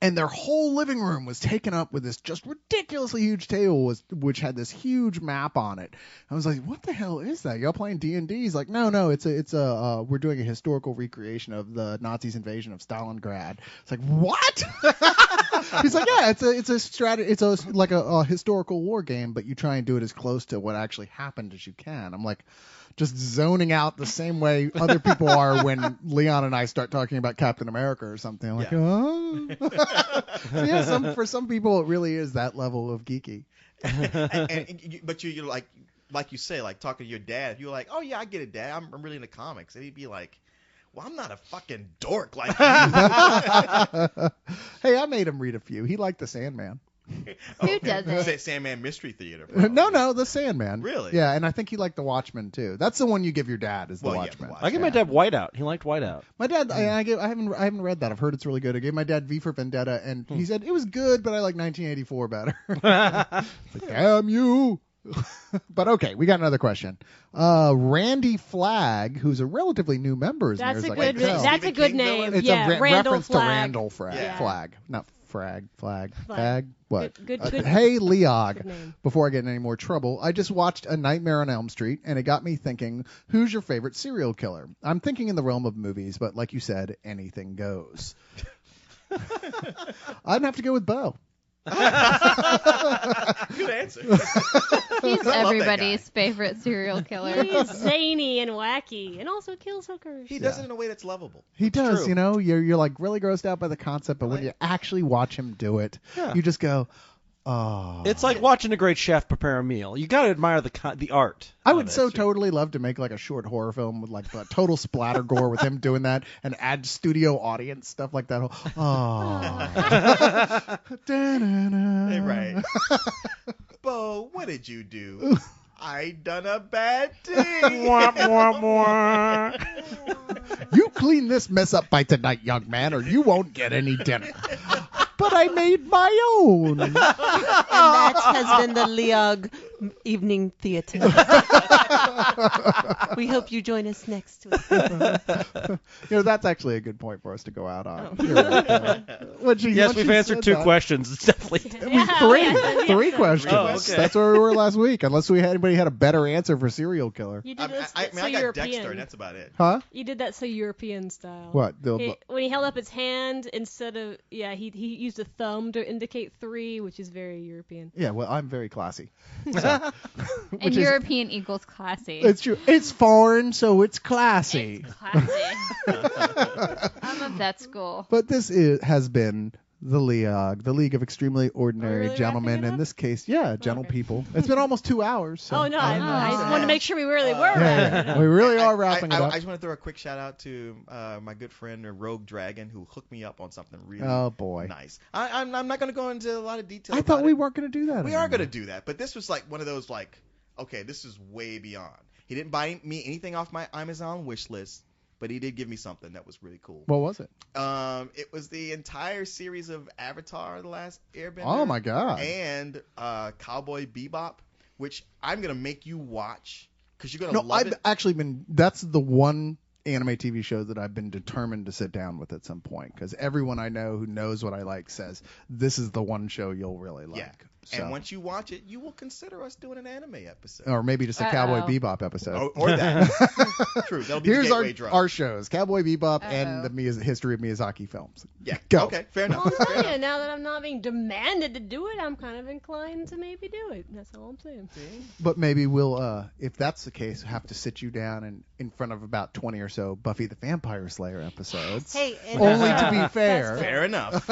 And their whole living room was taken up with this just ridiculously huge table, which had this huge map on it. I was like, "What the hell is that? Y'all playing D&D?" He's like, "No, it's we're doing a historical recreation of the Nazis' invasion of Stalingrad." It's like, "What?" He's like, "Yeah, it's a strategy. It's like a historical war game, but you try and do it as close to what actually happened as you can." I'm like, just zoning out the same way other people are when Leon and I start talking about Captain America or something. I'm like, oh. Yeah, for some people it really is that level of geeky. But you're like, like you say, like talking to your dad, if you were like, oh yeah, I get it, Dad, I'm really into comics, and he'd be like, well, I'm not a fucking dork like you. Hey, I made him read a few. He liked the Sandman. Who doesn't? Sandman Mystery Theater. No, the Sandman. Really? Yeah, and I think he liked the Watchmen too. That's the one you give your dad is the Well, yeah, Watchmen. the Watchmen. I give my dad Whiteout. He liked Whiteout. My dad, I haven't read that. I've heard it's really good. I gave my dad V for Vendetta, and he said it was good, but I like 1984 better. Like, damn you. But okay, we got another question. Randy Flagg, who's a relatively new member, is That's near a as I good. can tell. That's a Stephen good King name. villain? It's Yeah, a Randall reference Flagg. to Randall Yeah. Flagg, not Flag. Flag. What? Good. Hey, Leog. Good name. Before I get in any more trouble, I just watched A Nightmare on Elm Street, and it got me thinking, who's your favorite serial killer? I'm thinking in the realm of movies, but like you said, anything goes. I'd have to go with Bo. Good answer. He's that everybody's favorite serial killer. He's zany and wacky, and also kills hookers. He does it in a way that's lovable. He does, true. you know, you're like really grossed out by the concept, but when you actually watch him do it, Yeah. you just go, oh. It's like watching a great chef prepare a meal. You got to admire the art. I of would it. so totally love to make like a short horror film with like the total splatter gore with him doing that and add studio audience stuff like that. Oh. Hey, right. Bo, what did you do? I done a bad thing. You clean this mess up by tonight, young man, or you won't get any dinner. But I made my own. And that has been the Leog Evening Theater. We hope you join us next week. That's actually a good point for us to go out on. You're right. Yes, we've answered two questions. It's definitely Three questions. Oh, okay. That's where we were last week. Unless anybody had a better answer for serial killer. You did this I so got European. Dexter, and that's about it. Huh? You did that so European style. What? When he held up his hand instead of he used a thumb to indicate 3, which is very European. Yeah, well, I'm very classy. And European equals classy. It's true. It's foreign, so it's classy. It's classy. I'm of that school. But this has been the Leog, the League of Extremely Ordinary really Gentlemen. wrapping it In up? this case, yeah, gentle Okay. people. It's been almost 2 hours. So. Oh no, I just wanted to make sure we really were. Yeah, we really are wrapping it I up. just want to throw a quick shout out to my good friend Rogue Dragon, who hooked me up on something really Oh, boy. nice. I'm not going to go into a lot of detail. I about thought we it. weren't going to do that. We are anymore. going to do that, but this was like one of those like, okay, this is way beyond. He didn't buy me anything off my Amazon wish list, but he did give me something that was really cool. What was it? It was the entire series of Avatar: The Last Airbender. Oh, my God. And Cowboy Bebop, which I'm gonna make you watch because you're gonna No, love I've it. actually been. That's the one anime TV show that I've been determined to sit down with at some point because everyone I know who knows what I like says this is the one show you'll really like. Yeah. So. And once you watch it, you will consider us doing an anime episode. Or maybe just a Cowboy Bebop episode. Or that. True. That'll be Here's the gateway drug. our shows: Cowboy Bebop and the history of Miyazaki films. Yeah. Go. Okay. Fair enough. Well, I'm Fair telling you, enough. now that I'm not being demanded to do it, I'm kind of inclined to maybe do it. That's all I'm saying. But maybe we'll, if that's the case, have to sit you down and in front of about 20 or so Buffy the Vampire Slayer episodes. Hey, and Only to be fair. Fair enough.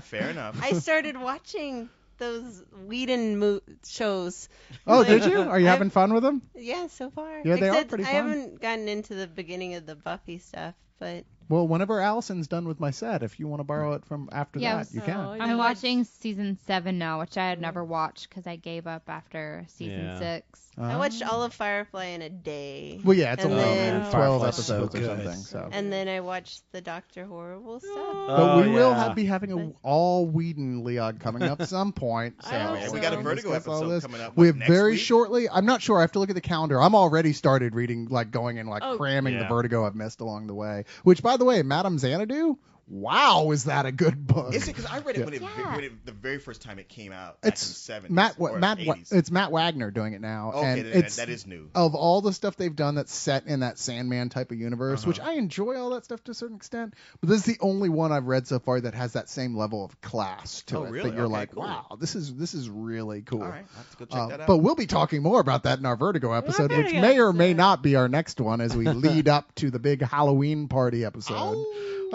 Fair enough. I started watching those Whedon shows. Oh, Like, did you? Are you having fun with them? Yeah, so far. Yeah, they are Except pretty I fun. haven't gotten into the beginning of the Buffy stuff, but Well, whenever Allison's done with my set, if you want to borrow it from after Yeah, that, you so can. I I'm know watching season 7 now, which I had never watched because I gave up after season Yeah. 6. I watched all of Firefly in a day. Well, yeah, it's and only then, 12 Firefly's so episodes or good. something. So. and then I watched the Doctor Horrible stuff. But we will yeah. be having an all Whedon Leog coming up at some point. So I hope Yeah, so. we got a We'll Vertigo discuss all episode this. coming up. We what, have next very week? shortly. I'm not sure. I have to look at the calendar. I'm already started reading, like going and like Oh. cramming the Yeah. Vertigo I've missed along the way. Which, by the way, Madame Xanadu. Wow, is that a good book? Is it? Because I read it, Yeah. when it the very first time it came out. Back It's in the 70s Matt. or Matt. 80s. It's Matt Wagner doing it now, Okay, and that- it's that is new. Of all the stuff they've done that's set in that Sandman type of universe, which Uh-huh. I enjoy all that stuff to a certain extent, but this is the only one I've read so far that has that same level of class to Oh, it. really? That you're Okay, like, cool. wow, this is really cool. All right, I'll have to go check that out. But we'll be talking more about that in our Vertigo episode, which Vertigo may or may episode. not be our next one as we lead up to the big Halloween party episode.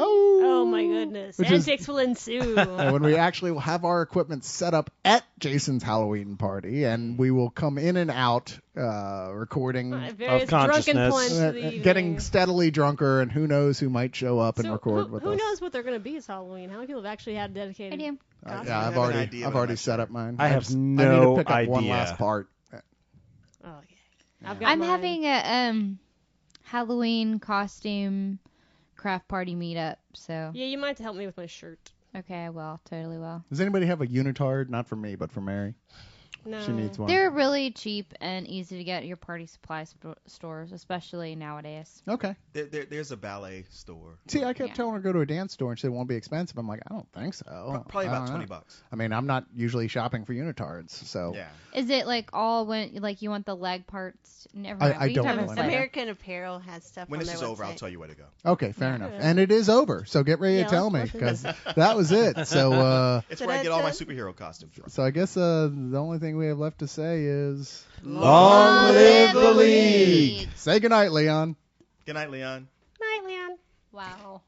Oh, Oh my goodness. Which is- Antics will ensue. And when we actually will have our equipment set up at Jason's Halloween party, and we will come in and out recording, Various drunken consciousness. points of the evening. getting steadily drunker, and who knows who might show up and So record with who us. knows what they're going to be as Halloween? How many people have actually had dedicated? I do. costumes? Yeah, have an idea, I've but I'm already not set sure. up mine. I have I need no to pick up one idea. last part. Oh, yeah. I've got I'm mine. having a Halloween costume craft party meetup. So Yeah, you might have to help me with my shirt. okay, I will. Totally will. Does anybody have a unitard? Not for me, but for Mary. No. She needs one. They're really cheap and easy to get at your party supply stores, especially nowadays. Okay. There's a ballet store. See, I kept Yeah. telling her to go to a dance store and she said it won't be expensive. I'm like, I don't think so. Probably I about don't know. $20. I mean, I'm not usually shopping for unitards, so Yeah. Is it like all when like you want the leg parts? Never mind. I We can don't talk know about any this later. American Apparel has stuff When on this their is over, I'll website. tell you where to go. okay, fair enough. And it is over, so get ready Yeah, to tell me let's because that was it. So, It's where I get all my superhero costumes from. so I guess the only thing we have left to say is Long live the league. say goodnight, Leon. Good night, Leon. Night, Leon. Wow.